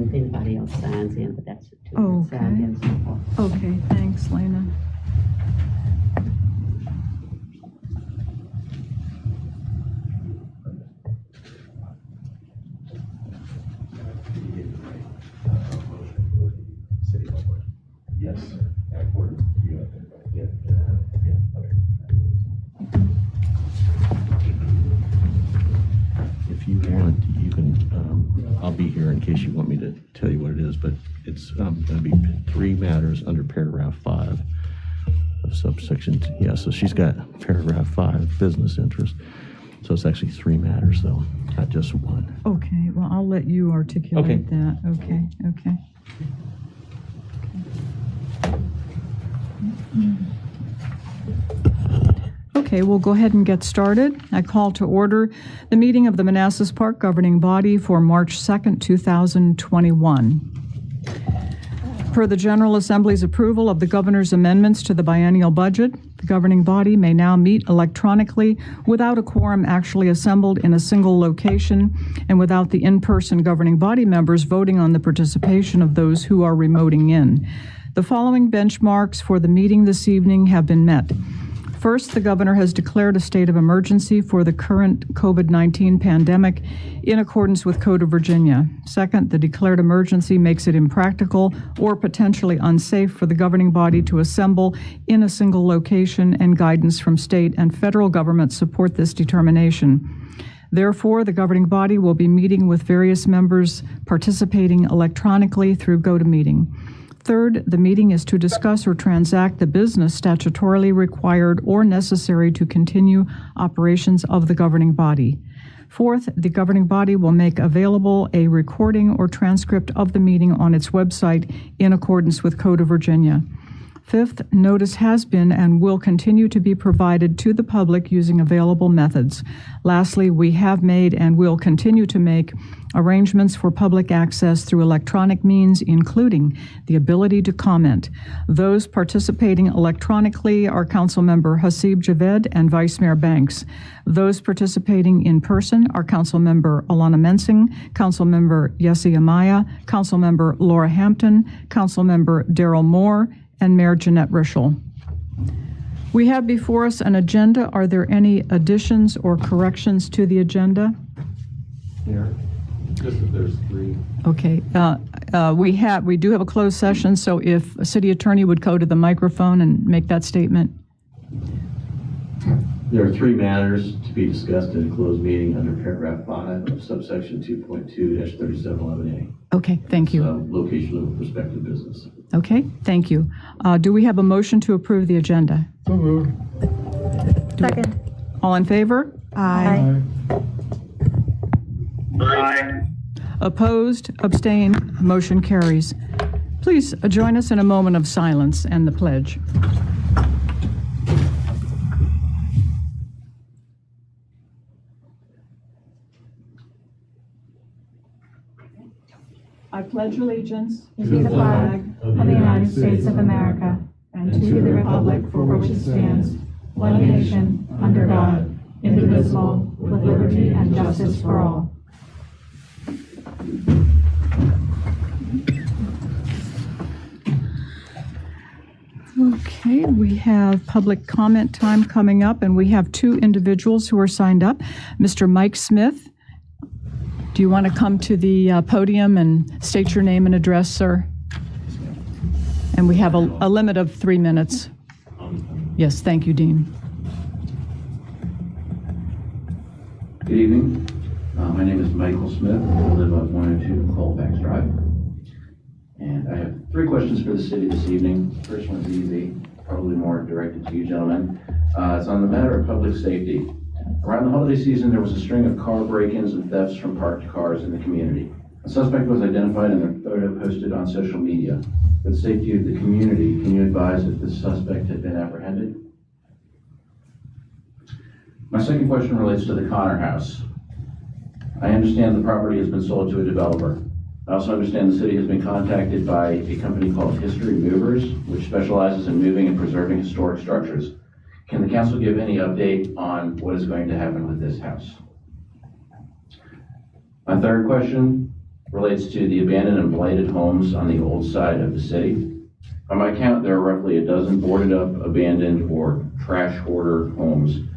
If anybody else signs in, but that's it too. Oh, Signed in so far. Okay, thanks, Lena. Yes. If you want, you can, I'll be here in case you want me to tell you what it is, but it's going to be 3 matters under paragraph 5 of subsection. Yeah, so she's got paragraph 5, business interest. So it's actually 3 matters, though, not just 1. Okay, well, I'll let you articulate Okay. that. Okay. Okay, we'll go ahead and get started. I call to order the meeting of the Manassas Park Governing Body for March 2nd, 2021. Per the General Assembly's approval of the Governor's amendments to the biennial budget, the governing body may now meet electronically without a quorum actually assembled in a single location and without the in-person governing body members voting on the participation of those who are remoting in. The following benchmarks for the meeting this evening have been met. First, the governor has declared a state of emergency for the current COVID-19 pandemic in accordance with Code of Virginia. Second, the declared emergency makes it impractical or potentially unsafe for the governing body to assemble in a single location, and guidance from state and federal governments support this determination. Therefore, the governing body will be meeting with various members participating electronically through GoToMeeting. Third, the meeting is to discuss or transact the business statutorily required or necessary to continue operations of the governing body. Fourth, the governing body will make available a recording or transcript of the meeting on its website in accordance with Code of Virginia. Fifth, notice has been and will continue to be provided to the public using available methods. Lastly, we have made and will continue to make arrangements for public access through electronic means, including the ability to comment. Those participating electronically are Councilmember Hasib Javed and Vice Mayor Banks. Those participating in person are Councilmember Alana Mensing, Councilmember Yessi Amaya, Councilmember Laura Hampton, Councilmember Darrell Moore, and Mayor Jeanette Rischel. We have before us an agenda. Are there any additions or corrections to the agenda? Here, just that there's 3. Okay, we do have a closed session, so if a city attorney would go to the microphone and make that statement. There are 3 matters to be discussed in a closed meeting under paragraph 5 of subsection 2.2-3711A. Okay, thank you. Location of prospective business. Okay, thank you. Do we have a motion to approve the agenda? So moved. Second. All in favor? Aye. Aye. Opposed? Abstained? Motion carries. Please join us in a moment of silence and the pledge. I pledge allegiance To the flag of the United States of America and to the republic for which it stands, one nation, under God, indivisible, with liberty and justice for all. Okay, we have public comment time coming up, and we have 2 individuals who are signed up. Mr. Mike Smith, do you want to come to the podium and state your name and address, sir? And we have a limit of 3 minutes. Yes, thank you, Dean. Good evening. My name is Michael Smith. I live at 102 Colfax Drive. And I have 3 questions for the city this evening. First one's easy, probably more directed to you gentlemen. It's on the matter of public safety. Around the holiday season, there was a string of car break-ins and thefts from parked cars in the community. A suspect was identified and a photo posted on social media. For the safety of the community, can you advise if the suspect had been apprehended? My second question relates to the Connor House. I understand the property has been sold to a developer. I also understand the city has been contacted by a company called History Movers, which specializes in moving and preserving historic structures. Can the council give any update on what is going to happen with this house? My third question relates to the abandoned and blighted homes on the old side of the city. By my count, there are roughly a dozen boarded up, abandoned, or trash hoarder homes.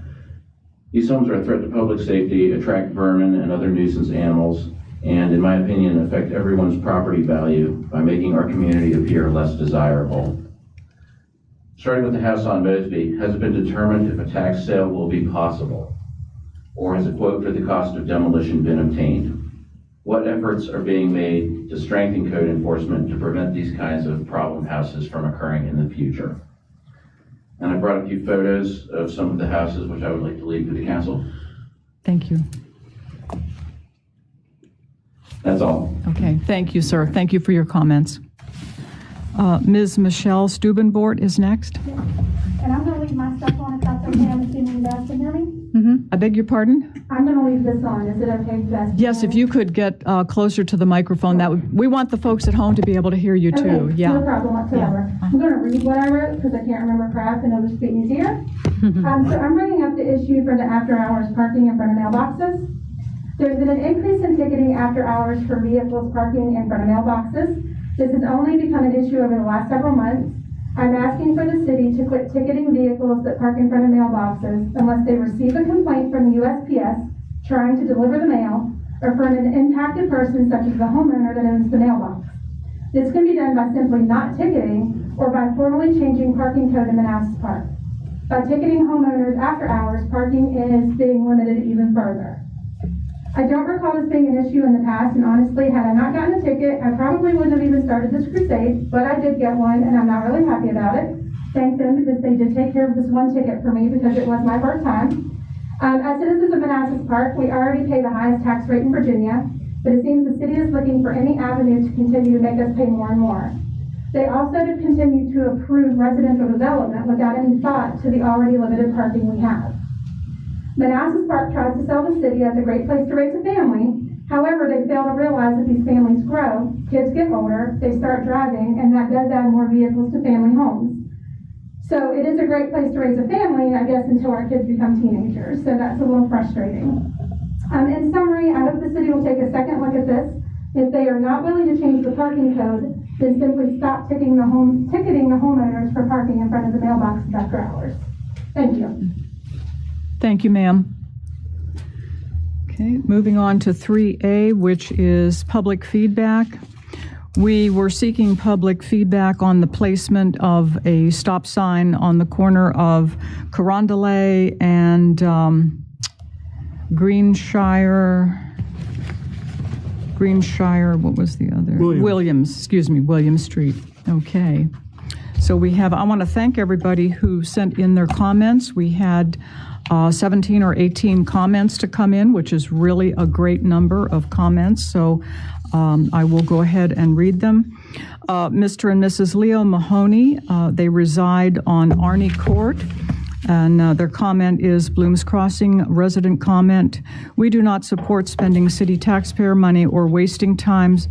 These homes are a threat to public safety, attract vermin and other nuisance animals, and in my opinion, affect everyone's property value by making our community appear less desirable. Starting with the house on Mosby, has it been determined if a tax sale will be possible? Or has a quote for the cost of demolition been obtained? What efforts are being made to strengthen code enforcement to prevent these kinds of problem houses from occurring in the future? And I brought a few photos of some of the houses which I would like to leave for the council. Thank you. That's all. Okay, thank you, sir. Thank you for your comments. Ms. Michelle Stubenbort is next. And I'm going to leave my stuff on if that's okay. I'm assuming you guys can hear me. I beg your pardon? I'm going to leave this on. Is it okay if you guys can Yes, hear if me? you could get closer to the microphone, we want the folks at home to be able to hear you too. Okay, Yeah. no problem whatsoever. I'm going to read what I wrote because I can't remember crap and it'll speak easier. So I'm bringing up the issue for the after-hours parking in front of mailboxes. There's been an increase in ticketing after hours for vehicles parking in front of mailboxes. This has only become an issue over the last several months. I'm asking for the city to quit ticketing vehicles that park in front of mailboxes unless they receive a complaint from the USPS trying to deliver the mail or from an impacted person such as the homeowner that owns the mailbox. This can be done by simply not ticketing or by formally changing parking code in Manassas Park. By ticketing homeowners after hours, parking is being limited even further. I don't recall this being an issue in the past, and honestly, had I not gotten a ticket, I probably wouldn't have even started this crusade, but I did get one, and I'm not really happy about it. Thank them, because they did take care of this one ticket for me, because it was my first time. As citizens of Manassas Park, we already pay the highest tax rate in Virginia, but it seems the city is looking for any avenue to continue to make us pay more and more. They also continue to approve residential development without any thought to the already limited parking we have. Manassas Park tries to sell the city as a great place to raise a family. However, they fail to realize that these families grow, kids get older, they start driving, and that does add more vehicles to family homes. So it is a great place to raise a family, I guess, until our kids become teenagers. So that's a little frustrating. In summary, I hope the city will take a second look at this. If they are not willing to change the parking code, then simply stop ticketing the homeowners for parking in front of the mailboxes after hours. Thank you. Thank you, ma'am. Okay, moving on to 3A, which is public feedback. We were seeking public feedback on the placement of a stop sign on the corner of Carondelet and Greenshire, what was the other? Williams, Williams Street. Okay. So I want to thank everybody who sent in their comments. We had 17 or 18 comments to come in, which is really a great number of comments. So I will go ahead and read them. Mr. and Mrs. Leo Mahoney, they reside on Arney Court. And their comment is Bloom's Crossing resident comment. We do not support spending city taxpayer money or wasting times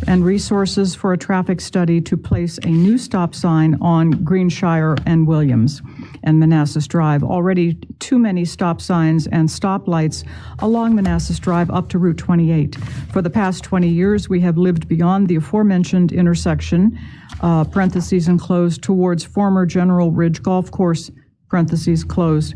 and resources for a traffic study to place a new stop sign on Greenshire and Williams and Manassas Drive. Already too many stop signs and stop lights along Manassas Drive up to Route 28. For the past 20 years, we have lived beyond the aforementioned intersection, parentheses enclosed, towards former General Ridge Golf Course, parentheses closed,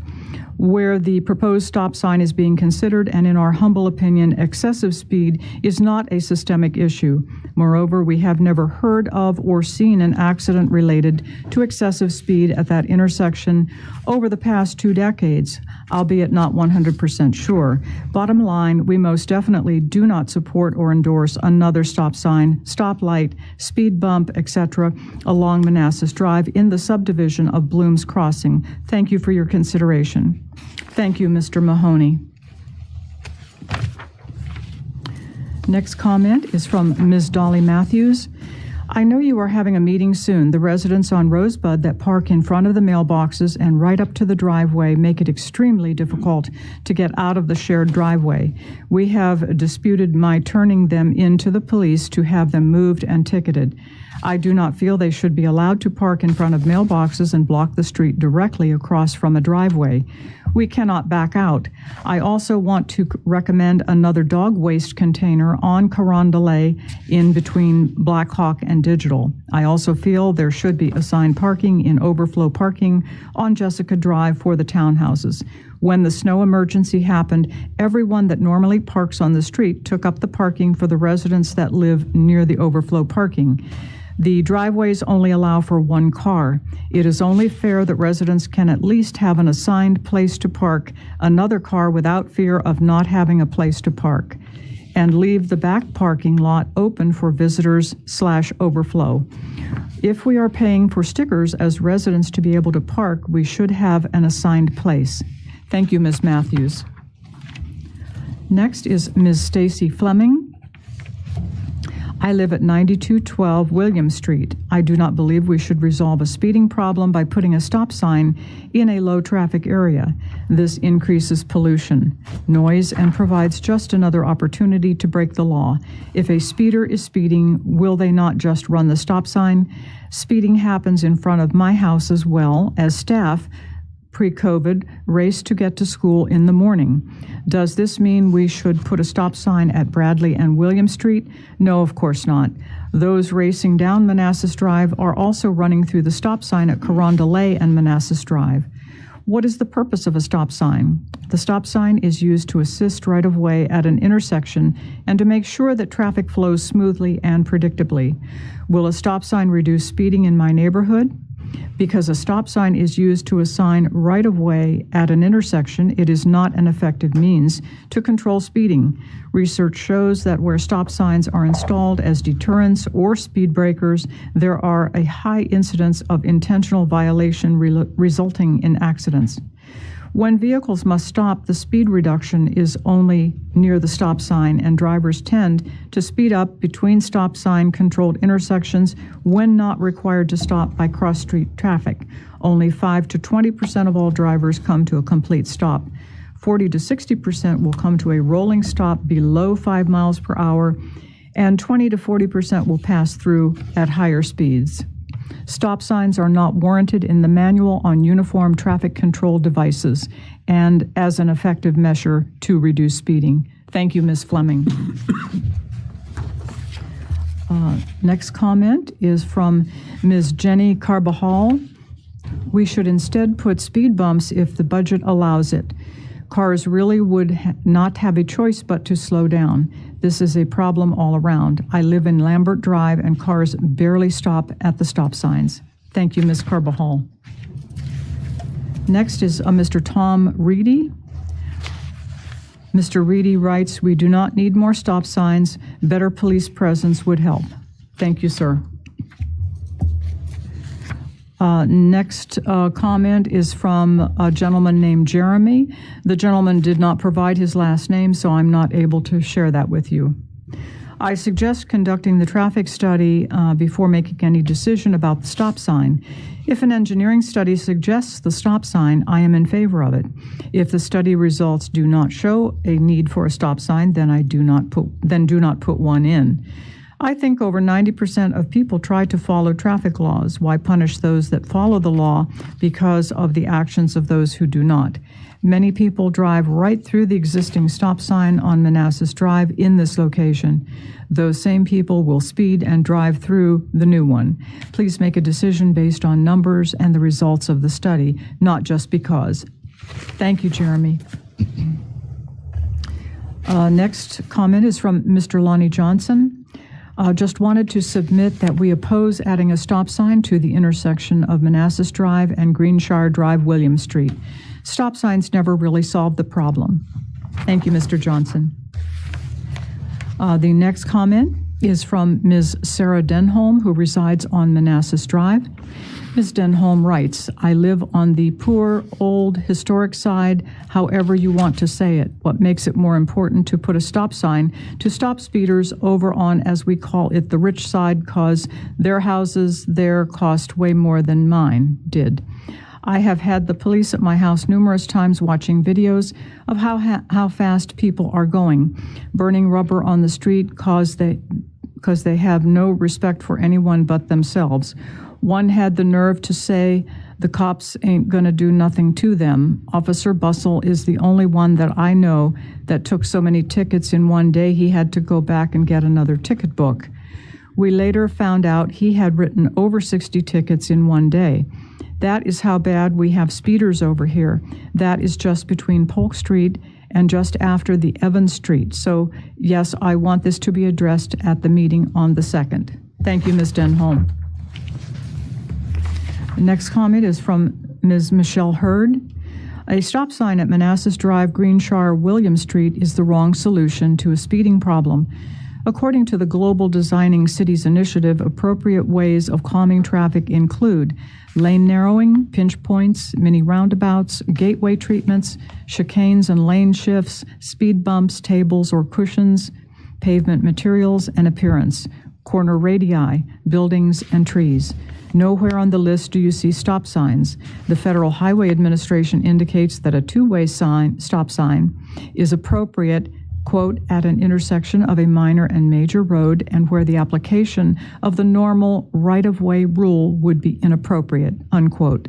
where the proposed stop sign is being considered, and in our humble opinion, excessive speed is not a systemic issue. Moreover, we have never heard of or seen an accident related to excessive speed at that intersection over the past 2 decades, albeit not 100% sure. Bottom line, we most definitely do not support or endorse another stop sign, stoplight, speed bump, etc. along Manassas Drive in the subdivision of Bloom's Crossing. Thank you for your consideration. Thank you, Mr. Mahoney. Next comment is from Ms. Dolly Matthews. I know you are having a meeting soon. The residents on Rosebud that park in front of the mailboxes and right up to the driveway make it extremely difficult to get out of the shared driveway. We have disputed my turning them into the police to have them moved and ticketed. I do not feel they should be allowed to park in front of mailboxes and block the street directly across from a driveway. We cannot back out. I also want to recommend another dog waste container on Carondelet in between Black Hawk and Digital. I also feel there should be assigned parking in overflow parking on Jessica Drive for the townhouses. When the snow emergency happened, everyone that normally parks on the street took up the parking for the residents that live near the overflow parking. The driveways only allow for one car. It is only fair that residents can at least have an assigned place to park another car without fear of not having a place to park, and leave the back parking lot open for visitors/overflow. If we are paying for stickers as residents to be able to park, we should have an assigned place. Thank you, Ms. Matthews. Next is Ms. Stacy Fleming. I live at 9212 William Street. I do not believe we should resolve a speeding problem by putting a stop sign in a low-traffic area. This increases pollution, noise, and provides just another opportunity to break the law. If a speeder is speeding, will they not just run the stop sign? Speeding happens in front of my house as well, as staff pre-COVID race to get to school in the morning. Does this mean we should put a stop sign at Bradley and William Street? No, of course not. Those racing down Manassas Drive are also running through the stop sign at Carondelet and Manassas Drive. What is the purpose of a stop sign? The stop sign is used to assist right-of-way at an intersection and to make sure that traffic flows smoothly and predictably. Will a stop sign reduce speeding in my neighborhood? Because a stop sign is used to assign right-of-way at an intersection, it is not an effective means to control speeding. Research shows that where stop signs are installed as deterrents or speed breakers, there are a high incidence of intentional violation resulting in accidents. When vehicles must stop, the speed reduction is only near the stop sign, and drivers tend to speed up between stop sign controlled intersections when not required to stop by cross-street traffic. Only 5 to 20% of all drivers come to a complete stop. 40 to 60% will come to a rolling stop below 5 miles per hour, and 20 to 40% will pass through at higher speeds. Stop signs are not warranted in the manual on uniform traffic control devices and as an effective measure to reduce speeding. Thank you, Ms. Fleming. Next comment is from Ms. Jenny Carbajal. We should instead put speed bumps if the budget allows it. Cars really would not have a choice but to slow down. This is a problem all around. I live in Lambert Drive and cars barely stop at the stop signs. Thank you, Ms. Carbajal. Next is Mr. Tom Reedy. Mr. Reedy writes, we do not need more stop signs. Better police presence would help. Thank you, sir. Next comment is from a gentleman named Jeremy. The gentleman did not provide his last name, so I'm not able to share that with you. I suggest conducting the traffic study before making any decision about the stop sign. If an engineering study suggests the stop sign, I am in favor of it. If the study results do not show a need for a stop sign, then do not put one in. I think over 90% of people try to follow traffic laws. Why punish those that follow the law because of the actions of those who do not? Many people drive right through the existing stop sign on Manassas Drive in this location. Those same people will speed and drive through the new one. Please make a decision based on numbers and the results of the study, not just because. Thank you, Jeremy. Next comment is from Mr. Lonnie Johnson. Just wanted to submit that we oppose adding a stop sign to the intersection of Manassas Drive and Greenshire Drive, William Street. Stop signs never really solve the problem. Thank you, Mr. Johnson. The next comment is from Ms. Sarah Denholm, who resides on Manassas Drive. Ms. Denholm writes, I live on the poor, old, historic side, however you want to say it. What makes it more important to put a stop sign to stop speeders over on, as we call it, the rich side, cause their houses there cost way more than mine did. I have had the police at my house numerous times watching videos of how fast people are going, burning rubber on the street because they have no respect for anyone but themselves. One had the nerve to say the cops ain't gonna do nothing to them. Officer Bustle is the only one that I know that took so many tickets in one day he had to go back and get another ticket book. We later found out he had written over 60 tickets in one day. That is how bad we have speeders over here. That is just between Polk Street and just after the Evans Street. So yes, I want this to be addressed at the meeting on the 2nd. Thank you, Ms. Denholm. The next comment is from Ms. Michelle Hurd. A stop sign at Manassas Drive, Greenshire, William Street is the wrong solution to a speeding problem. According to the Global Designing Cities Initiative, appropriate ways of calming traffic include lane narrowing, pinch points, mini roundabouts, gateway treatments, chicanes and lane shifts, speed bumps, tables or cushions, pavement materials and appearance, corner radii, buildings and trees. Nowhere on the list do you see stop signs. The Federal Highway Administration indicates that a two-way stop sign is appropriate, quote, at an intersection of a minor and major road and where the application of the normal right-of-way rule would be inappropriate, unquote.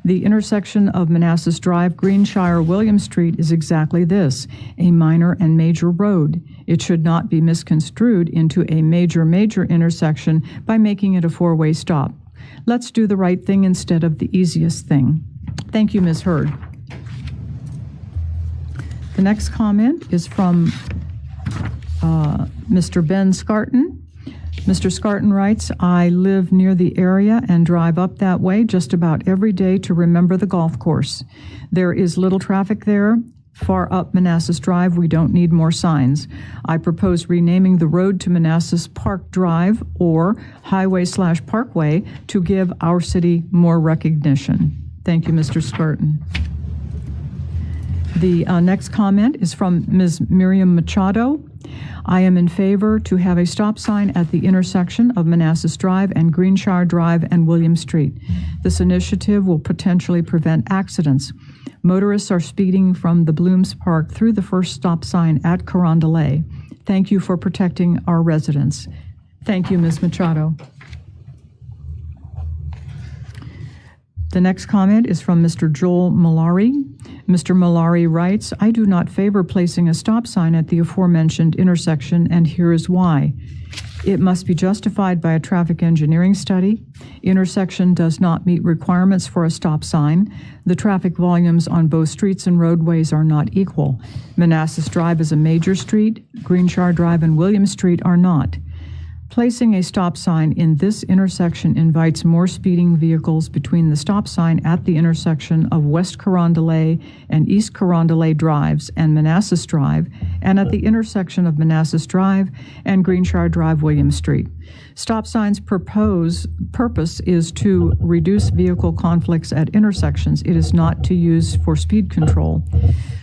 The intersection of Manassas Drive, Greenshire, William Street is exactly this, a minor and major road. It should not be misconstrued into a major intersection by making it a four-way stop. Let's do the right thing instead of the easiest thing. Thank you, Ms. Hurd. The next comment is from Mr. Ben Skarton. Mr. Skarton writes, I live near the area and drive up that way just about every day to remember the golf course. There is little traffic there. Far up Manassas Drive, we don't need more signs. I propose renaming the road to Manassas Park Drive or Highway/Parkway to give our city more recognition. Thank you, Mr. Skarton. The next comment is from Ms. Miriam Machado. I am in favor to have a stop sign at the intersection of Manassas Drive and Greenshire Drive and William Street. This initiative will potentially prevent accidents. Motorists are speeding from the Blooms Park through the first stop sign at Carondelet. Thank you for protecting our residents. Thank you, Ms. Machado. The next comment is from Mr. Joel Molari. Mr. Molari writes, I do not favor placing a stop sign at the aforementioned intersection, and here is why. It must be justified by a traffic engineering study. Intersection does not meet requirements for a stop sign. The traffic volumes on both streets and roadways are not equal. Manassas Drive is a major street. Greenshire Drive and William Street are not. Placing a stop sign in this intersection invites more speeding vehicles between the stop sign at the intersection of West Carondelet and East Carondelet Drives and Manassas Drive, and at the intersection of Manassas Drive and Greenshire Drive, William Street. Stop signs' purpose is to reduce vehicle conflicts at intersections. It is not to use for speed control.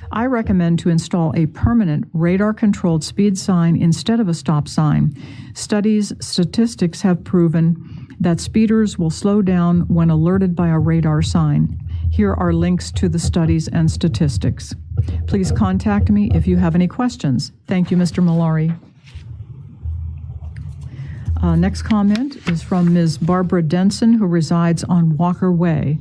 I recommend to install a permanent radar-controlled speed sign instead of a stop sign. Statistics have proven that speeders will slow down when alerted by a radar sign. Here are links to the studies and statistics. Please contact me if you have any questions. Thank you, Mr. Molari. Next comment is from Ms. Barbara Denson, who resides on Walker Way.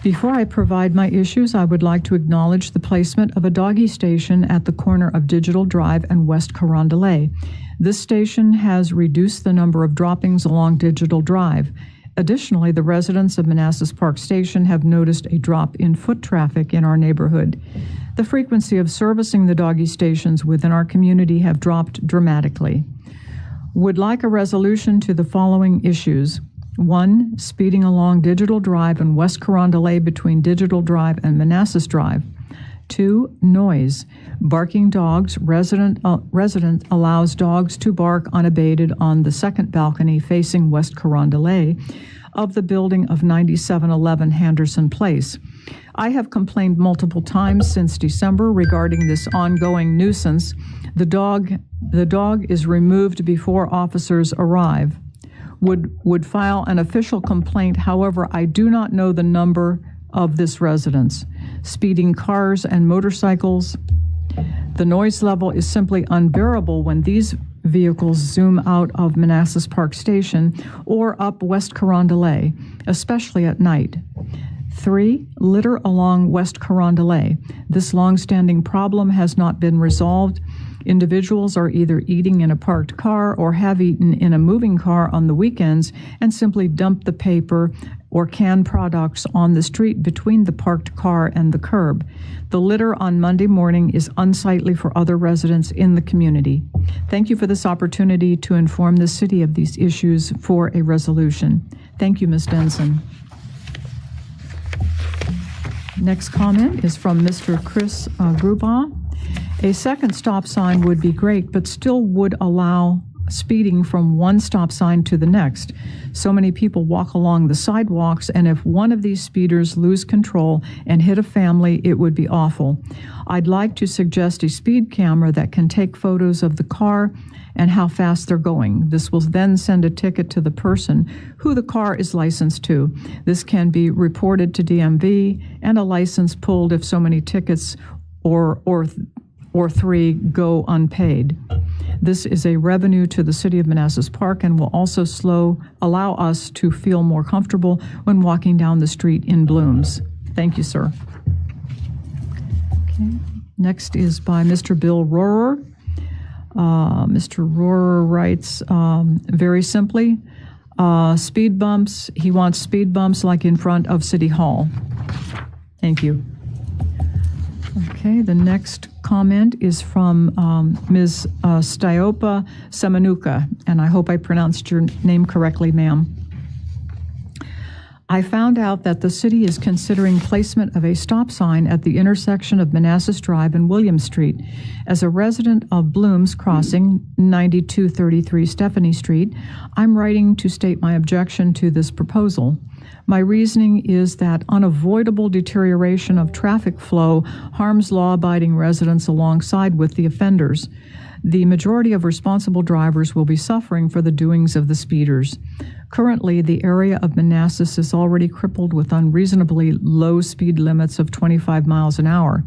Before I provide my issues, I would like to acknowledge the placement of a doggy station at the corner of Digital Drive and West Carondelet. This station has reduced the number of droppings along Digital Drive. Additionally, the residents of Manassas Park Station have noticed a drop in foot traffic in our neighborhood. The frequency of servicing the doggy stations within our community have dropped dramatically. Would like a resolution to the following issues. 1, speeding along Digital Drive and West Carondelet between Digital Drive and Manassas Drive. 2, noise. Barking dogs. Resident allows dogs to bark unabated on the second balcony facing West Carondelet of the building of 9711 Henderson Place. I have complained multiple times since December regarding this ongoing nuisance. The dog is removed before officers arrive. Would file an official complaint. However, I do not know the number of this residence. Speeding cars and motorcycles. The noise level is simply unbearable when these vehicles zoom out of Manassas Park Station or up West Carondelet, especially at night. 3, litter along West Carondelet. This long-standing problem has not been resolved. Individuals are either eating in a parked car or have eaten in a moving car on the weekends and simply dump the paper or canned products on the street between the parked car and the curb. The litter on Monday morning is unsightly for other residents in the community. Thank you for this opportunity to inform the city of these issues for a resolution. Thank you, Ms. Denson. Next comment is from Mr. Chris Grubaugh. A second stop sign would be great, but still would allow speeding from one stop sign to the next. So many people walk along the sidewalks, and if one of these speeders lose control and hit a family, it would be awful. I'd like to suggest a speed camera that can take photos of the car and how fast they're going. This will then send a ticket to the person who the car is licensed to. This can be reported to DMV and a license pulled if so many tickets or 3 go unpaid. This is a revenue to the city of Manassas Park and will also allow us to feel more comfortable when walking down the street in Blooms. Thank you, sir. Okay. Next is by Mr. Bill Rohrer. Mr. Rohrer writes very simply, speed bumps. He wants speed bumps like in front of City Hall. Thank you. Okay, the next comment is from Ms. Styopa Semanuka, and I hope I pronounced your name correctly, ma'am. I found out that the city is considering placement of a stop sign at the intersection of Manassas Drive and William Street. As a resident of Blooms Crossing, 9233 Stephanie Street, I'm writing to state my objection to this proposal. My reasoning is that unavoidable deterioration of traffic flow harms law-abiding residents alongside with the offenders. The majority of responsible drivers will be suffering for the doings of the speeders. Currently, the area of Manassas is already crippled with unreasonably low speed limits of 25 miles an hour,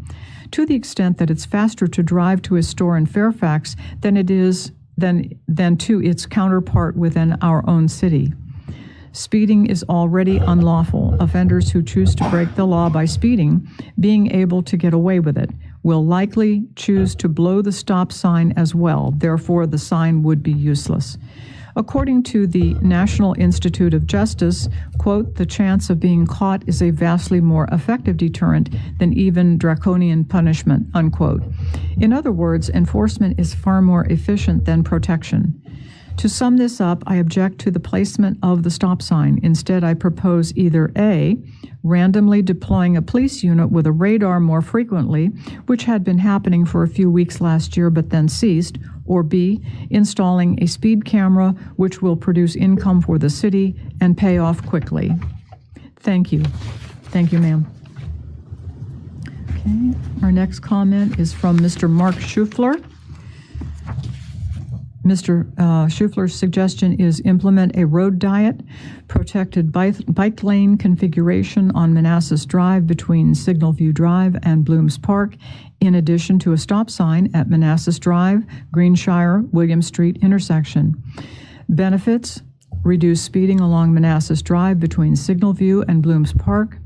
to the extent that it's faster to drive to a store in Fairfax than it is than to its counterpart within our own city. Speeding is already unlawful. Offenders who choose to break the law by speeding, being able to get away with it, will likely choose to blow the stop sign as well. Therefore, the sign would be useless. According to the National Institute of Justice, quote, the chance of being caught is a vastly more effective deterrent than even draconian punishment, unquote. In other words, enforcement is far more efficient than protection. To sum this up, I object to the placement of the stop sign. Instead, I propose either A, randomly deploying a police unit with a radar more frequently, which had been happening for a few weeks last year but then ceased, or B, installing a speed camera which will produce income for the city and pay off quickly. Thank you. Thank you, ma'am. Okay, our next comment is from Mr. Mark Schuffler. Mr. Schuffler's suggestion is implement a road diet, protected bike lane configuration on Manassas Drive between Signal View Drive and Blooms Park, in addition to a stop sign at Manassas Drive, Greenshire, William Street intersection. Benefits: reduce speeding along Manassas Drive between Signal View and Blooms Park,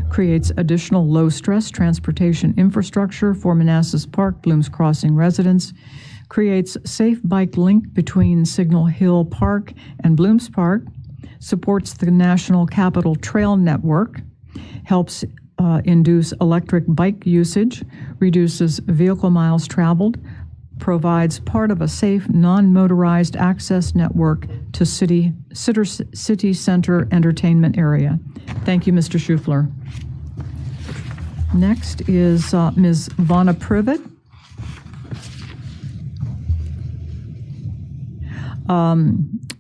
creates additional low-stress transportation infrastructure for Manassas Park Blooms Crossing residents, creates safe bike link between Signal Hill Park and Blooms Park, supports the National Capital Trail Network, helps induce electric bike usage, reduces vehicle miles traveled, provides part of a safe, non-motorized access network to city center entertainment area. Thank you, Mr. Schuffler. Next is Ms. Vonna Plitt.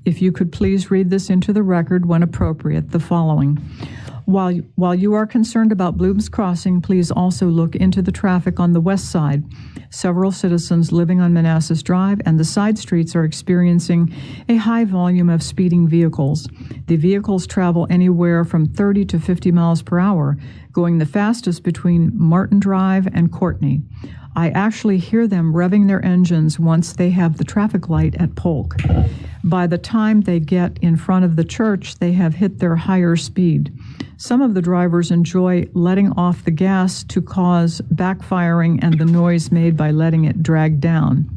If you could please read this into the record when appropriate, the following. While you are concerned about Blooms Crossing, please also look into the traffic on the west side. Several citizens living on Manassas Drive and the side streets are experiencing a high volume of speeding vehicles. The vehicles travel anywhere from 30 to 50 miles per hour, going the fastest between Martin Drive and Courtney. I actually hear them revving their engines once they have the traffic light at Polk. By the time they get in front of the church, they have hit their higher speed. Some of the drivers enjoy letting off the gas to cause backfiring and the noise made by letting it drag down.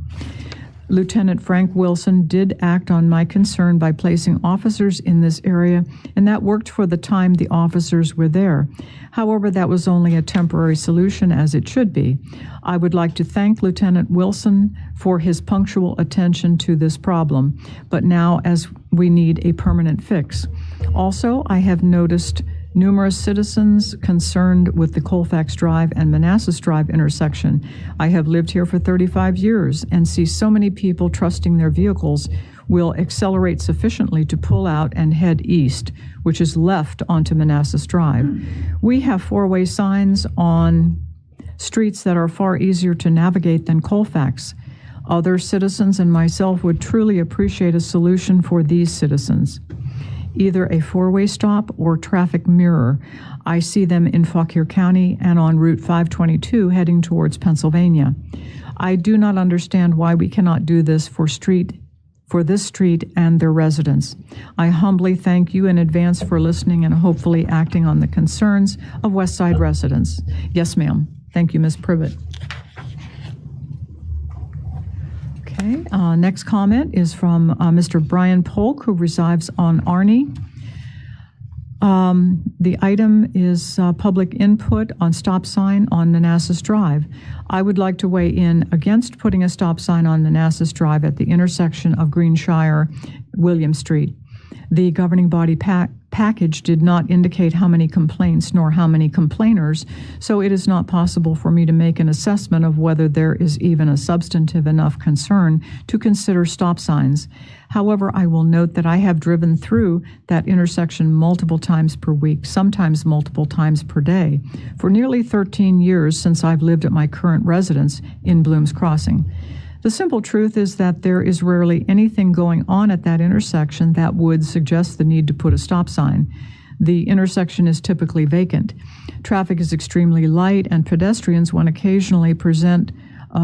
Lieutenant Frank Wilson did act on my concern by placing officers in this area, and that worked for the time the officers were there. However, that was only a temporary solution, as it should be. I would like to thank Lieutenant Wilson for his punctual attention to this problem, but now as we need a permanent fix. Also, I have noticed numerous citizens concerned with the Colfax Drive and Manassas Drive intersection. I have lived here for 35 years and see so many people trusting their vehicles will accelerate sufficiently to pull out and head east, which is left onto Manassas Drive. We have four-way signs on streets that are far easier to navigate than Colfax. Other citizens and myself would truly appreciate a solution for these citizens. Either a four-way stop or traffic mirror. I see them in Fauquier County and on Route 522 heading towards Pennsylvania. I do not understand why we cannot do this for this street and their residents. I humbly thank you in advance for listening and hopefully acting on the concerns of West Side residents. Yes, ma'am. Thank you, Ms. Privet. Okay, next comment is from Mr. Brian Polk, who resides on Arnie. The item is public input on stop sign on Manassas Drive. I would like to weigh in against putting a stop sign on Manassas Drive at the intersection of Greenshire, William Street. The governing body package did not indicate how many complaints nor how many complainers, so it is not possible for me to make an assessment of whether there is even a substantive enough concern to consider stop signs. However, I will note that I have driven through that intersection multiple times per week, sometimes multiple times per day, for nearly 13 years since I've lived at my current residence in Bloom's Crossing. The simple truth is that there is rarely anything going on at that intersection that would suggest the need to put a stop sign. The intersection is typically vacant. Traffic is extremely light, and pedestrians, when occasionally present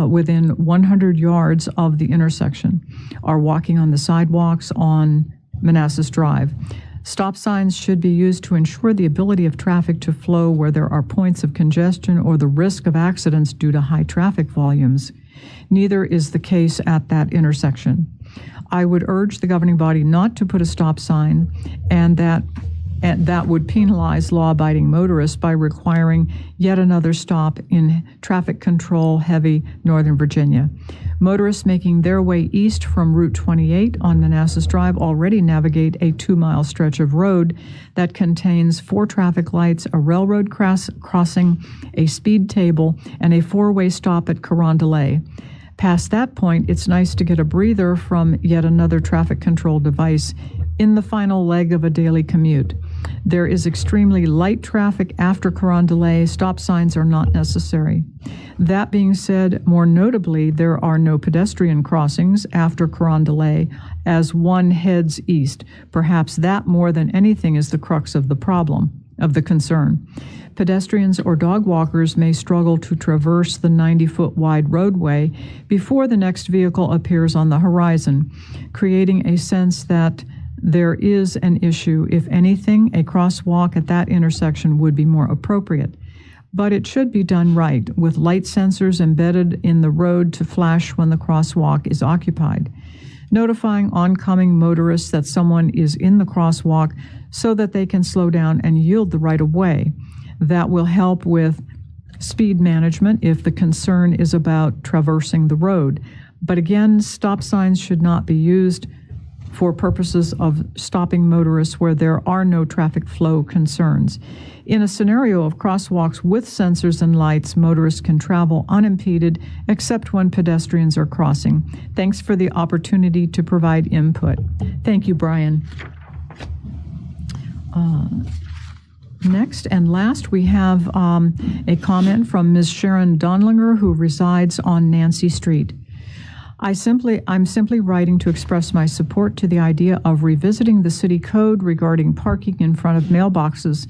within 100 yards of the intersection, are walking on the sidewalks on Manassas Drive. Stop signs should be used to ensure the ability of traffic to flow where there are points of congestion or the risk of accidents due to high traffic volumes. Neither is the case at that intersection. I would urge the governing body not to put a stop sign, and that would penalize law-abiding motorists by requiring yet another stop in traffic control heavy Northern Virginia. Motorists making their way east from Route 28 on Manassas Drive already navigate a 2-mile stretch of road that contains 4 traffic lights, a railroad crossing, a speed table, and a 4-way stop at Carondelet. Past that point, it's nice to get a breather from yet another traffic control device in the final leg of a daily commute. There is extremely light traffic after Carondelet. Stop signs are not necessary. That being said, more notably, there are no pedestrian crossings after Carondelet as one heads east. Perhaps that more than anything is the crux of the problem, of the concern. Pedestrians or dog walkers may struggle to traverse the 90-foot wide roadway before the next vehicle appears on the horizon, creating a sense that there is an issue. If anything, a crosswalk at that intersection would be more appropriate. But it should be done right, with light sensors embedded in the road to flash when the crosswalk is occupied, notifying oncoming motorists that someone is in the crosswalk so that they can slow down and yield the right of way. That will help with speed management if the concern is about traversing the road. But again, stop signs should not be used for purposes of stopping motorists where there are no traffic flow concerns. In a scenario of crosswalks with sensors and lights, motorists can travel unimpeded except when pedestrians are crossing. Thanks for the opportunity to provide input. Thank you, Brian. Next and last, we have a comment from Ms. Sharon Donlinger, who resides on Nancy Street. I'm simply writing to express my support to the idea of revisiting the city code regarding parking in front of mailboxes.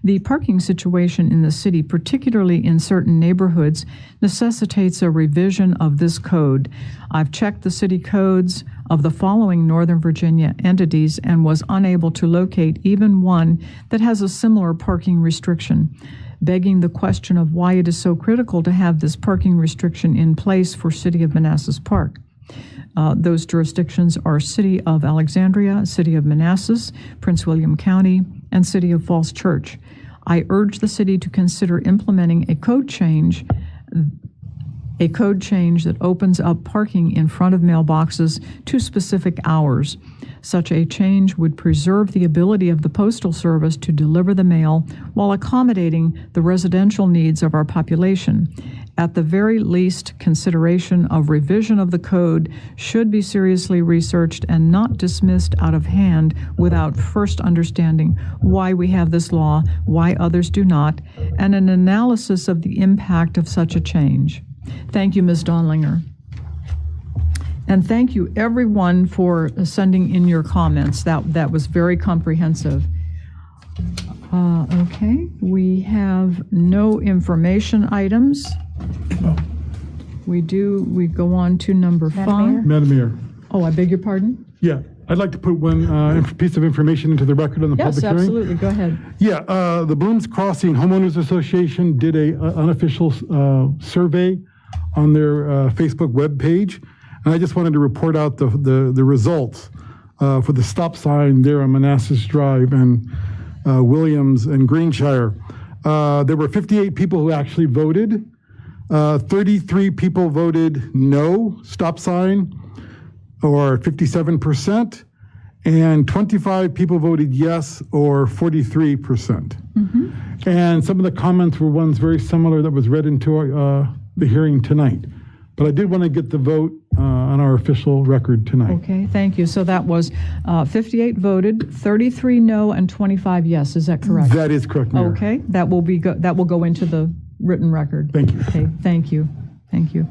The parking situation in the city, particularly in certain neighborhoods, necessitates a revision of this code. I've checked the city codes of the following Northern Virginia entities and was unable to locate even one that has a similar parking restriction, begging the question of why it is so critical to have this parking restriction in place for City of Manassas Park. Those jurisdictions are City of Alexandria, City of Manassas, Prince William County, and City of Falls Church. I urge the city to consider implementing a code change that opens up parking in front of mailboxes to specific hours. Such a change would preserve the ability of the Postal Service to deliver the mail while accommodating the residential needs of our population. At the very least, consideration of revision of the code should be seriously researched and not dismissed out of hand without first understanding why we have this law, why others do not, and an analysis of the impact of such a change. Thank you, Ms. Donlinger. And thank you, everyone, for sending in your comments. That was very comprehensive. Okay, we have no information items. We go on to number 5. Madam Mayor. Oh, I beg your pardon? Yeah, I'd like to put one piece of information into the record on the Yes, public hearing. absolutely. Go ahead. Yeah, the Blooms Crossing Homeowners Association did a unofficial survey on their Facebook webpage, and I just wanted to report out the results for the stop sign there on Manassas Drive and Williams and Greenshire. There were 58 people who actually voted. 33 people voted no stop sign, or 57%, and 25 people voted yes, or 43%. Mm-hmm. And some of the comments were ones very similar that was read into the hearing tonight. But I did want to get the vote on our official record tonight. Okay, thank you. So that was 58 voted, 33 no, and 25 yes. Is that correct? That is correct, Mayor. Okay, that will go into the written record. Thank you. Okay, thank you. Thank you.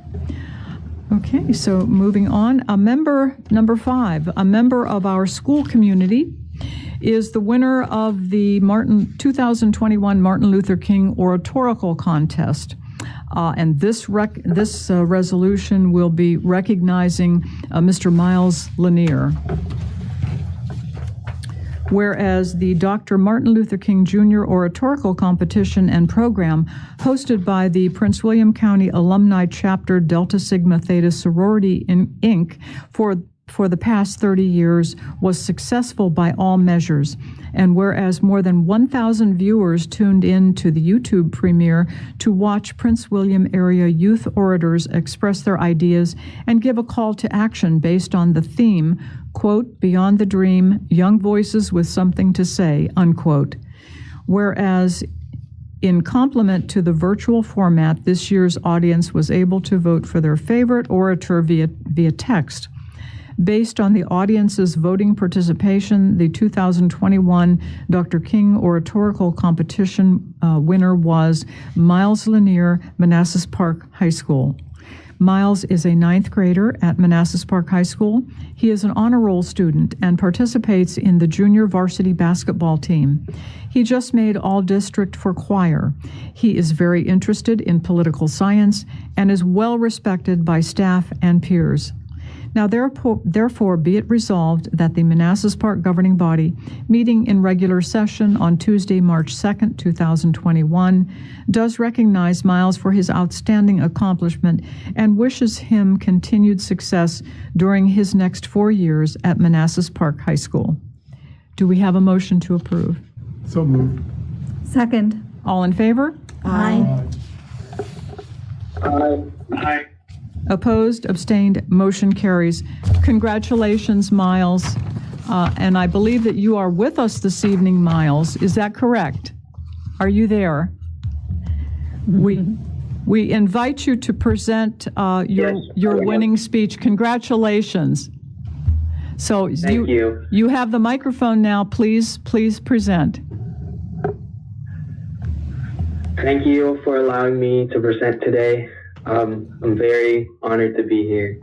Okay, so moving on, number 5, a member of our school community is the winner of the 2021 Martin Luther King Oratorical Contest. And this resolution will be recognizing Mr. Miles Lanier. Whereas the Dr. Martin Luther King Jr. Oratorical Competition and Program, hosted by the Prince William County Alumni Chapter Delta Sigma Theta Sorority Inc. for the past 30 years, was successful by all measures. And whereas more than 1,000 viewers tuned in to the YouTube premiere to watch Prince William area youth orators express their ideas and give a call to action based on the theme, quote, "Beyond the Dream, Young Voices with Something to Say," unquote. Whereas in complement to the virtual format, this year's audience was able to vote for their favorite orator via text. Based on the audience's voting participation, the 2021 Dr. King Oratorical Competition winner was Miles Lanier, Manassas Park High School. Miles is a 9th grader at Manassas Park High School. He is an honor roll student and participates in the junior varsity basketball team. He just made all district for choir. He is very interested in political science and is well respected by staff and peers. Now, therefore, be it resolved that the Manassas Park governing body, meeting in regular session on Tuesday, March 2nd, 2021, does recognize Miles for his outstanding accomplishment and wishes him continued success during his next 4 years at Manassas Park High School. Do we have a motion to approve? So moved. Second. All in favor? Aye. Aye. Opposed, abstained, motion carries. Congratulations, Miles. And I believe that you are with us this evening, Miles. Is that correct? Are you there? We invite you to present your winning speech. Congratulations. So Thank you. You have the microphone now. Please present. Thank you for allowing me to present today. I'm very honored to be here.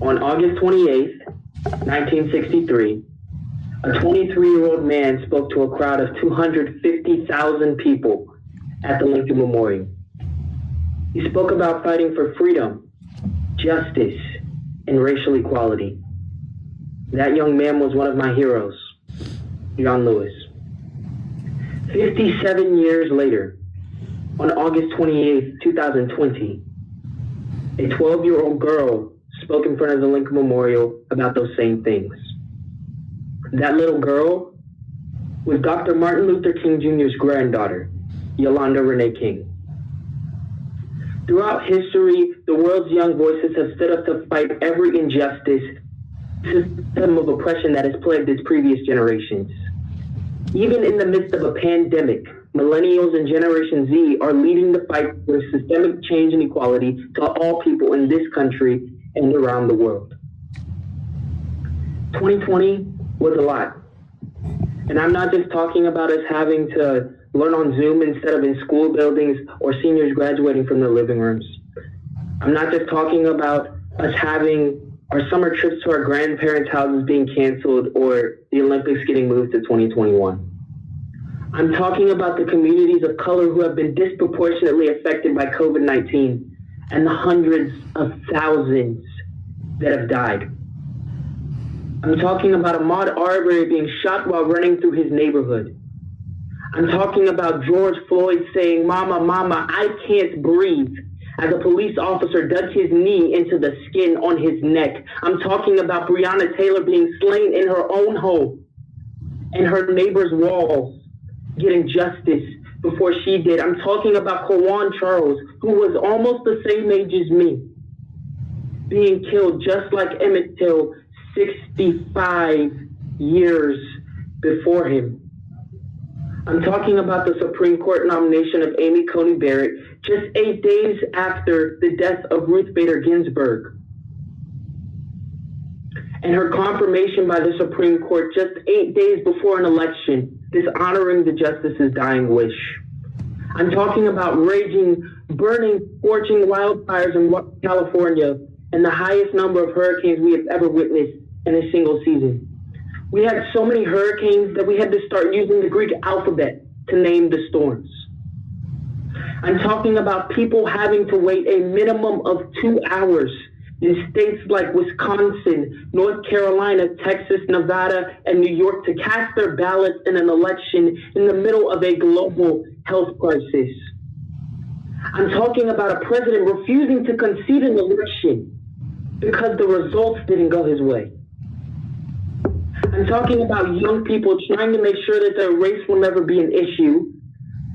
On August 28th, 1963, a 23-year-old man spoke to a crowd of 250,000 people at the Lincoln Memorial. He spoke about fighting for freedom, justice, and racial equality. That young man was one of my heroes, John Lewis. 57 years later, on August 28, 2020, a 12-year-old girl spoke in front of the Lincoln Memorial about those same things. That little girl was Dr. Martin Luther King Jr.'s granddaughter, Yolanda Renee King. Throughout history, the world's young voices have stood up to fight every injustice, system of oppression that has plagued its previous generations. Even in the midst of a pandemic, millennials and Generation Z are leading the fight for systemic change and equality to all people in this country and around the world. 2020 was a lot. And I'm not just talking about us having to learn on Zoom instead of in school buildings or seniors graduating from their living rooms. I'm not just talking about us having our summer trips to our grandparents' houses being canceled or the Olympics getting moved to 2021. I'm talking about the communities of color who have been disproportionately affected by COVID-19 and the hundreds of thousands that have died. I'm talking about Ahmaud Arbery being shot while running through his neighborhood. I'm talking about George Floyd saying, "Mama, mama, I can't breathe," as a police officer dug his knee into the skin on his neck. I'm talking about Breonna Taylor being slain in her own home and her neighbor's walls, getting justice before she did. I'm talking about Kawan Charles, who was almost the same age as me, being killed just like Emmett Till 65 years before him. I'm talking about the Supreme Court nomination of Amy Coney Barrett just 8 days after the death of Ruth Bader Ginsburg, and her confirmation by the Supreme Court just 8 days before an election, dishonoring the justice's dying wish. I'm talking about raging, burning, scorching wildfires in California and the highest number of hurricanes we have ever witnessed in a single season. We had so many hurricanes that we had to start using the Greek alphabet to name the storms. I'm talking about people having to wait a minimum of 2 hours in states like Wisconsin, North Carolina, Texas, Nevada, and New York to cast their ballots in an election in the middle of a global health crisis. I'm talking about a president refusing to concede an election because the results didn't go his way. I'm talking about young people trying to make sure that their race will never be an issue,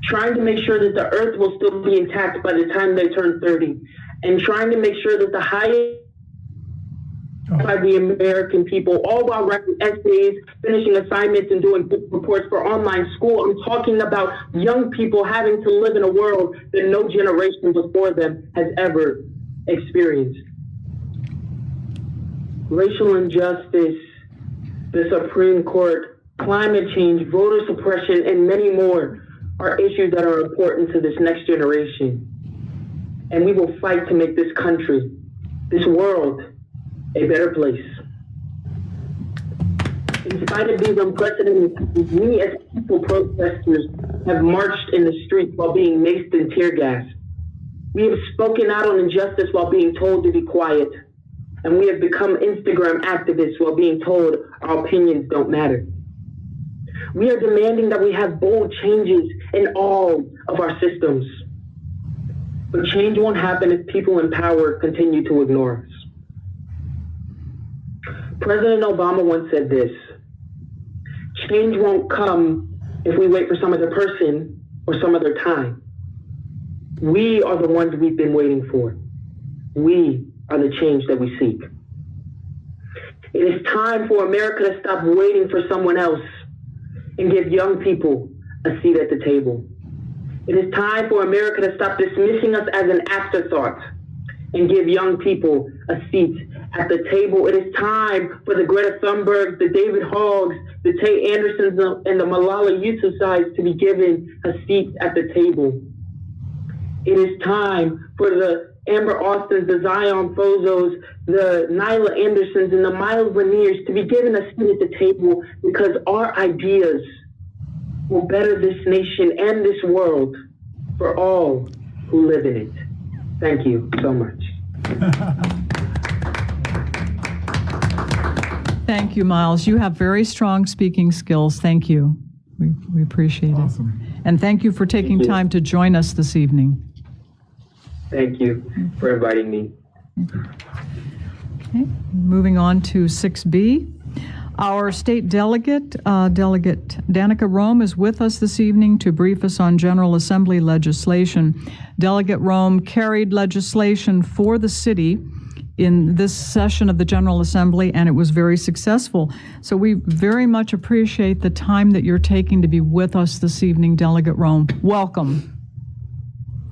trying to make sure that the earth will still be intact by the time they turn 30, and trying to make sure that the highest by the American people, all while writing essays, finishing assignments, and doing book reports for online school. I'm talking about young people having to live in a world that no generation before them has ever experienced. Racial injustice, the Supreme Court, climate change, voter suppression, and many more are issues that are important to this next generation. And we will fight to make this country, this world, a better place. In spite of these unprecedented times, we as peaceful protesters have marched in the streets while being maced and tear gassed. We have spoken out on injustice while being told to be quiet. And we have become Instagram activists while being told our opinions don't matter. We are demanding that we have bold changes in all of our systems. But change won't happen if people in power continue to ignore us. President Obama once said this: change won't come if we wait for some other person or some other time. We are the ones we've been waiting for. We are the change that we seek. It is time for America to stop waiting for someone else and give young people a seat at the table. It is time for America to stop dismissing us as an afterthought and give young people a seat at the table. It is time for the Greta Thunbergs, the David Hoggs, the Tay Andersons, and the Malala Yousafzais to be given a seat at the table. It is time for the Amber Austins, the Zion Fozos, the Nyla Andersons, and the Miles Laniers to be given a seat at the table because our ideas will better this nation and this world for all who live in it. Thank you so much. Thank you, Miles. You have very strong speaking skills. Thank you. We appreciate Awesome. it. And thank you for taking time to join us this evening. Thank you for inviting me. Okay, moving on to 6B. Our state delegate, Delegate Danica Rome, is with us this evening to brief us on General Assembly legislation. Delegate Rome carried legislation for the city in this session of the General Assembly, and it was very successful. So we very much appreciate the time that you're taking to be with us this evening, Delegate Rome. Welcome.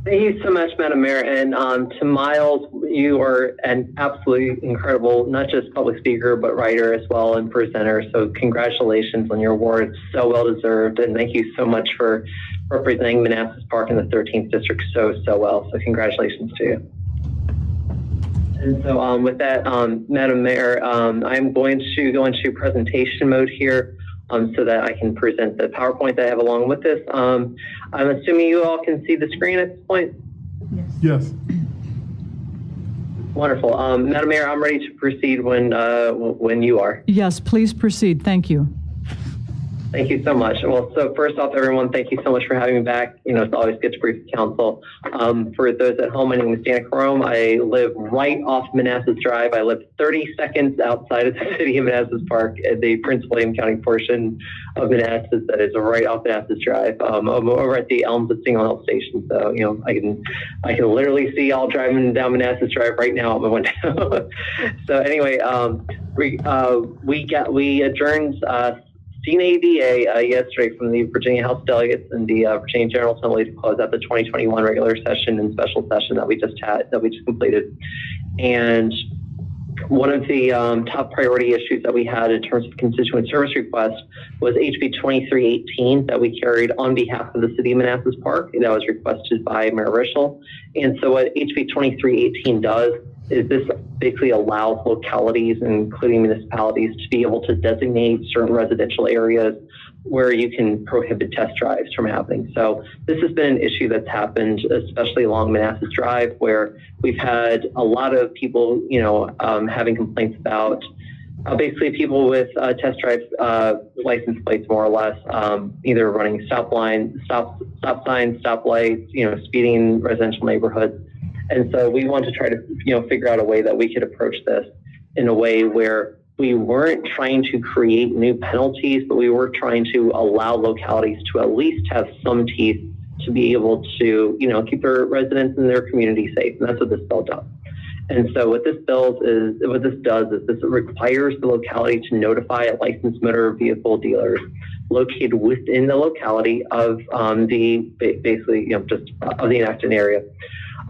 Thank you so much, Madam Mayor. And to Miles, you are an absolutely incredible, not just public speaker, but writer as well and presenter. So congratulations on your award. It's so well deserved. And thank you so much for representing Manassas Park in the 13th District so well. So congratulations to you. And so with that, Madam Mayor, I'm going to go into presentation mode here. So that I can present the PowerPoint that I have along with this. I'm assuming you all can see the screen at this point? Yes. Wonderful. Madam Mayor, I'm ready to proceed when you are. Yes, please proceed. Thank you. Thank you so much. Well, so first off, everyone, thank you so much for having me back. You know, it's always good to brief the council. For those at home, my name is Danica Rome. I live right off Manassas Drive. I live 30 seconds outside of the city of Manassas Park, at the Prince William County portion of Manassas that is right off Manassas Drive. I'm over at the Elms at Single Hill Station. So, you know, I can literally see y'all driving down Manassas Drive right now out my window. So anyway, we adjourned CNADA yesterday from the Virginia House delegates and the Virginia General Assembly to close out the 2021 regular session and special session that we just completed. And one of the top priority issues that we had in terms of constituent service requests was HB 2318 that we carried on behalf of the city of Manassas Park. That was requested by Mayor Rishel. And so what HB 2318 does is this basically allows localities, including municipalities, to be able to designate certain residential areas where you can prohibit test drives from happening. So this has been an issue that's happened, especially along Manassas Drive, where we've had a lot of people, you know, having complaints about basically people with test drive license plates, more or less, either running stop signs, stop lights, you know, speeding in residential neighborhoods. And so we want to try to, you know, figure out a way that we could approach this in a way where we weren't trying to create new penalties, but we were trying to allow localities to at least have some teeth to be able to, you know, keep their residents and their community safe. And that's what this bill does. And so what this does is this requires the locality to notify licensed motor vehicle dealers located within the locality of basically, you know, just of the enacted area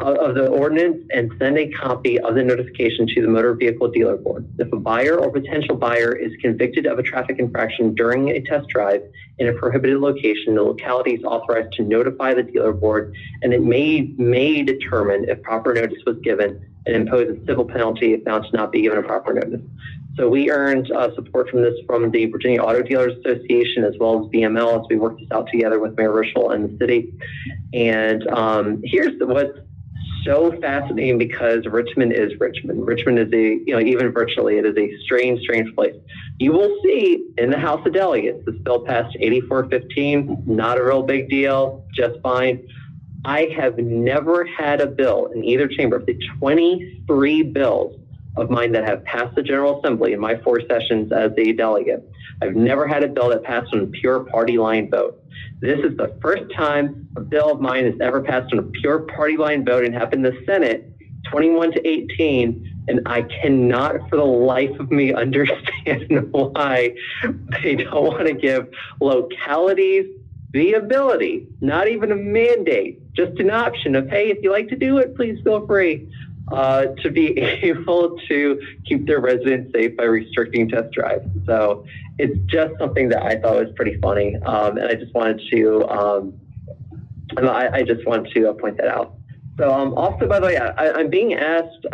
of the ordinance, and send a copy of the notification to the Motor Vehicle Dealer Board. If a buyer or potential buyer is convicted of a traffic infraction during a test drive in a prohibited location, the locality is authorized to notify the dealer board, and it may determine if proper notice was given and impose a civil penalty if found to not be given a proper notice. So we earned support from this from the Virginia Auto Dealers Association as well as BML as we worked this out together with Mayor Rishel and the city. And here's what's so fascinating, because Richmond is Richmond. Richmond is even virtually, it is a strange place. You will see in the House of Delegates, this bill passed 8415, not a real big deal, just fine. I have never had a bill in either chamber of the 23 bills of mine that have passed the General Assembly in my 4 sessions as a delegate. I've never had a bill that passed on a pure party line vote. This is the first time a bill of mine has ever passed on a pure party line vote and happened in the Senate, 21-18, and I cannot for the life of me understand why they don't want to give localities the ability, not even a mandate, just an option of, hey, if you like to do it, please feel free, to be able to keep their residents safe by restricting test drives. So it's just something that I thought was pretty funny, and I just wanted to point that out. So also, by the way, I'm being asked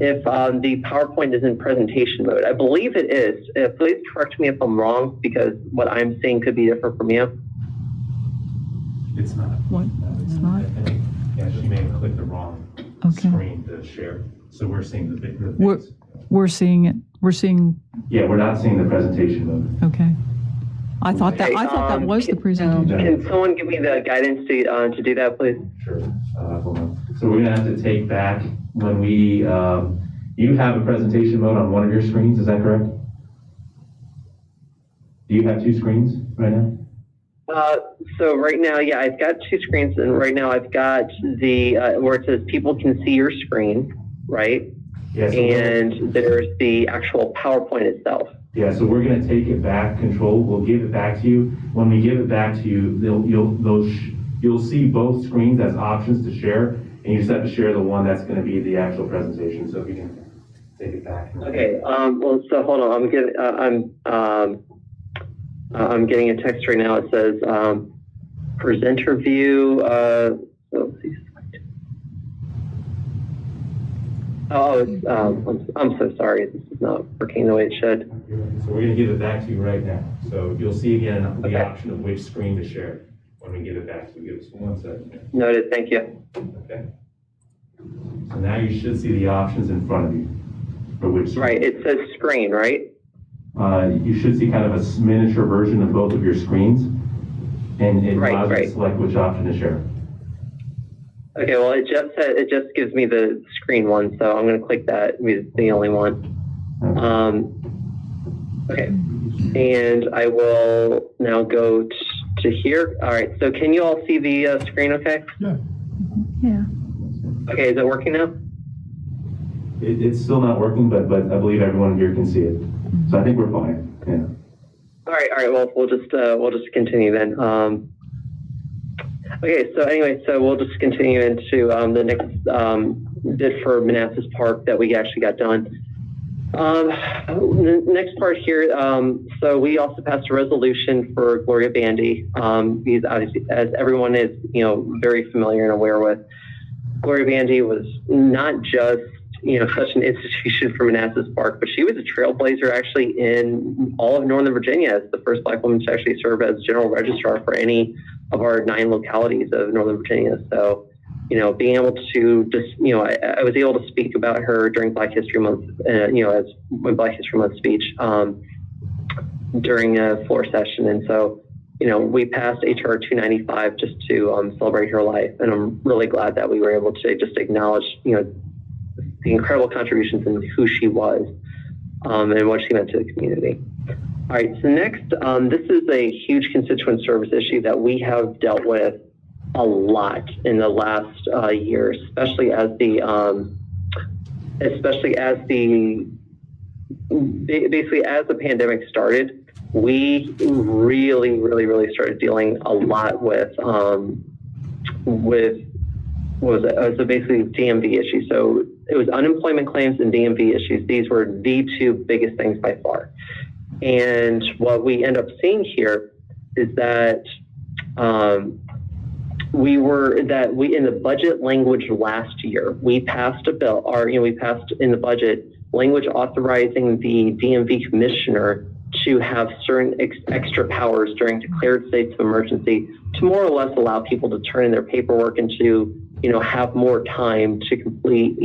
if the PowerPoint is in presentation mode. I believe it is. Please correct me if I'm wrong, because what I'm seeing could be different from you. It's not. What? It's not? I think, yeah, she may have clicked the wrong screen to share. So we're seeing the big. We're seeing it. We're seeing. Yeah, we're not seeing the presentation mode. Okay. I thought that was the presentation. Can someone give me the guidance to do that, please? Sure. Hold on. So we're gonna have to take back when we. You have a presentation mode on one of your screens. Is that correct? Do you have two screens right now? So right now, yeah, I've got two screens, and right now I've got the where it says people can see your screen, right? Yes. And there's the actual PowerPoint itself. Yeah, so we're going to take it back, control, we'll give it back to you. When we give it back to you, you'll see both screens as options to share, and you just have to share the one that's going to be the actual presentation. So if you can take it back. Okay, well, so hold on, I'm getting a text right now. It says, presenter view, so let's see. I'm so sorry. This is not working the way it should. So we're going to give it back to you right now. So you'll see again the option of which screen to share when we give it back to you. Give us 1 second. Noted. Thank you. Okay. So now you should see the options in front of you for which screen. Right. It says screen, right? You should see kind of a miniature version of both of your screens, and it allows you to select which option to share. Okay, well, it just gives me the screen one, so I'm going to click that. It's the only one. Okay, and I will now go to here. All right, so can you all see the screen okay? Yeah. Okay, is it working now? It's still not working, but I believe everyone here can see it. So I think we're fine. Yeah. All right. Well, we'll just continue then. Okay, so anyway, so we'll just continue into the next bit for Manassas Park that we actually got done. The next part here, so we also passed a resolution for Gloria Vandy. He's obviously, as everyone is, very familiar and aware with, Gloria Vandy was not just, such an institution for Manassas Park, but she was a trailblazer actually in all of Northern Virginia as the first Black woman to actually serve as general registrar for any of our 9 localities of Northern Virginia. So, being able to just, I was able to speak about her during Black History Month, as my Black History Month speech during a floor session. And so, we passed HR 295 just to celebrate her life. And I'm really glad that we were able to just acknowledge, the incredible contributions and who she was and what she meant to the community. All right, so next, this is a huge constituent service issue that we have dealt with a lot in the last year, especially as the pandemic started. We really started dealing a lot with what was it? So basically DMV issues. So it was unemployment claims and DMV issues. These were the 2 biggest things by far. And what we end up seeing here is that we in the budget language last year, we passed a bill, we passed in the budget language authorizing the DMV commissioner to have certain extra powers during declared states of emergency to more or less allow people to turn in their paperwork and to, have more time to complete,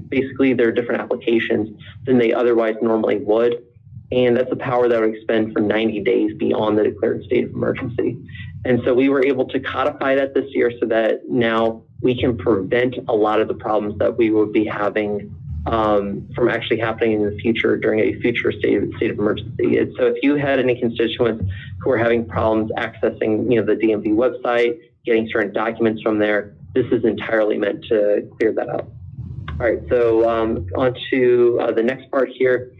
basically their different applications than they otherwise normally would. And that's a power that would extend for 90 days beyond the declared state of emergency. And so we were able to codify that this year so that now we can prevent a lot of the problems that we would be having from actually happening in the future during a future state of emergency. And so if you had any constituents who are having problems accessing, the DMV website, getting certain documents from there, this is entirely meant to clear that up. All right, so on to the next part here.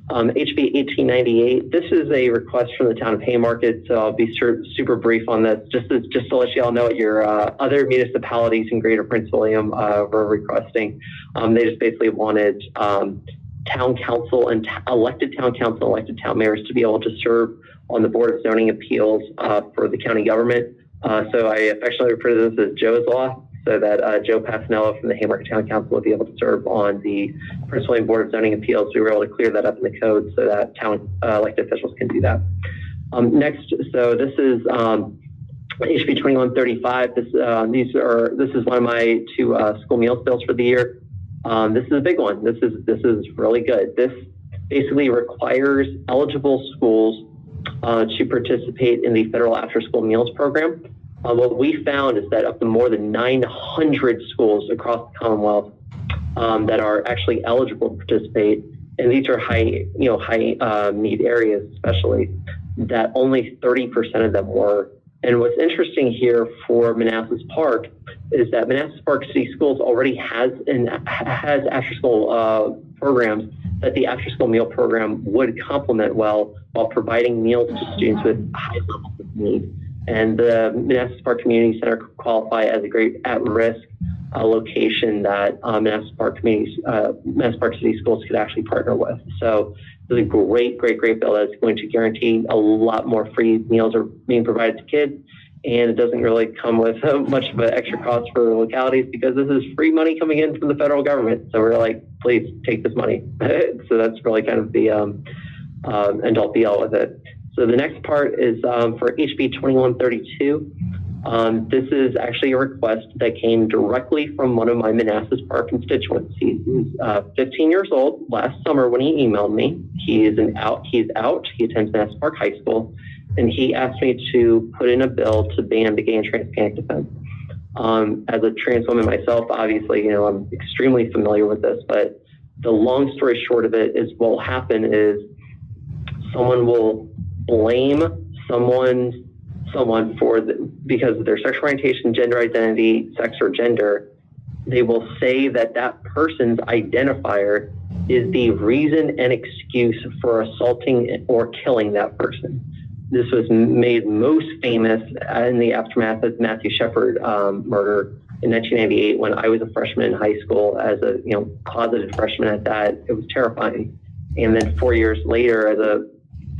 HB 1898. This is a request from the town of Haymarket, so I'll be super brief on this. Just to let you all know what your other municipalities in Greater Prince William were requesting. They just basically wanted town council and elected town council, elected town mayors to be able to serve on the Board of Zoning Appeals for the county government. So I affectionately refer to this as Joe's Law. so that Joe Passanello from the Haymarket Town Council would be able to serve on the Prince William Board of Zoning Appeals. We were able to clear that up in the code so that town elected officials can do that. Next, so this is HB 2135. This is one of my two school meals bills for the year. This is a big one. This is really good. This basically requires eligible schools to participate in the federal after-school meals program. What we found is that up to more than 900 schools across the Commonwealth that are actually eligible to participate, and these are high need areas, especially, that only 30% of them were. And what's interesting here for Manassas Park is that Manassas Park City Schools already has after-school programs that the after-school meal program would complement well while providing meals to students with high levels of need. And the Manassas Park Community Center could qualify as a great at-risk location that Manassas Park City Schools could actually partner with. So it's a great bill that's going to guarantee a lot more free meals are being provided to kids, and it doesn't really come with much of an extra cost for localities because this is free money coming in from the federal government. So we're like, please take this money. So that's really kind of the end all be all with it. So the next part is for HB 2132. This is actually a request that came directly from one of my Manassas Park constituents. He's 15 years old. Last summer when he emailed me, he's out. He attends Manassas Park High School, and he asked me to put in a bill to ban the gay and trans panic defense. As a trans woman myself, obviously, I'm extremely familiar with this, but the long story short of it is what will happen is someone will blame someone because of their sexual orientation, gender identity, sex, or gender. They will say that that person's identifier is the reason and excuse for assaulting or killing that person. This was made most famous in the aftermath of Matthew Shepard murder in 1998 when I was a freshman in high school. As a closeted freshman at that, it was terrifying. And then 4 years later, as a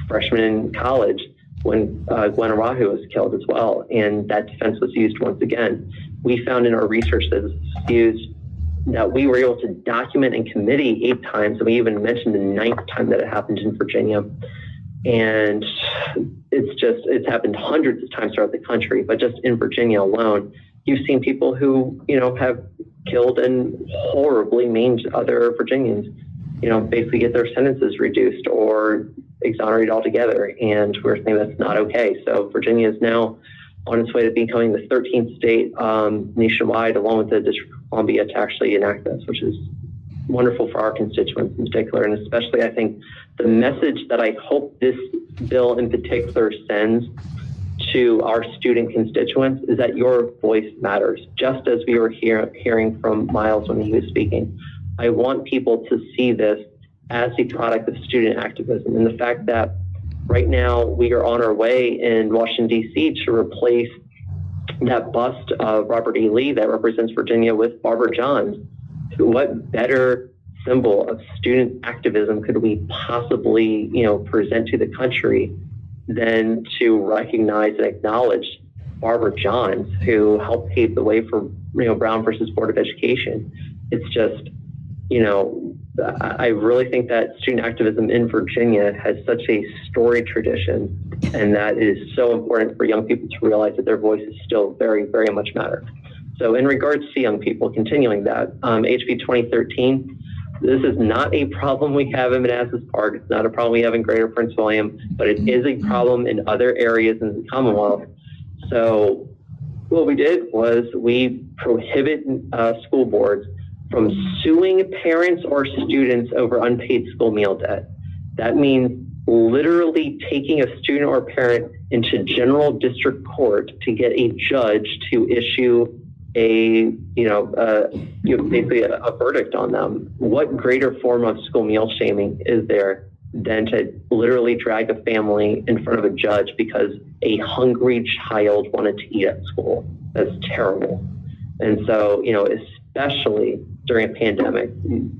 freshman in college, when Gwen Arahu was killed as well, and that defense was used once again. We found in our research that it was used, that we were able to document in committee 8 times, and we even mentioned the 9th time that it happened in Virginia. And it's happened hundreds of times throughout the country, but just in Virginia alone, you've seen people who, have killed and horribly maimed other Virginians, basically get their sentences reduced or exonerated altogether, and we're saying that's not okay. So Virginia is now on its way to becoming the 13th state nationwide, along with the District of Columbia, to actually enact this, which is wonderful for our constituents in particular, and especially I think the message that I hope this bill in particular sends to our student constituents is that your voice matters, just as we were hearing from Miles when he was speaking. I want people to see this as a product of student activism, and the fact that right now we are on our way in Washington, D.C. to replace that bust of Robert E. Lee that represents Virginia with Barbara Johns. What better symbol of student activism could we possibly, present to the country than to recognize and acknowledge Barbara Johns, who helped pave the way for, Brown versus Board of Education. It's just, I really think that student activism in Virginia has such a storied tradition, and that is so important for young people to realize that their voices still very, very much matter. So in regards to young people, continuing that, HB 2013, this is not a problem we have in Manassas Park. It's not a problem we have in Greater Prince William, but it is a problem in other areas in the Commonwealth. So what we did was we prohibit school boards from suing parents or students over unpaid school meal debt. That means literally taking a student or parent into general district court to get a judge to issue basically a verdict on them. What greater form of school meal shaming is there than to literally drag a family in front of a judge because a hungry child wanted to eat at school? That's terrible. And so, especially during a pandemic,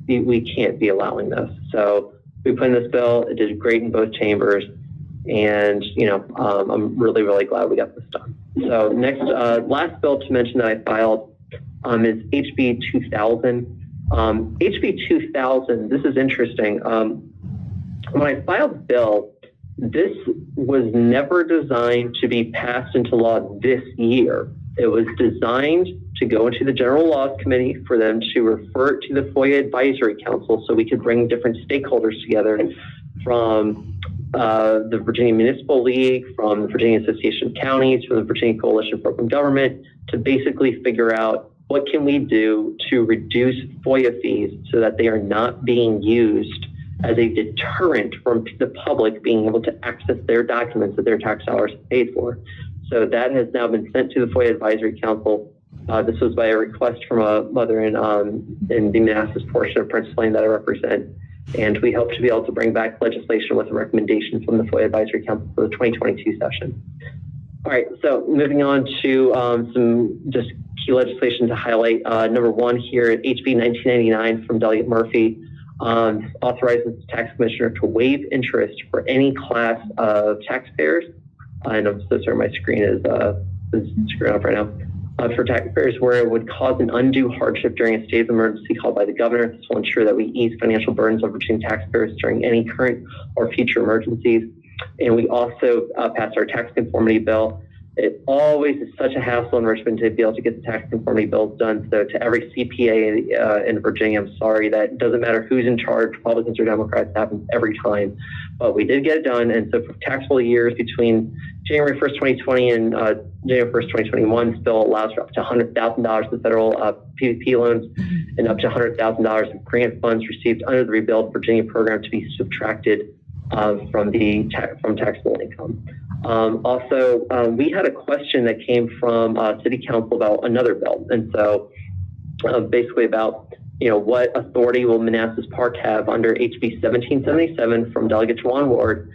we can't be allowing this. So we put in this bill. It did great in both chambers. And, I'm really, really glad we got this done. So next, last bill to mention that I filed is HB 2000. HB 2000, this is interesting. When I filed the bill, this was never designed to be passed into law this year. It was designed to go into the General Laws Committee for them to refer it to the FOIA Advisory Council so we could bring different stakeholders together from the Virginia Municipal League, from the Virginia Association of Counties, from the Virginia Coalition for Open Government, to basically figure out what can we do to reduce FOIA fees so that they are not being used as a deterrent from the public being able to access their documents that their tax dollars paid for. So that has now been sent to the FOIA Advisory Council. This was by a request from a mother in the Manassas portion of Prince William that I represent. And we hope to be able to bring back legislation with a recommendation from the FOIA Advisory Council for the 2022 session. All right, so moving on to some just key legislation to highlight. Number one here at HB 1999 from Delegate Murphy authorizes the tax commissioner to waive interest for any class of taxpayers. And I'm so sorry, my screen is screwing up right now. For taxpayers where it would cause an undue hardship during a state of emergency called by the governor. This will ensure that we ease financial burdens on Virginia taxpayers during any current or future emergencies. And we also passed our tax conformity bill. It always is such a hassle in Richmond to be able to get the tax conformity bills done. So to every CPA in Virginia, I'm sorry, that doesn't matter who's in charge, Republicans or Democrats, it happens every time. But we did get it done. And so for taxable years between January 1st, 2020 and January 1st, 2021, this bill allows for up to $100,000 in federal PPP loans and up to $100,000 in grant funds received under the Rebuild Virginia program to be subtracted from taxable income. Also, we had a question that came from City Council about another bill. And so basically about, what authority will Manassas Park have under HB 1777 from Delegate Juan Ward,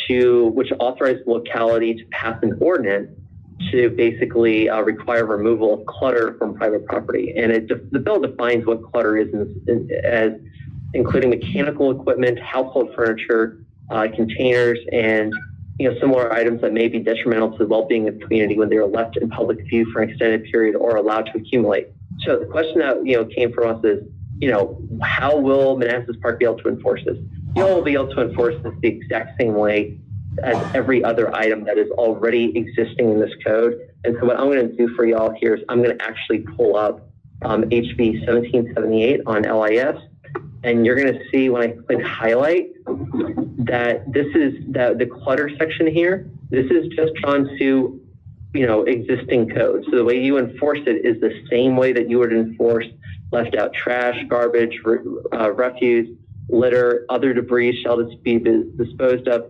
which authorized the locality to pass an ordinance to basically require removal of clutter from private property. And the bill defines what clutter is as including mechanical equipment, household furniture, containers, and similar items that may be detrimental to the well-being of the community when they are left in public view for an extended period or allowed to accumulate. So the question that came from us is, how will Manassas Park be able to enforce this? You'll be able to enforce this the exact same way as every other item that is already existing in this code. And so what I'm going to do for y'all here is I'm going to actually pull up HB 1778 on LIS. And you're going to see when I click highlight that this is the clutter section here. This is just drawn to, existing code. So the way you enforce it is the same way that you would enforce left out trash, garbage, refuse, litter, other debris shall be disposed of.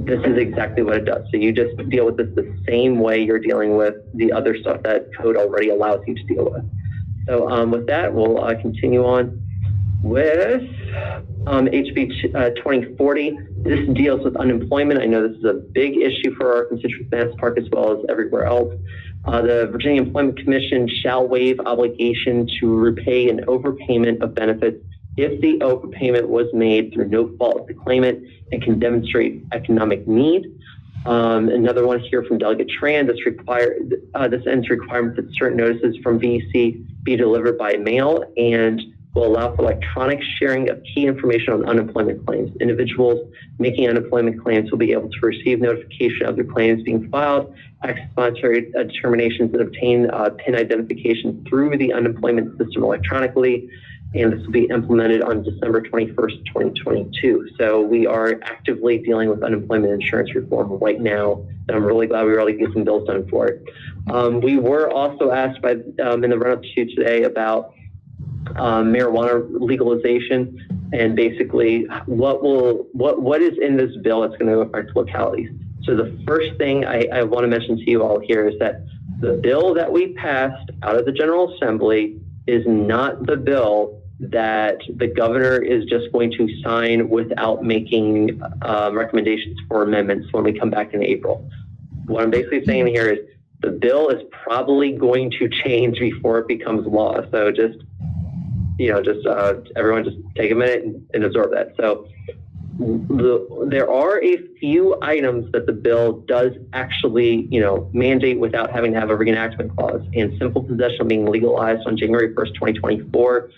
This is exactly what it does. So you just deal with this the same way you're dealing with the other stuff that code already allows you to deal with. So with that, we'll continue on with HB 2040. This deals with unemployment. I know this is a big issue for our constituents in Manassas Park as well as everywhere else. The Virginia Employment Commission shall waive obligation to repay an overpayment of benefits if the overpayment was made through no fault of the claimant and can demonstrate economic need. Another one here from Delegate Tran, this ends requirement that certain notices from VEC be delivered by mail and will allow for electronic sharing of key information on unemployment claims. Individuals making unemployment claims will be able to receive notification of their claims being filed, access monetary determinations, and obtain PIN identification through the unemployment system electronically. And this will be implemented on December 21st, 2022. So we are actively dealing with unemployment insurance reform right now. And I'm really glad we were able to get some bills done for it. We were also asked by in the run-up to today about marijuana legalization and basically what is in this bill that's going to affect localities. So the first thing I want to mention to you all here is that the bill that we passed out of the General Assembly is not the bill that the governor is just going to sign without making recommendations for amendments when we come back in April. What I'm basically saying here is the bill is probably going to change before it becomes law. So just everyone just take a minute and absorb that. So There are a few items that the bill does actually, mandate without having to have a reenactment clause. And simple possession being legalized on January 1st, 2024,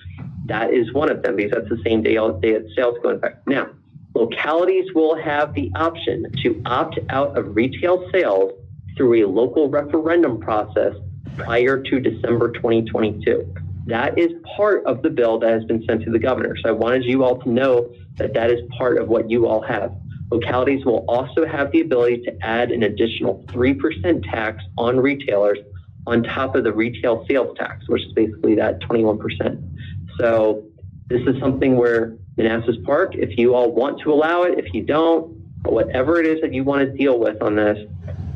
that is one of them because that's the same day that sales go in effect. Now, localities will have the option to opt out of retail sales through a local referendum process prior to December 2022. That is part of the bill that has been sent to the governor. So I wanted you all to know that that is part of what you all have. Localities will also have the ability to add an additional 3% tax on retailers on top of the retail sales tax, which is basically that 21%. So this is something where Manassas Park, if you all want to allow it, if you don't, whatever it is that you want to deal with on this,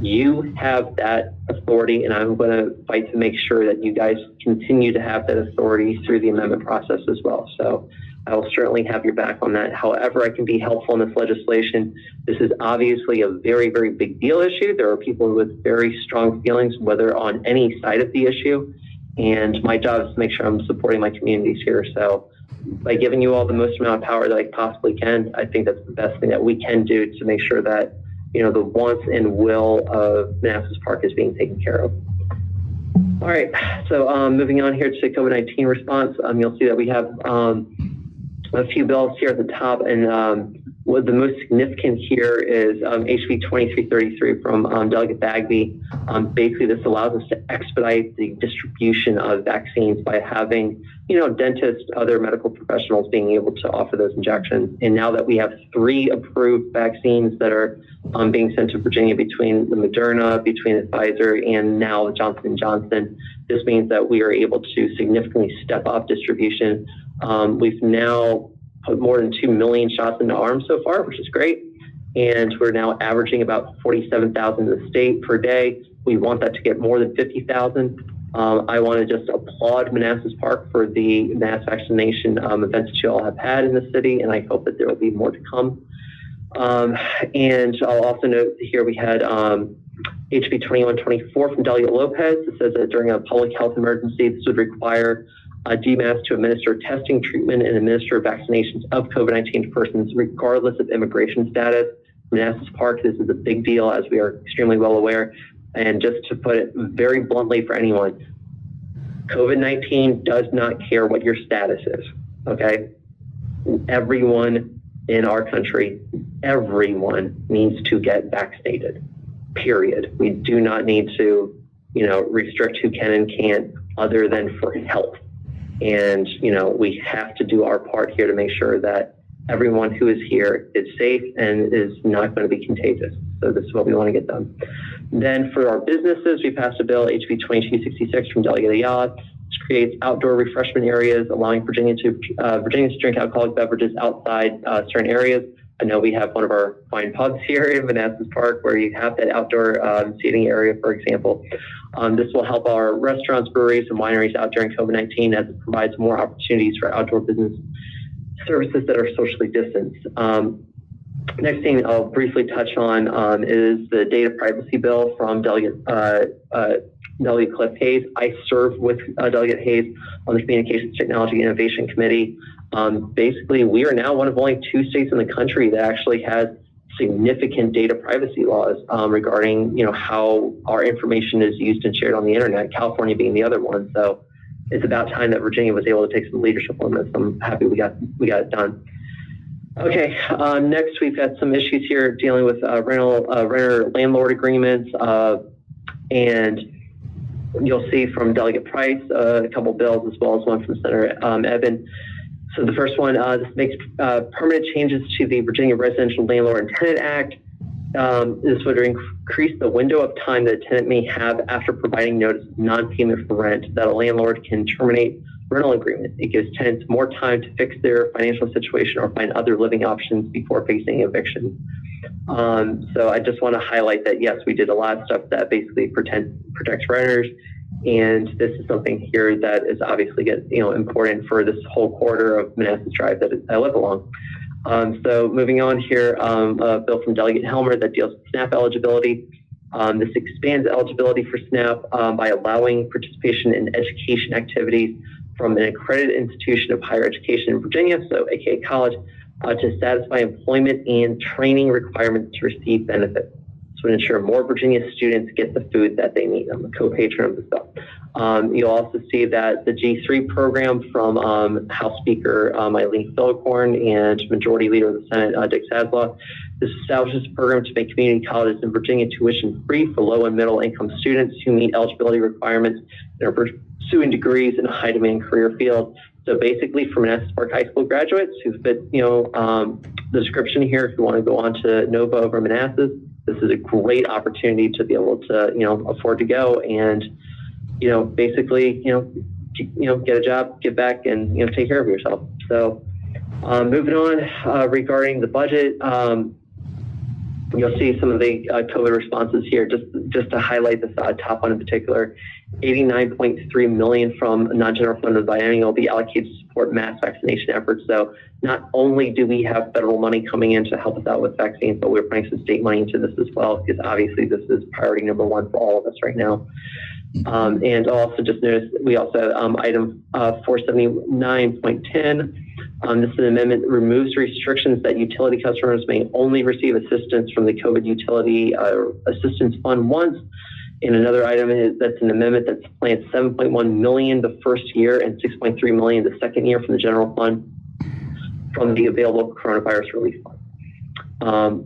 you have that authority, and I'm going to fight to make sure that you guys continue to have that authority through the amendment process as well. So I will certainly have your back on that. However, I can be helpful in this legislation. This is obviously a very, very big deal issue. There are people with very strong feelings, whether on any side of the issue, and my job is to make sure I'm supporting my communities here. So by giving you all the most amount of power that I possibly can, I think that's the best thing that we can do to make sure that the wants and will of Manassas Park is being taken care of. All right, so moving on here to COVID-19 response, you'll see that we have a few bills here at the top, and what the most significant here is HB 2333 from Delegate Bagby. Basically, this allows us to expedite the distribution of vaccines by having, dentists, other medical professionals being able to offer those injections. And now that we have 3 approved vaccines that are being sent to Virginia between the Moderna, between the Pfizer, and now Johnson & Johnson, this means that we are able to significantly step up distribution. We've now put more than 2 million shots into arms so far, which is great. And we're now averaging about 47,000 in the state per day. We want that to get more than 50,000. I want to just applaud Manassas Park for the mass vaccination events that you all have had in the city, and I hope that there will be more to come. And I'll also note here we had HB 2124 from Delegate Lopez. It says that during a public health emergency, this would require DMAS to administer testing, treatment, and administer vaccinations of COVID-19 to persons regardless of immigration status. Manassas Park, this is a big deal, as we are extremely well aware. And just to put it very bluntly for anyone, COVID-19 does not care what your status is, okay? Everyone in our country, everyone needs to get vaccinated, period. We do not need to, restrict who can and can't other than for health. And, we have to do our part here to make sure that everyone who is here is safe and is not going to be contagious. So this is what we want to get done. Then for our businesses, we passed a bill, HB 2266 from Delegate Ayala, which creates outdoor refreshment areas, allowing Virginians to drink alcoholic beverages outside certain areas. I know we have one of our fine pubs here in Manassas Park where you have that outdoor seating area, for example. This will help our restaurants, breweries, and wineries out during COVID-19 as it provides more opportunities for outdoor business services that are socially distanced. Next thing I'll briefly touch on is the data privacy bill from Delegate Cliff Hayes. I serve with Delegate Hayes on the Communications Technology Innovation Committee. Basically, we are now one of only 2 states in the country that actually has significant data privacy laws regarding, how our information is used and shared on the internet, California being the other one. So it's about time that Virginia was able to take some leadership on this. I'm happy we got it done. Okay, next we've got some issues here dealing with renter-landlord agreements, and you'll see from Delegate Price a couple bills as well as one from Senator Evan. So the first one, this makes permanent changes to the Virginia Residential Landlord and Tenant Act. This would increase the window of time that a tenant may have after providing notice of non-payment for rent that a landlord can terminate rental agreement. It gives tenants more time to fix their financial situation or find other living options before facing eviction. So I just want to highlight that, yes, we did a lot of stuff that basically protects renters. And this is something here that is obviously important for this whole corridor of Manassas Drive that I live along. So moving on here, a bill from Delegate Helmer that deals with SNAP eligibility. This expands eligibility for SNAP by allowing participation in education activities from an accredited institution of higher education in Virginia, so aka college, to satisfy employment and training requirements to receive benefits. This would ensure more Virginia students get the food that they need. I'm a co-patron of the stuff. You'll also see that the G3 program from House Speaker Eileen Phillicorn and Majority Leader of the Senate, Dick Saslaw. This establishes a program to make community colleges in Virginia tuition-free for low and middle income students who meet eligibility requirements and are pursuing degrees in a high-demand career field. So basically, for Manassas Park High School graduates who fit, the description here, if you want to go on to Nova over Manassas, this is a great opportunity to be able to, afford to go and, basically, get a job, get back, and take care of yourself. So, moving on, regarding the budget, you'll see some of the COVID responses here. Just to highlight this top one in particular, $89.3 million from non-general fund of the biennial will be allocated to support mass vaccination efforts. So not only do we have federal money coming in to help us out with vaccines, but we're putting some state money into this as well, because obviously this is priority number one for all of us right now. And also just notice we also have item 479.10. This is an amendment that removes restrictions that utility customers may only receive assistance from the COVID Utility Assistance Fund once. And another item is that's an amendment that's planned $7.1 million the first year and $6.3 million the second year from the general fund from the available coronavirus relief fund.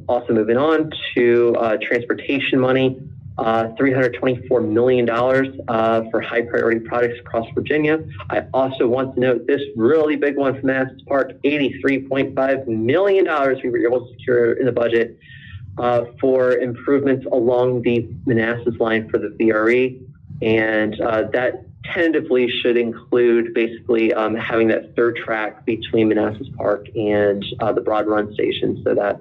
Also moving on to transportation money, $324 million for high priority projects across Virginia. I also want to note this really big one from Manassas Park, $83.5 million we were able to secure in the budget for improvements along the Manassas line for the VRE. And that tentatively should include basically having that third track between Manassas Park and the Broad Run station, so that,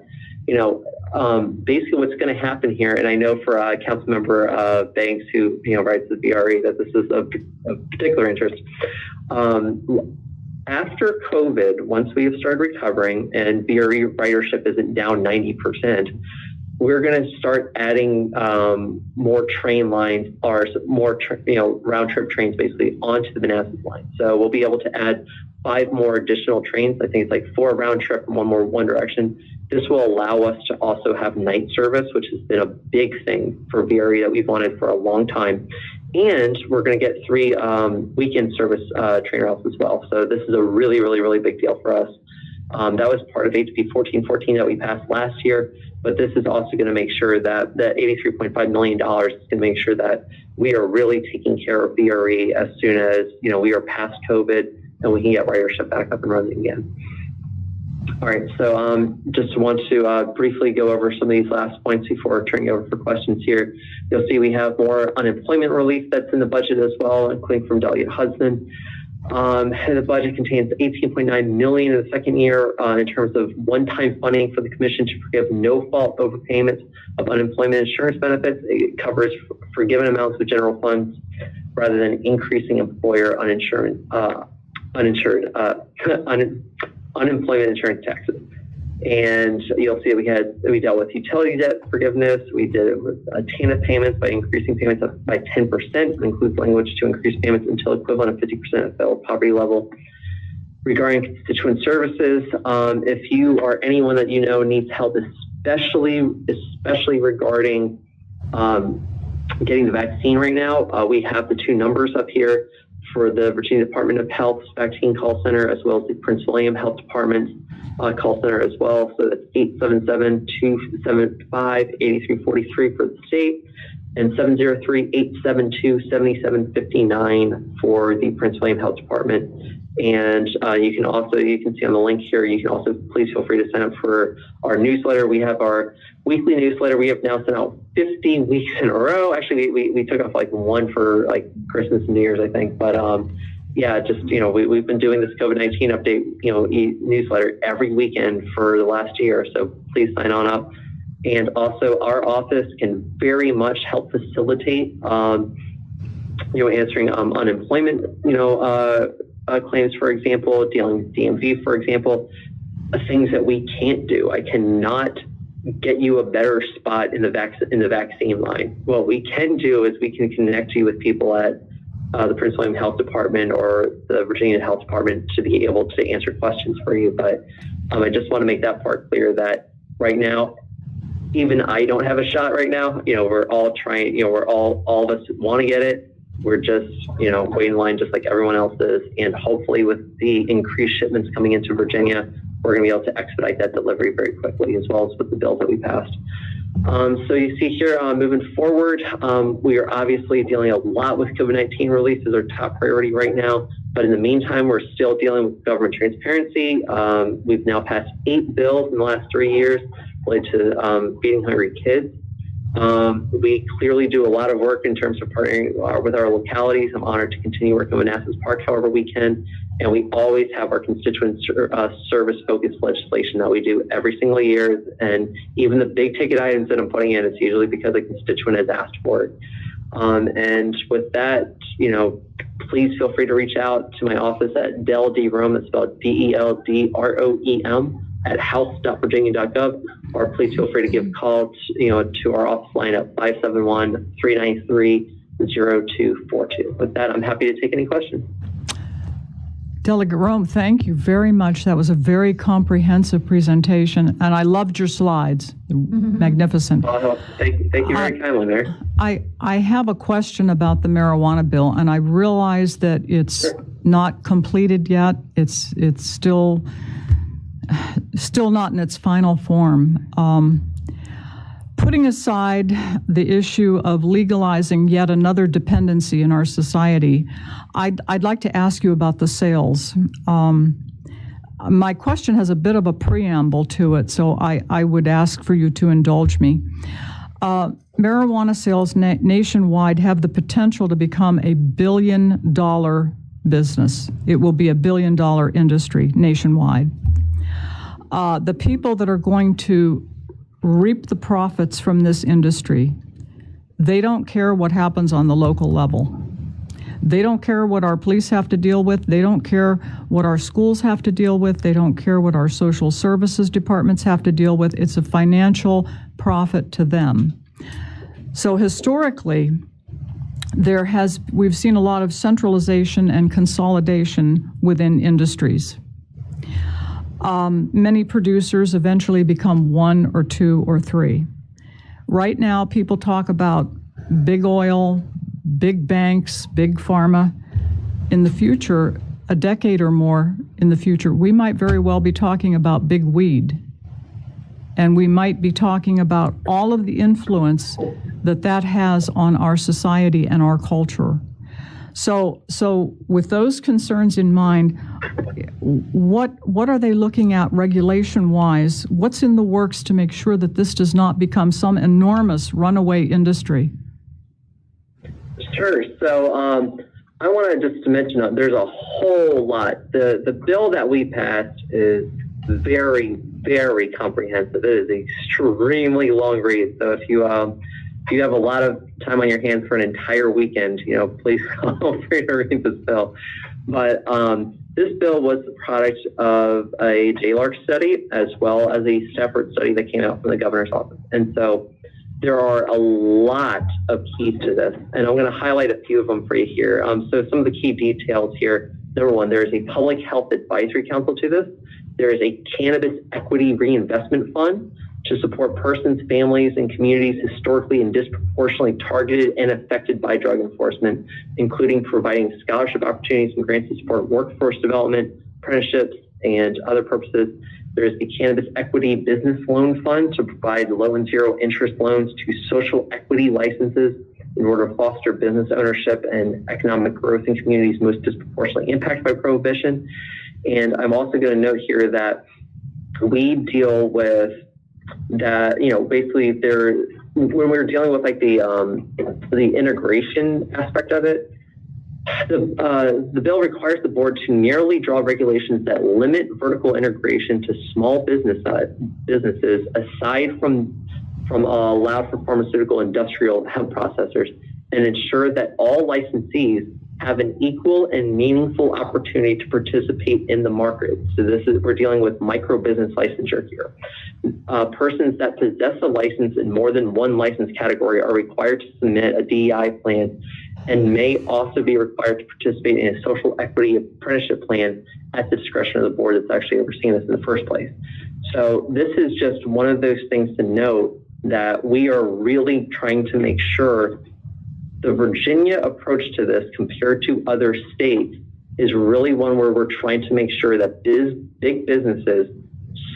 basically what's going to happen here, and I know for Councilmember Banks, who writes the VRE, that this is of particular interest. After COVID, once we have started recovering and VRE ridership isn't down 90%, we're going to start adding more train lines or more round trip trains basically onto the Manassas line. So we'll be able to add 5 more additional trains. I think it's like 4 round trip and 1 more one direction. This will allow us to also have night service, which has been a big thing for VRE that we've wanted for a long time. And we're going to get 3 weekend service train routes as well. So this is a really, really, really big deal for us. That was part of HB 1414 that we passed last year, but this is also going to make sure that the $83.5 million is going to make sure that we are really taking care of VRE as soon as, we are past COVID and we can get ridership back up and running again. All right, so just want to briefly go over some of these last points before turning over for questions here. You'll see we have more unemployment relief that's in the budget as well, including from Delegate Hudson. The budget contains $18.9 million in the second year in terms of one-time funding for the Commission to forgive no-fault overpayments of unemployment insurance benefits. It covers forgiven amounts of general funds rather than increasing employer unemployment insurance taxes. And you'll see we dealt with utility debt forgiveness. We did it with TANF payments by increasing payments up by 10%. It includes language to increase payments until equivalent of 50% of federal poverty level. Regarding constituent services, if you or anyone that needs help, especially regarding getting the vaccine right now, we have the 2 numbers up here for the Virginia Department of Health's vaccine call center, as well as the Prince William Health Department call center as well. So that's 877-275-8343 for the state and 703-872-7759 for the Prince William Health Department. And you can see on the link here, you can also please feel free to sign up for our newsletter. We have our weekly newsletter. We have now sent out 50 weeks in a row. Actually, we took off like 1 for like Christmas and New Year's, I think. But we've been doing this COVID-19 update, newsletter every weekend for the last year. So please sign on up. And also our office can very much help facilitate, answering unemployment, claims, for example, dealing with DMV, for example, things that we can't do. I cannot get you a better spot in the vaccine line. What we can do is we can connect you with people at the Prince William Health Department or the Virginia Health Department to be able to answer questions for you. But I just want to make that part clear that right now, even I don't have a shot right now. We're all trying, all of us want to get it. We're just, waiting in line just like everyone else is. And hopefully with the increased shipments coming into Virginia, we're going to be able to expedite that delivery very quickly, as well as with the bills that we passed. So you see here, moving forward, we are obviously dealing a lot with COVID-19 relief as our top priority right now. But in the meantime, we're still dealing with government transparency. We've now passed 8 bills in the last 3 years related to feeding hungry kids. We clearly do a lot of work in terms of partnering with our localities. I'm honored to continue working with Manassas Park however we can. And we always have our constituent service-focused legislation that we do every single year. And even the big ticket items that I'm putting in, it's usually because a constituent has asked for it. And with that, please feel free to reach out to my office at Delegate Rome, that's spelled DELDROEM, at house.virginia.gov, or please feel free to give a call to our office line at 571-393-0242. With that, I'm happy to take any questions. Delegate Rome, thank you very much. That was a very comprehensive presentation, and I loved your slides. Magnificent. Thank you very kindly, Mayor. I have a question about the marijuana bill, and I realize that it's not completed yet. It's still not in its final form. Putting aside the issue of legalizing yet another dependency in our society, I'd like to ask you about the sales. My question has a bit of a preamble to it, so I would ask for you to indulge me. Marijuana sales nationwide have the potential to become a $1 billion business. It will be a $1 billion industry nationwide. The people that are going to reap the profits from this industry, they don't care what happens on the local level. They don't care what our police have to deal with. They don't care what our schools have to deal with. They don't care what our social services departments have to deal with. It's a financial profit to them. So historically, we've seen a lot of centralization and consolidation within industries. Many producers eventually become 1 or 2 or 3. Right now, people talk about big oil, big banks, big pharma. In the future, a decade or more in the future, we might very well be talking about big weed. And we might be talking about all of the influence that has on our society and our culture. So with those concerns in mind, what are they looking at regulation-wise? What's in the works to make sure that this does not become some enormous runaway industry? Sure. So I want to just mention there's a whole lot. The bill that we passed is very, very comprehensive. It is extremely long read. So if you have a lot of time on your hands for an entire weekend, please feel free to read this bill. But this bill was the product of a JLARC study as well as a separate study that came out from the governor's office. And so there are a lot of keys to this, and I'm going to highlight a few of them for you here. So some of the key details here. Number one, there is a public health advisory council to this. There is a cannabis equity reinvestment fund to support persons, families, and communities historically and disproportionately targeted and affected by drug enforcement, including providing scholarship opportunities and grants to support workforce development, apprenticeships, and other purposes. There is the Cannabis Equity Business Loan Fund to provide low and zero interest loans to social equity licenses in order to foster business ownership and economic growth in communities most disproportionately impacted by prohibition. And I'm also going to note here that we deal with that, basically when we were dealing with like the integration aspect of it, the bill requires the board to merely draw regulations that limit vertical integration to small businesses aside from allowed for pharmaceutical industrial hemp processors, and ensure that all licensees have an equal and meaningful opportunity to participate in the market. So we're dealing with micro business licensure here. Persons that possess a license in more than one license category are required to submit a DEI plan and may also be required to participate in a social equity apprenticeship plan at the discretion of the board that's actually overseeing this in the first place. So this is just one of those things to note, that we are really trying to make sure the Virginia approach to this compared to other states is really one where we're trying to make sure that big businesses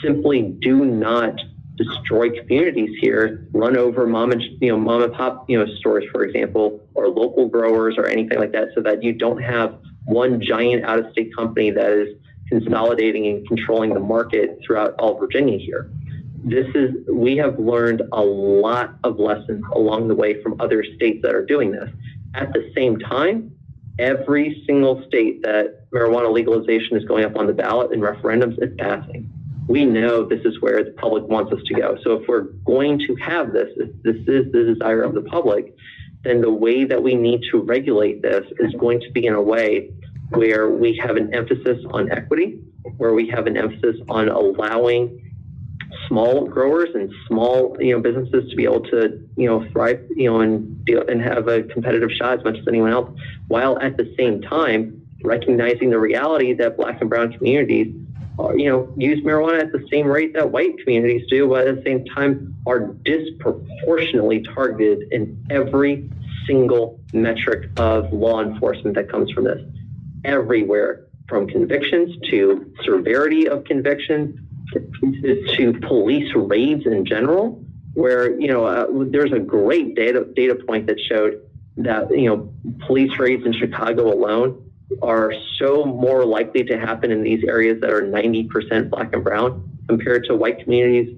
simply do not destroy communities here, run over mom and pop, stores, for example, or local growers or anything like that, so that you don't have one giant out-of-state company that is consolidating and controlling the market throughout all Virginia here. We have learned a lot of lessons along the way from other states that are doing this. At the same time, every single state that marijuana legalization is going up on the ballot in referendums is passing. We know this is where the public wants us to go. So if we're going to have this, if this is the desire of the public, then the way that we need to regulate this is going to be in a way where we have an emphasis on equity, where we have an emphasis on allowing small growers and small businesses to be able to thrive and have a competitive shot as much as anyone else, while at the same time recognizing the reality that Black and brown communities use marijuana at the same rate that white communities do, but at the same time are disproportionately targeted in every single metric of law enforcement that comes from this. Everywhere, from convictions to severity of convictions to police raids in general, where there's a great data point that showed that police raids in Chicago alone are so more likely to happen in these areas that are 90% Black and brown compared to some white communities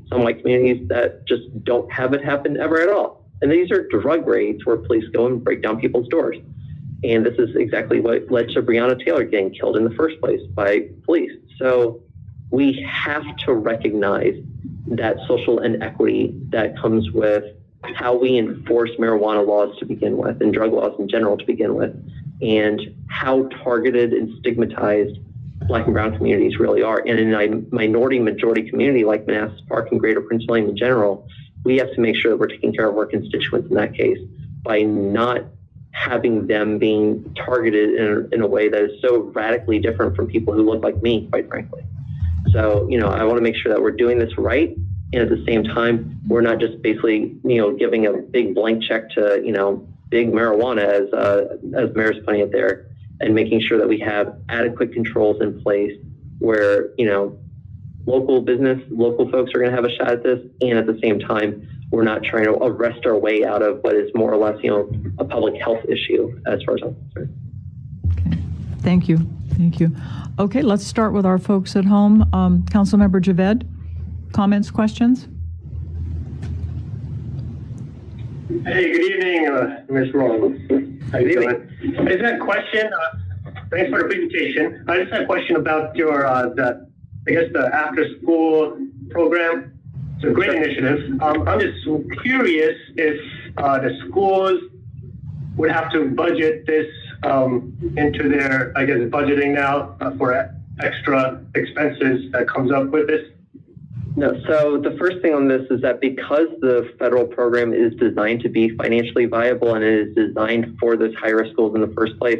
that just don't have it happen ever at all. And these are drug raids where police go and break down people's doors. And this is exactly what led to Breonna Taylor getting killed in the first place by police. So we have to recognize that social inequity that comes with how we enforce marijuana laws to begin with, and drug laws in general to begin with, and how targeted and stigmatized Black and brown communities really are. And in a minority majority community like Manassas Park and Greater Prince William in general, we have to make sure that we're taking care of our constituents in that case by not having them being targeted in a way that is so radically different from people who look like me, quite frankly. So, I want to make sure that we're doing this right. And at the same time, we're not just basically, giving a big blank check to, big marijuana, as Mayor's putting it there, and making sure that we have adequate controls in place where, local folks are going to have a shot at this. And at the same time, we're not trying to arrest our way out of what is more or less, a public health issue as far as I'm concerned. Okay. Thank you. Thank you. Okay, let's start with our folks at home. Councilmember Javed, comments, questions? Hey, good evening, Ms. Rome. How you doing? I just had a question. Thanks for the presentation. I just had a question about your, the after-school program. It's a great initiative. I'm just curious if the schools would have to budget this into their, budgeting now for extra expenses that comes up with this. No, so the first thing on this is that because the federal program is designed to be financially viable and it is designed for those high-risk schools in the first place,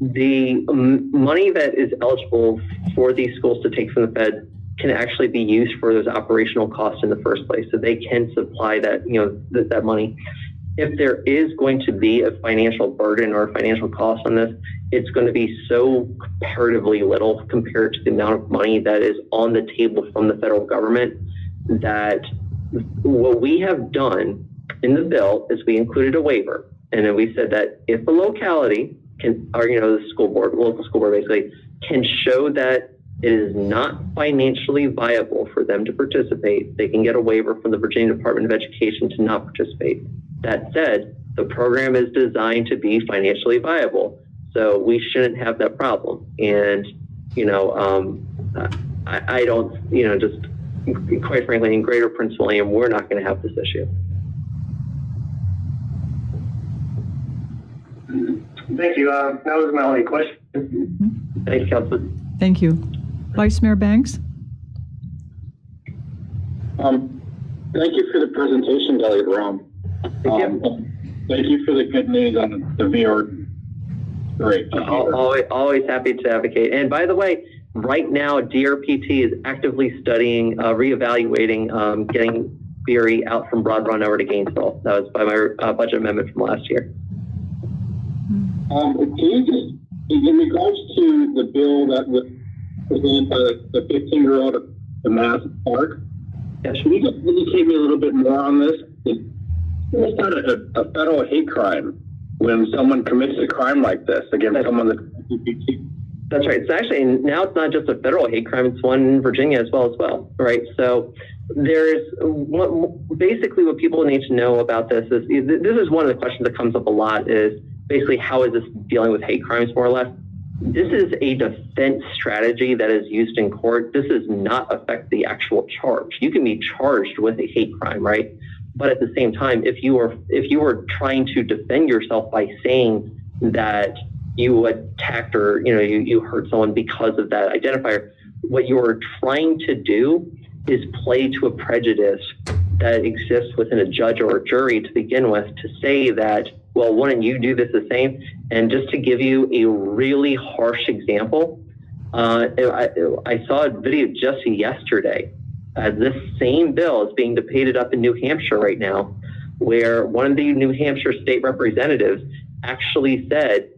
the money that is eligible for these schools to take from the Fed can actually be used for those operational costs in the first place. So they can supply that, that money. If there is going to be a financial burden or a financial cost on this, it's going to be so comparatively little compared to the amount of money that is on the table from the federal government, that what we have done in the bill is we included a waiver. And then we said that if a locality can, or, the local school board basically can show that it is not financially viable for them to participate, they can get a waiver from the Virginia Department of Education to not participate. That said, the program is designed to be financially viable, so we shouldn't have that problem. And, I don't, just quite frankly, in Greater Prince William, we're not going to have this issue. Thank you. That was my only question. Thanks, Councilman. Thank you. Vice Mayor Banks? Thank you for the presentation, Delegate Rome. Thank you. Thank you for the good news on the VR. Great. Always happy to advocate. And by the way, right now, DRPT is actively studying, reevaluating, getting Beery out from Broad Run over to Gainesville. That was by my budget amendment from last year. Can you just, in regards to the bill that was presented by the 15-year-old at the Manassas Park, Yes. can you just indicate me a little bit more on this? It's not a federal hate crime when someone commits a crime like this against someone that's LGBT. That's right. It's actually, now it's not just a federal hate crime, it's one in Virginia as well, right? So there's basically what people need to know about this is one of the questions that comes up a lot is basically how is this dealing with hate crimes more or less? This is a defense strategy that is used in court. This does not affect the actual charge. You can be charged with a hate crime, right? But at the same time, if you were trying to defend yourself by saying that you attacked or you hurt someone because of that identifier, what you're trying to do is play to a prejudice that exists within a judge or a jury to begin with to say that, well, wouldn't you do this the same? And just to give you a really harsh example, I saw a video just yesterday. This same bill is being debated up in New Hampshire right now, where one of the New Hampshire state representatives actually said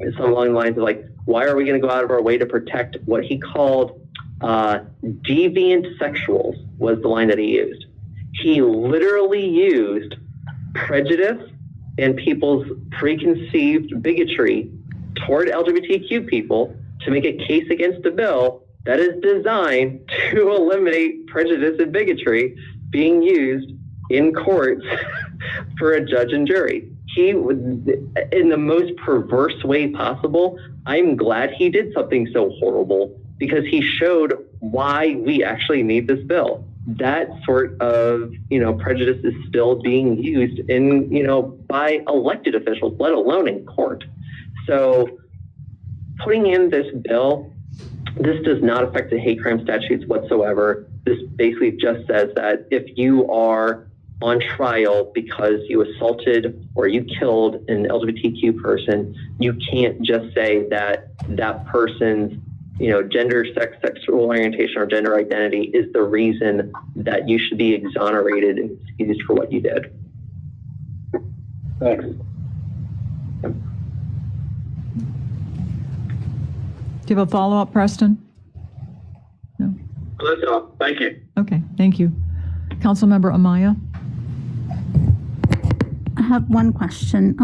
something along the lines of like, why are we going to go out of our way to protect what he called deviant sexuals was the line that he used. He literally used prejudice and people's preconceived bigotry toward LGBTQ people to make a case against a bill that is designed to eliminate prejudice and bigotry being used in courts for a judge and jury. He would, in the most perverse way possible, I'm glad he did something so horrible because he showed why we actually need this bill. That sort of, prejudice is still being used in, by elected officials, let alone in court. So putting in this bill, this does not affect the hate crime statutes whatsoever. This basically just says that if you are on trial because you assaulted or you killed an LGBTQ person, you can't just say that that person's gender, sex, sexual orientation, or gender identity is the reason that you should be exonerated and excused for what you did. Thanks. Do you have a follow-up, Preston? No? That's all. Thank you. Okay, thank you. Councilmember Amaya? I have one question.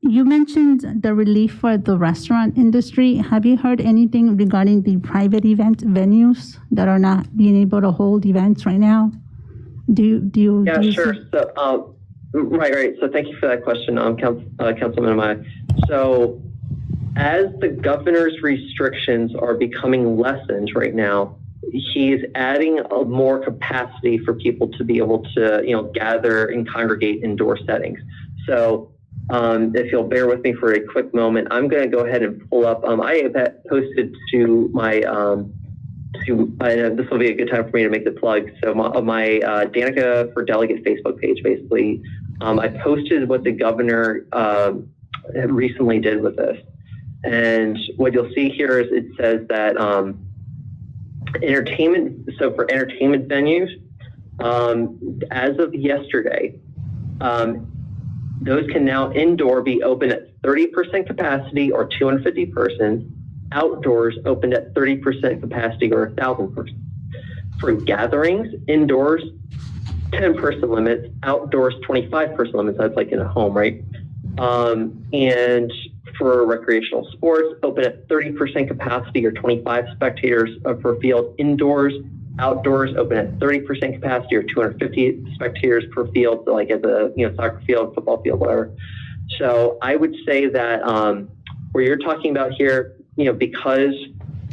You mentioned the relief for the restaurant industry. Have you heard anything regarding the private event venues that are not being able to hold events right now? Yeah, sure. So, right. So thank you for that question, Councilman Amaya. So as the governor's restrictions are becoming lessened right now, he's adding more capacity for people to be able to, gather and congregate indoor settings. So if you'll bear with me for a quick moment, I'm going to go ahead and pull up. I have posted to my, this will be a good time for me to make the plug. So my Danica for Delegate Facebook page, basically, I posted what the governor recently did with this. And what you'll see here is it says that entertainment, so for entertainment venues, as of yesterday, those can now indoor be open at 30% capacity or 250 persons, outdoors open at 30% capacity or 1,000 persons. For gatherings, indoors, 10-person limits, outdoors, 25-person limits. That's like in a home, right? And for recreational sports, open at 30% capacity or 25 spectators per field, indoors. Outdoors open at 30% capacity or 250 spectators per field, so like at the soccer field, football field, whatever. So I would say that where you're talking about here, because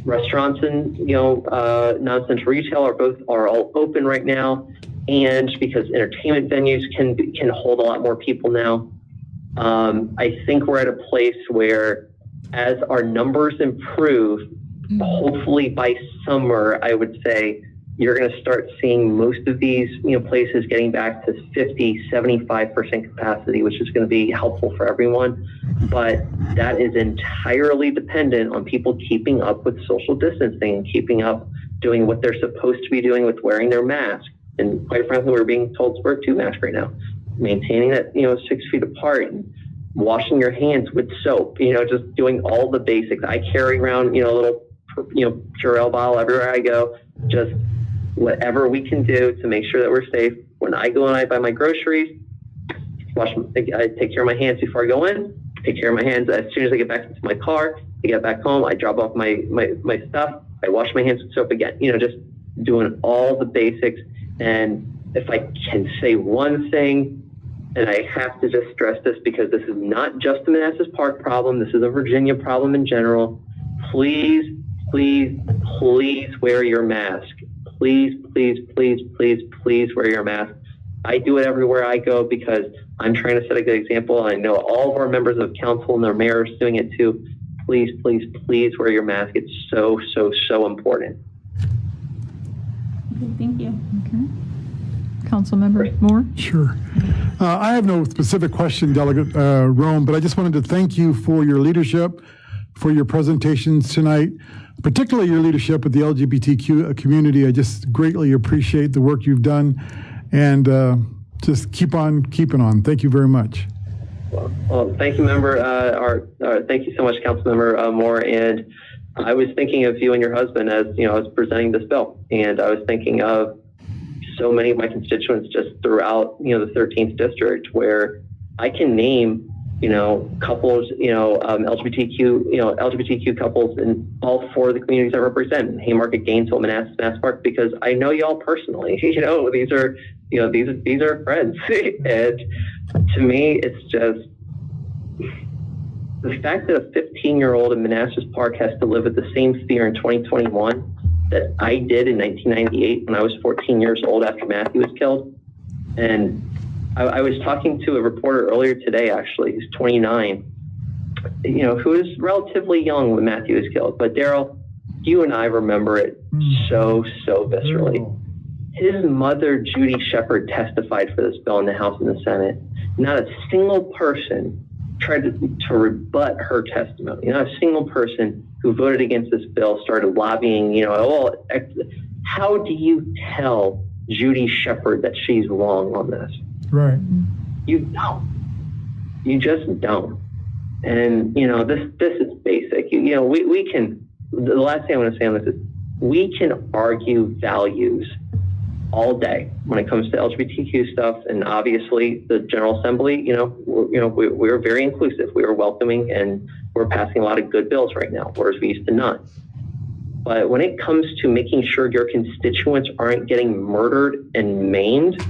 restaurants and non-essential retail are all open right now, and because entertainment venues can hold a lot more people now, I think we're at a place where, as our numbers improve, hopefully by summer, I would say you're going to start seeing most of these, places getting back to 50, 75% capacity, which is going to be helpful for everyone. But that is entirely dependent on people keeping up with social distancing and keeping up doing what they're supposed to be doing with wearing their mask. And quite frankly, we're being told to wear 2 masks right now. Maintaining that, 6 feet apart, and washing your hands with soap, just doing all the basics. I carry around, a little, Hurrell bottle everywhere I go. Just whatever we can do to make sure that we're safe. When I go and I buy my groceries, I take care of my hands before I go in, take care of my hands as soon as I get back into my car. I get back home, I drop off my stuff, I wash my hands with soap again, just doing all the basics. And if I can say one thing, and I have to just stress this because this is not just a Manassas Park problem, this is a Virginia problem in general. Please, please, please wear your mask. Please, please, please, please, please wear your mask. I do it everywhere I go because I'm trying to set a good example. I know all of our members of council and their mayors doing it too. Please, please, please wear your mask. It's so, so, so important. Okay, thank you. Okay. Councilmember Moore? Sure. I have no specific question, Delegate Rome, but I just wanted to thank you for your leadership, for your presentations tonight, particularly your leadership with the LGBTQ community. I just greatly appreciate the work you've done, and just keep on keeping on. Thank you very much. Well, thank you, thank you so much, Councilmember Moore. And I was thinking of you and your husband as, I was presenting this bill, and I was thinking of so many of my constituents just throughout, the 13th district, where I can name, couples, LGBTQ couples in all 4 of the communities I represent, Haymarket, Gainesville, Manassas, Mass Park, because I know y'all personally. These are, these are friends. And to me, it's just the fact that a 15-year-old in Manassas Park has to live with the same fear in 2021 that I did in 1998 when I was 14 years old after Matthew was killed. And I was talking to a reporter earlier today, actually, who's 29, who was relatively young when Matthew was killed. But Daryl, you and I remember it so, so viscerally. His mother, Judy Shepard, testified for this bill in the House and the Senate. Not a single person tried to rebut her testimony. Not a single person who voted against this bill started lobbying, how do you tell Judy Shepard that she's wrong on this? Right. You don't. You just don't. And, this is basic. We can, the last thing I want to say on this is we can argue values all day when it comes to LGBTQ stuff, and obviously the General Assembly, we're very inclusive. We are welcoming, and we're passing a lot of good bills right now, whereas we used to not. But when it comes to making sure your constituents aren't getting murdered and maimed,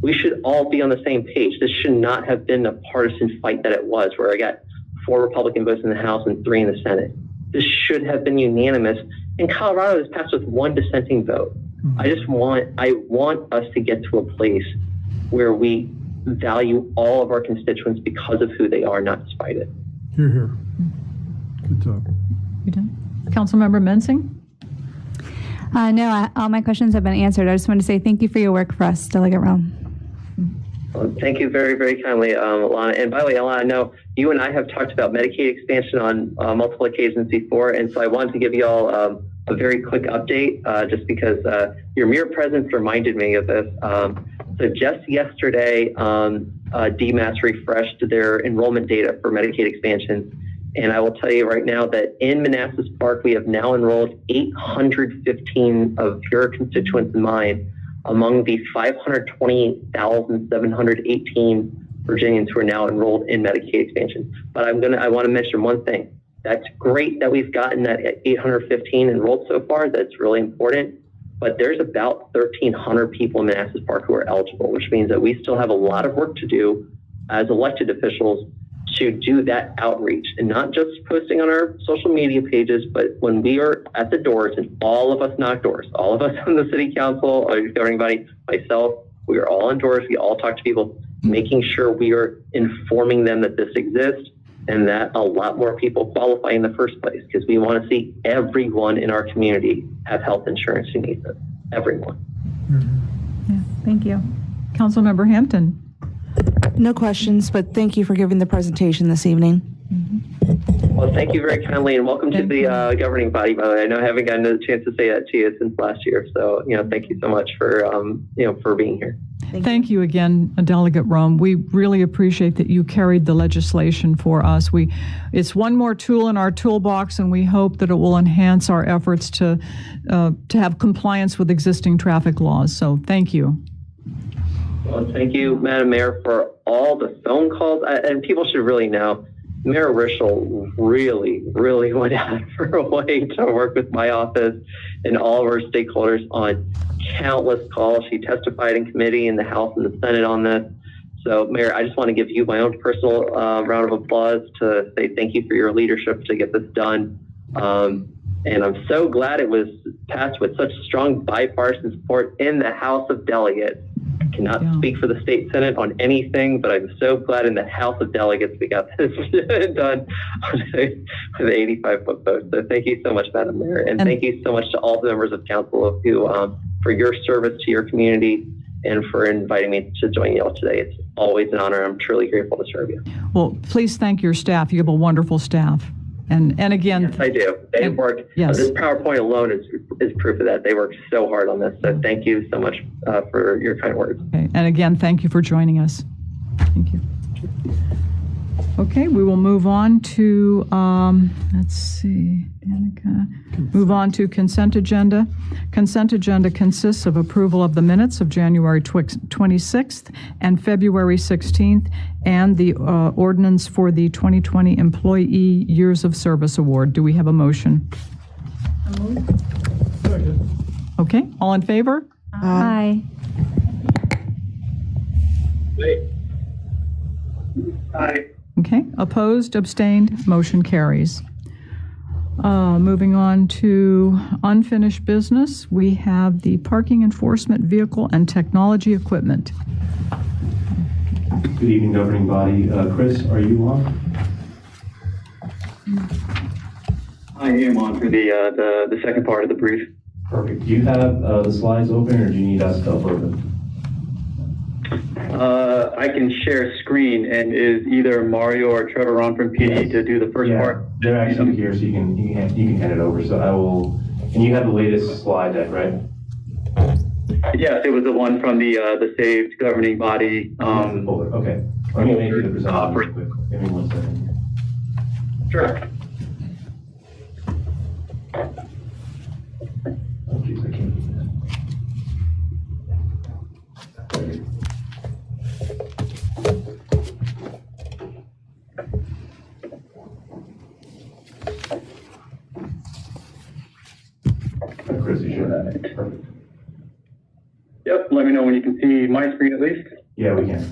we should all be on the same page. This should not have been a partisan fight that it was, where I got 4 Republican votes in the House and 3 in the Senate. This should have been unanimous. In Colorado, this passed with 1 dissenting vote. I want us to get to a place where we value all of our constituents because of who they are, not despite it. Hear, hear. Good job. You done? Councilmember Mensing? No, all my questions have been answered. I just want to say thank you for your work for us, Delegate Rome. Well, thank you very, very kindly, Alana. And by the way, Alana, I know you and I have talked about Medicaid expansion on multiple occasions before, and so I wanted to give you all a very quick update, just because your mere presence reminded me of this. So just yesterday, DMAS refreshed their enrollment data for Medicaid expansion. And I will tell you right now that in Manassas Park, we have now enrolled 815 of your constituents and mine among the 528,718 Virginians who are now enrolled in Medicaid expansion. But I want to mention one thing. That's great that we've gotten that 815 enrolled so far. That's really important. But there's about 1,300 people in Manassas Park who are eligible, which means that we still have a lot of work to do as elected officials to do that outreach, and not just posting on our social media pages, but when we are at the doors, and all of us knock doors, all of us on the city council, or governing body, myself, we are all on doors, we all talk to people, making sure we are informing them that this exists and that a lot more people qualify in the first place, because we want to see everyone in our community have health insurance who needs it. everyone. Yeah, thank you. Councilmember Hampton. No questions, but thank you for giving the presentation this evening. Well, thank you very kindly, and welcome to the governing body. By the way, I know I haven't gotten a chance to say that to you since last year. So, thank you so much for, for being here. Thank you again, Delegate Rome. We really appreciate that you carried the legislation for us. It's one more tool in our toolbox, and we hope that it will enhance our efforts to have compliance with existing traffic laws. So, thank you. Well, thank you, Madam Mayor, for all the phone calls. And people should really know, Mayor Rishel really, really went out of her way to work with my office and all of our stakeholders on countless calls. She testified in committee in the House and the Senate on this. So, Mayor, I just want to give you my own personal round of applause to say thank you for your leadership to get this done. And I'm so glad it was passed with such strong bipartisan support in the House of Delegates. I cannot speak for the state Senate on anything, but I'm so glad in the House of Delegates we got this done with 85-foot vote. So thank you so much, Madam Mayor. And thank you so much to all the members of council who, for your service to your community and for inviting me to join you all today. It's always an honor. I'm truly grateful to serve you. Well, please thank your staff. You have a wonderful staff. And again, yes, I do. They worked. Yes. This PowerPoint alone is proof of that. They worked so hard on this. So thank you so much for your kind words. Okay. And again, thank you for joining us. Thank you. Okay, we will move on to, let's see, Danica. Move on to consent agenda. Consent agenda consists of approval of the minutes of January 26th and February 16th, and the ordinance for the 2020 Employee Years of Service Award. Do we have a motion? Okay, all in favor? Aye. Aye. Okay, opposed, abstained, motion carries. Moving on to unfinished business, we have the parking enforcement vehicle and technology equipment. Good evening, governing body. Chris, are you on? I am on for the second part of the brief. Perfect. Do you have the slides open, or do you need us to upload them? I can share screen, and is either Mario or Trevor on from PD to do the first part? They're actually here, so you can hand it over. So I will, and you have the latest slide deck, right? Yes, it was the one from the saved governing body. Okay. Let me make you the presenter real quick. Give me 1 second. Sure. Oh, geez, I can't do that. Chris, you should have it. Perfect. Yep, let me know when you can see my screen at least. Yeah, we can.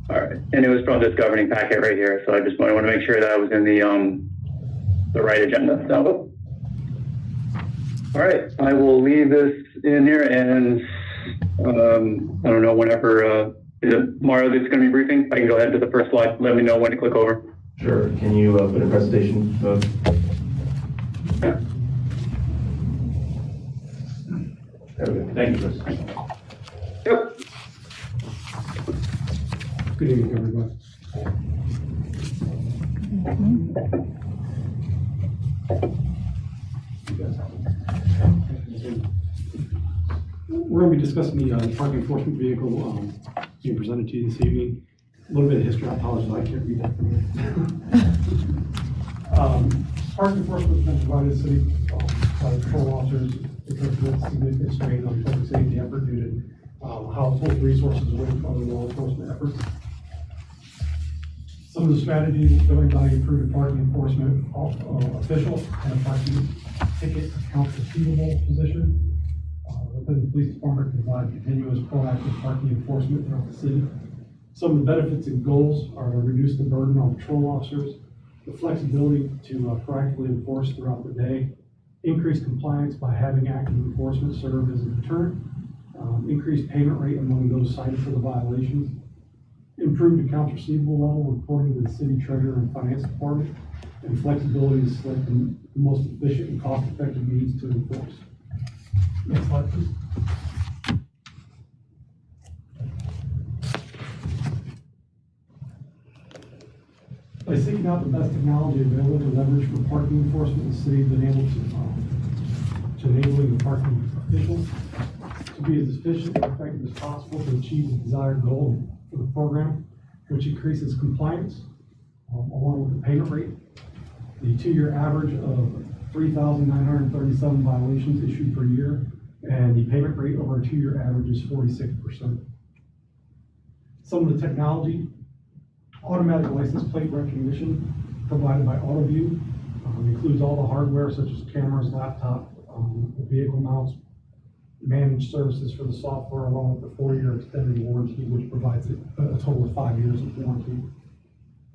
All right, and it was from this governing packet right here, so I just want to make sure that I was in the right agenda. So, all right, I will leave this in here, and I don't know, whenever is it Mario that's going to be briefing? I can go ahead to the first slide. Let me know when to click over. Sure. Can you put in presentation mode? Yeah. There we go. Thank you, Chris. Yep. Good evening, everybody. We're going to be discussing the parking enforcement vehicle being presented to you this evening. A little bit of history. I apologize, I can't read that from here. Parking enforcement has been provided to the city by the patrol officers because of the significant strain on public safety effort due to household resources away from other law enforcement efforts. Some of the strategies going by improved parking enforcement official and a parking ticket account receivable position. Within the police department provide continuous proactive parking enforcement throughout the city. Some of the benefits and goals are to reduce the burden on patrol officers, the flexibility to proactively enforce throughout the day, increase compliance by having active enforcement serve as a deterrent, increased payment rate among those cited for the violations, improved accounts receivable level reporting to the city treasurer and finance department, and flexibility to select the most efficient and cost-effective means to enforce. Next slide, please. By seeking out the best technology available to leverage for parking enforcement, the city has been able to enabling the parking officials to be as efficient and effective as possible to achieve the desired goal for the program, which increases compliance along with the payment rate. The 2-year average of 3,937 violations issued per year, and the payment rate over a 2-year average is 46%. Some of the technology: automatic license plate recognition provided by AutoView, includes all the hardware such as cameras, laptop, vehicle mounts, managed services for the software, along with the 4-year extended warranty, which provides a total of 5 years of warranty.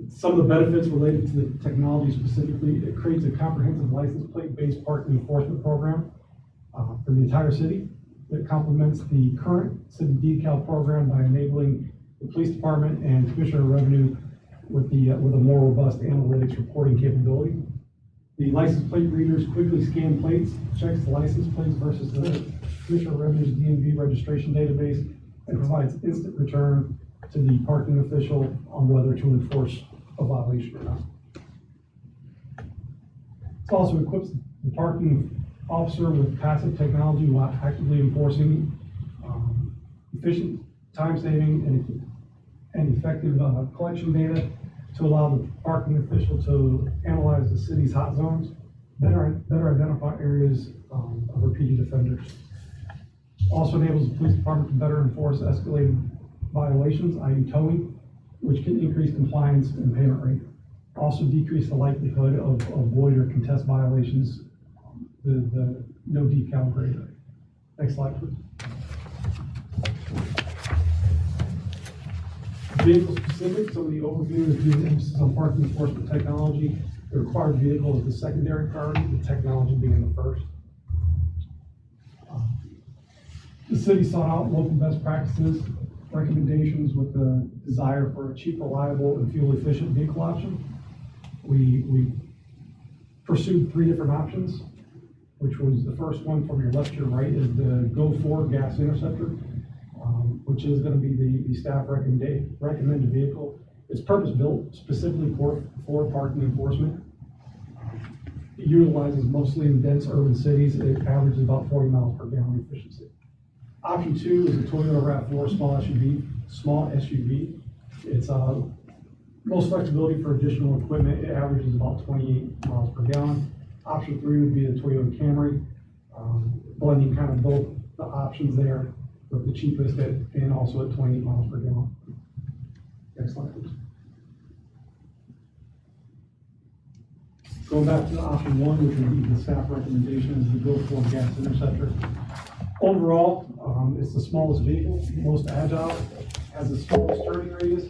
Some of the benefits related to the technology specifically: it creates a comprehensive license plate-based parking enforcement program for the entire city that complements the current city decal program by enabling the police department and Commissioner of Revenue with a more robust analytics reporting capability. The license plate readers quickly scan plates, checks the license plates versus the Commissioner of Revenue's DMV registration database, and provides instant return to the parking official on whether to enforce a violation or not. It also equips the parking officer with passive technology while actively enforcing efficient, time-saving, and effective collection data to allow the parking official to analyze the city's hot zones, better identify areas of repeated offenders. Also enables the police department to better enforce escalated violations, i.e. towing, which can increase compliance and payment rate. Also decrease the likelihood of void or contest violations, the no decal grade. Next slide, please. Vehicle specific, so the overview is the emphasis on parking enforcement technology. The required vehicle is the secondary priority, the technology being the first. The city sought out local best practices, recommendations with the desire for a cheap, reliable, and fuel-efficient vehicle option. We pursued 3 different options, which was the first one from your left to your right is the Go4 gas interceptor, which is going to be the staff recommended vehicle. It's purpose-built specifically for parking enforcement. It utilizes mostly in dense urban cities. It averages about 40 miles per gallon efficiency. Option 2 is a Toyota RAV4 small SUV. It's most flexibility for additional equipment. It averages about 28 miles per gallon. Option 3 would be the Toyota Camry, blending kind of both the options there, with the cheapest and also at 28 miles per gallon. Next slide, please. Going back to option 1, which would be the staff recommendation, is the Go4 gas interceptor. Overall, it's the smallest vehicle, most agile, has the smallest turning radius,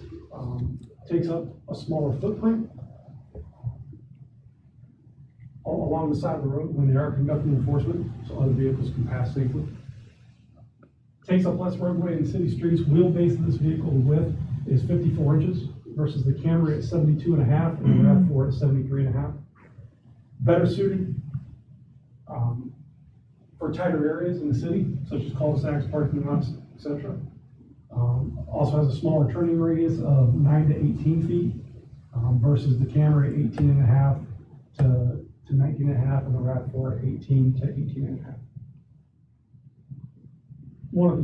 takes up a smaller footprint along the side of the road when they are conducting enforcement, so other vehicles can pass safely. Takes up less roadway in city streets. Wheelbase of this vehicle, the width is 54 inches versus the Camry at 72.5 and the RAV4 at 73.5. Better suited for tighter areas in the city, such as cul-de-sacs, parking lots, etc. Also has a smaller turning radius of 9 to 18 feet versus the Camry at 18.5 to 19.5 and the RAV4 at 18 to 18.5.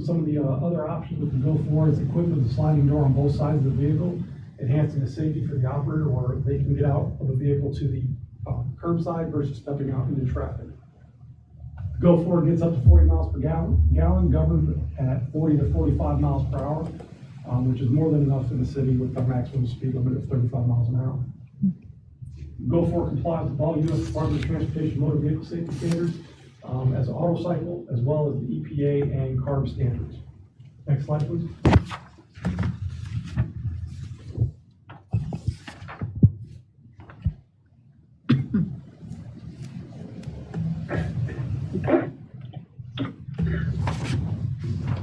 Some of the other options with the Go4 is equipped with a sliding door on both sides of the vehicle, enhancing the safety for the operator, where they can get out of the vehicle to the curbside versus stepping out into traffic. The Go4 gets up to 40 miles per gallon, governed at 40 to 45 miles per hour, which is more than enough in the city with a maximum speed limit of 35 miles an hour. Go4 complies with all U.S. Department of Transportation motor vehicle safety standards, as an auto cycle, as well as the EPA and CARB standards. Next slide, please.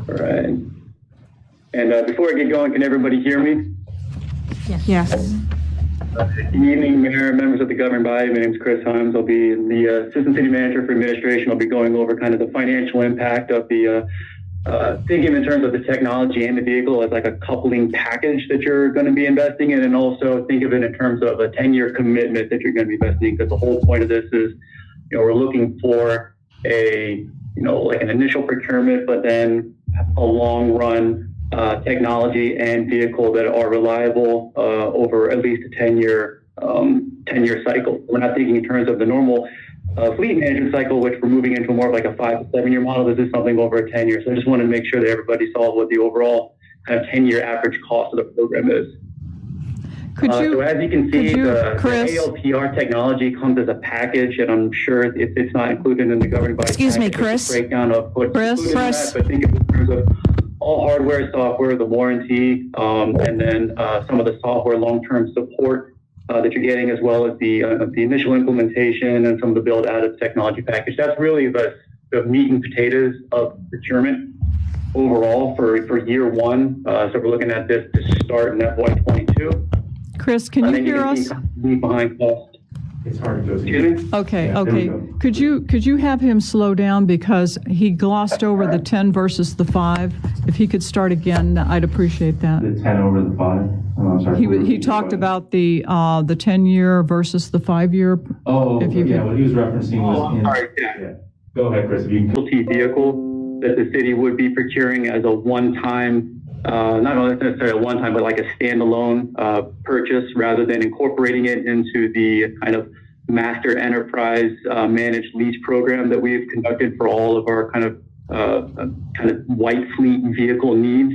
All right. And before I get going, can everybody hear me? Yes. Good evening, Mayor, members of the governing body. My name is Chris Himes. I'll be the Assistant City Manager for Administration. I'll be going over kind of the financial impact of the, thinking in terms of the technology and the vehicle as like a coupling package that you're going to be investing in, and also think of it in terms of a 10-year commitment that you're going to be investing in, because the whole point of this is, we're looking for a, like an initial procurement, but then a long run technology and vehicle that are reliable over at least a 10-year cycle. We're not thinking in terms of the normal fleet management cycle, which we're moving into more of like a 5 to 7 year model. This is something over 10 years. So I just wanted to make sure that everybody saw what the overall kind of 10-year average cost of the program is. So as you can see, the ALPR technology comes as a package, and I'm sure it's not included in the governing body. Excuse me, Chris. Breakdown of what's included in that, but think of it in terms of all hardware, software, the warranty, and then some of the software long-term support that you're getting, as well as the initial implementation and some of the build out of technology package. That's really the meat and potatoes of procurement overall for year one. So we're looking at this to start in FY22. Chris, can you hear us? Behind cost. It's hard to go. Excuse me? Okay, Yeah, okay. Could you have him slow down, because he glossed over the 10 versus the 5? If he could start again, I'd appreciate that. The 10 over the 5? Oh, I'm sorry. He talked about the 10-year versus the 5-year. Oh, if you yeah, could. what he was referencing was Sorry, yeah. Go ahead, Chris. If you can. Vehicle that the city would be procuring as a one-time, not only necessarily a one-time, but like a standalone purchase, rather than incorporating it into the kind of master enterprise managed lease program that we've conducted for all of our kind of white fleet vehicle needs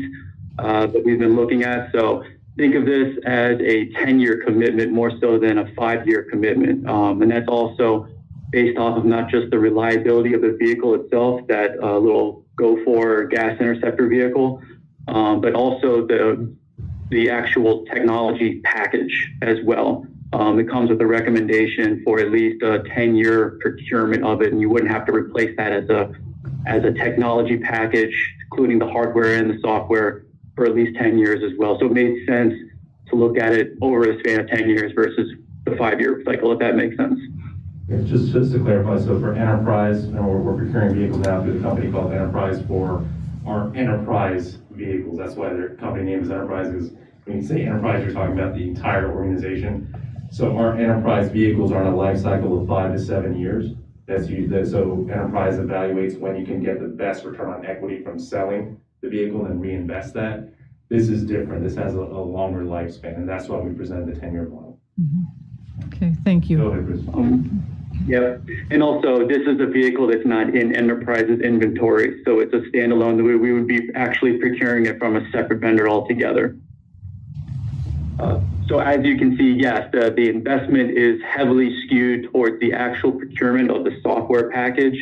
that we've been looking at. So think of this as a 10-year commitment more so than a 5-year commitment. And that's also based off of not just the reliability of the vehicle itself, that little go-for gas interceptor vehicle, but also the actual technology package as well. It comes with a recommendation for at least a 10-year procurement of it, and you wouldn't have to replace that as a technology package, including the hardware and the software, for at least 10 years as well. So it made sense to look at it over a span of 10 years versus the 5-year cycle, if that makes sense. Yeah, just to clarify, so for enterprise, we're procuring vehicles now through the company called Enterprise for our enterprise vehicles. That's why their company name is Enterprise, because when you say enterprise, you're talking about the entire organization. So our enterprise vehicles are on a life cycle of 5 to 7 years. So enterprise evaluates when you can get the best return on equity from selling the vehicle and then reinvest that. This is different. This has a longer lifespan, and that's why we presented the 10-year model. Mm-hmm. Okay, thank you. Go ahead, Chris. Yep. And also, this is a vehicle that's not in Enterprise's inventory, so it's a standalone. We would be actually procuring it from a separate vendor altogether. So as you can see, yes, the investment is heavily skewed towards the actual procurement of the software package,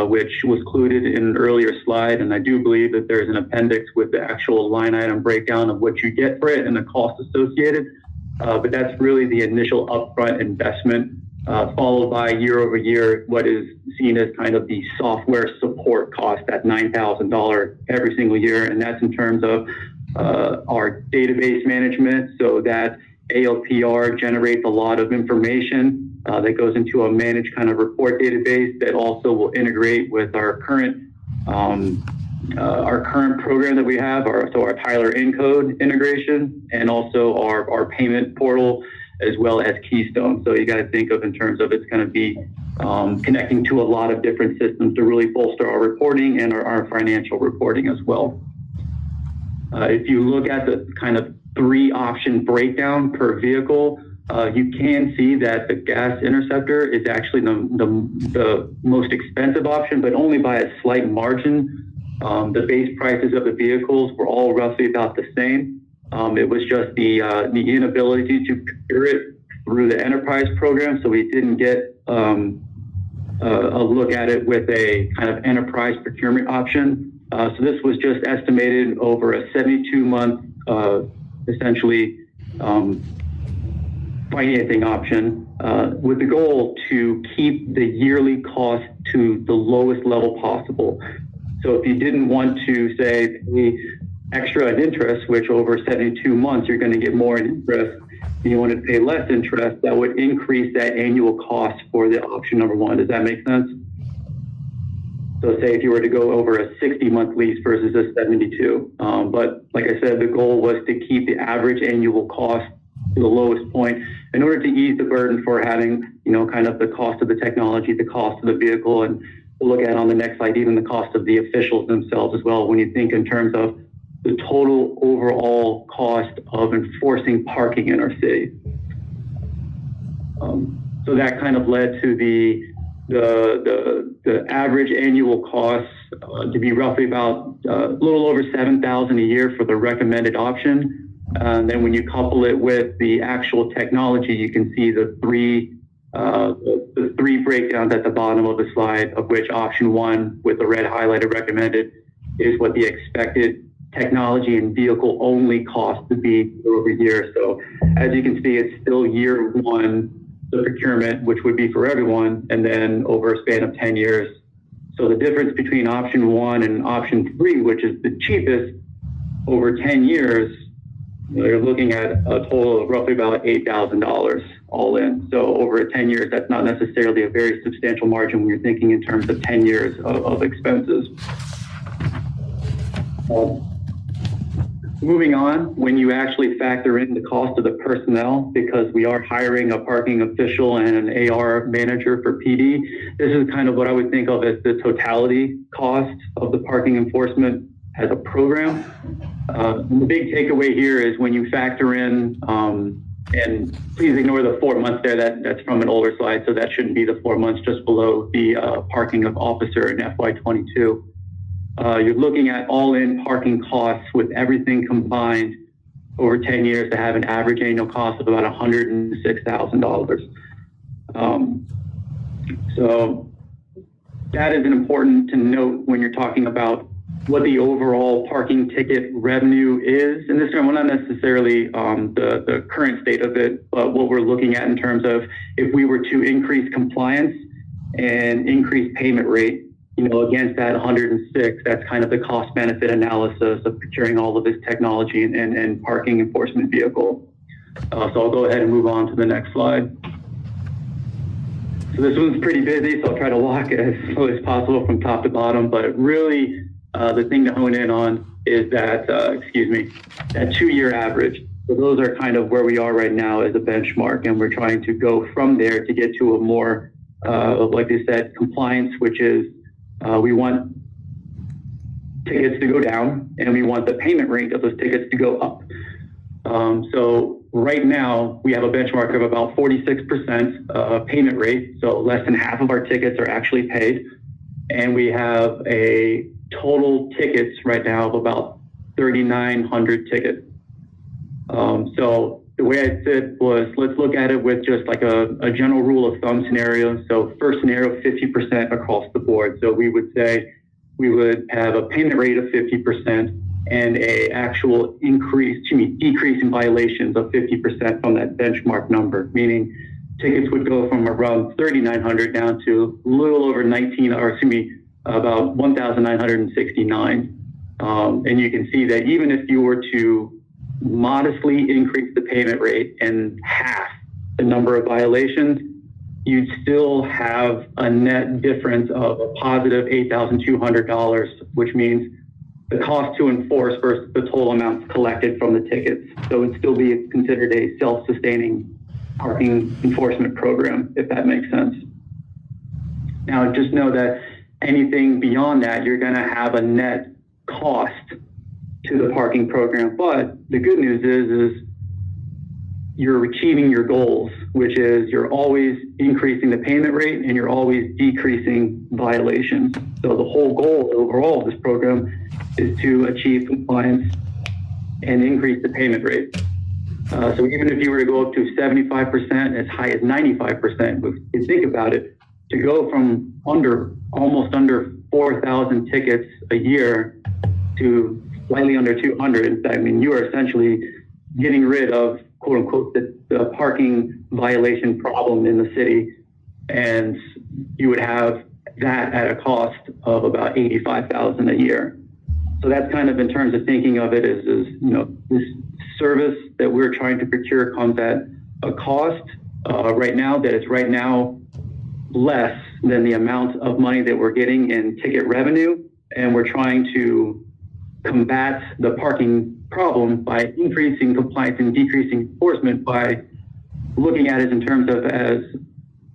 which was included in an earlier slide. And I do believe that there's an appendix with the actual line item breakdown of what you get for it and the cost associated. But that's really the initial upfront investment, followed by year over year, what is seen as kind of the software support cost at $9,000 every single year. And that's in terms of our database management, so that ALPR generates a lot of information that goes into a managed kind of report database that also will integrate with our current program that we have, our Tyler Encode integration, and also our payment portal, as well as Keystone. So you got to think of in terms of it's going to be connecting to a lot of different systems to really bolster our reporting and our financial reporting as well. If you look at the kind of 3-option breakdown per vehicle, you can see that the gas interceptor is actually the most expensive option, but only by a slight margin. The base prices of the vehicles were all roughly about the same. It was just the inability to procure it through the enterprise program, so we didn't get a look at it with a kind of enterprise procurement option. So this was just estimated over a 72-month, essentially, financing option, with the goal to keep the yearly cost to the lowest level possible. So if you didn't want to say extra in interest, which over 72 months, you're going to get more in interest, and you wanted to pay less interest, that would increase that annual cost for the option number one. Does that make sense? So say if you were to go over a 60-month lease versus a 72. But like I said, the goal was to keep the average annual cost to the lowest point in order to ease the burden for having, kind of the cost of the technology, the cost of the vehicle, and we'll look at on the next slide, even the cost of the officials themselves as well, when you think in terms of the total overall cost of enforcing parking in our city. So that kind of led to the average annual cost to be roughly about a little over $7,000 a year for the recommended option. And then when you couple it with the actual technology, you can see the three breakdowns at the bottom of the slide, of which option one with the red highlighted recommended is what the expected technology and vehicle only cost to be over year. So as you can see, it's still year one, the procurement, which would be for everyone, and then over a span of 10 years. So the difference between option one and option three, which is the cheapest, over 10 years, you're looking at a total of roughly about $8,000 all in. So over 10 years, that's not necessarily a very substantial margin when you're thinking in terms of 10 years of expenses. Moving on, when you actually factor in the cost of the personnel, because we are hiring a parking official and an AR manager for PD, this is kind of what I would think of as the totality cost of the parking enforcement as a program. The big takeaway here is when you factor in, and please ignore the 4 months there, that's from an older slide, so that shouldn't be the 4 months just below the parking of officer in FY22. You're looking at all-in parking costs with everything combined over 10 years to have an average annual cost of about $106,000. So that is important to note when you're talking about what the overall parking ticket revenue is. And this time, well, not necessarily the current state of it, but what we're looking at in terms of if we were to increase compliance and increase payment rate, against that 106, that's kind of the cost benefit analysis of procuring all of this technology and parking enforcement vehicle. So I'll go ahead and move on to the next slide. So this one's pretty busy, so I'll try to walk as slow as possible from top to bottom, but really the thing to hone in on is that, that 2-year average. So those are kind of where we are right now as a benchmark, and we're trying to go from there to get to a more, like I said, compliance, which is we want tickets to go down and we want the payment rate of those tickets to go up. So right now we have a benchmark of about 46% payment rate. So less than half of our tickets are actually paid. And we have a total tickets right now of about 3,900 tickets. So the way I said was, let's look at it with just like a general rule of thumb scenario. So first scenario, 50% across the board. So we would say we would have a payment rate of 50% and a actual decrease in violations of 50% from that benchmark number, meaning tickets would go from around 3,900 down to a little over about 1,969. And you can see that even if you were to modestly increase the payment rate and half the number of violations, you'd still have a net difference of a positive $8,200, which means the cost to enforce versus the total amounts collected from the tickets. So it'd still be considered a self-sustaining parking enforcement program, if that makes sense. Now, just know that anything beyond that, you're going to have a net cost to the parking program. But the good news is you're achieving your goals, which is you're always increasing the payment rate and you're always decreasing violations. So the whole goal overall of this program is to achieve compliance and increase the payment rate. So even if you were to go up to 75%, as high as 95%, if you think about it, to go from almost under 4,000 tickets a year to slightly under 200, I mean, you are essentially getting rid of, quote unquote, the parking violation problem in the city. And you would have that at a cost of about $85,000 a year. So that's kind of in terms of thinking of it as this service that we're trying to procure comes at a cost right now that is right now less than the amount of money that we're getting in ticket revenue. And we're trying to combat the parking problem by increasing compliance and decreasing enforcement by looking at it in terms of as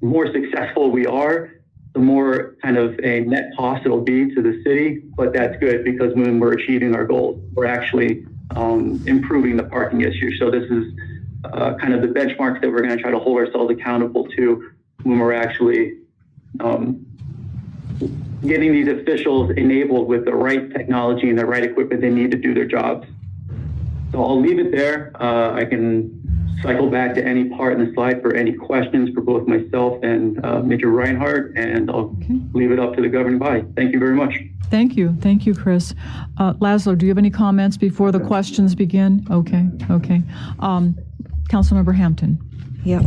more successful we are, the more kind of a net cost it'll be to the city. But that's good because when we're achieving our goals, we're actually improving the parking issue. So this is kind of the benchmarks that we're going to try to hold ourselves accountable to when we're actually getting these officials enabled with the right technology and the right equipment they need to do their jobs. So I'll leave it there. I can cycle back to any part in the slide for any questions for both myself and Major Reinhardt, and I'll leave it up to the governing body. Thank you very much. Thank you. Thank you, Chris. Laszlo, do you have any comments before the questions begin? Okay. Councilmember Hampton. Yep.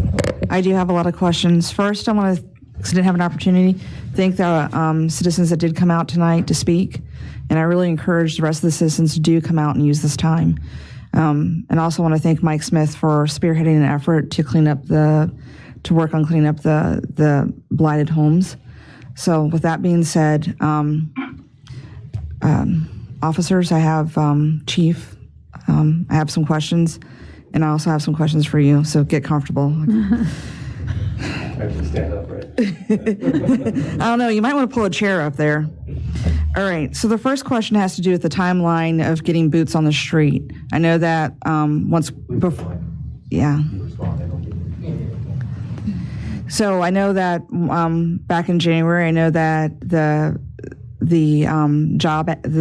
I do have a lot of questions. First, I want to, because I didn't have an opportunity, thank the citizens that did come out tonight to speak. And I really encourage the rest of the citizens to do come out and use this time. And also want to thank Mike Smith for spearheading an effort to work on cleaning up the blighted homes. So with that being said, officers, I have Chief, I have some questions, and I also have some questions for you, so get comfortable. I can stand up, right? I don't know, you might want to pull a chair up there. All right, so the first question has to do with the timeline of getting boots on the street. I know that So I know that back in January, I know that the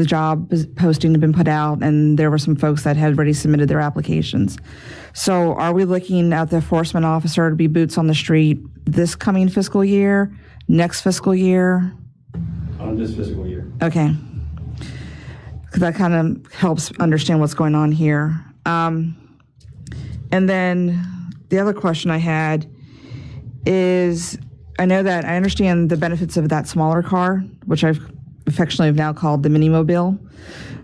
job posting had been put out, and there were some folks that had already submitted their applications. So are we looking at the enforcement officer to be boots on the street this coming fiscal year, next fiscal year? On this fiscal year. Okay. Because that kind of helps understand what's going on here. And then the other question I had is, I know that I understand the benefits of that smaller car, which I've affectionately have now called the mini mobile,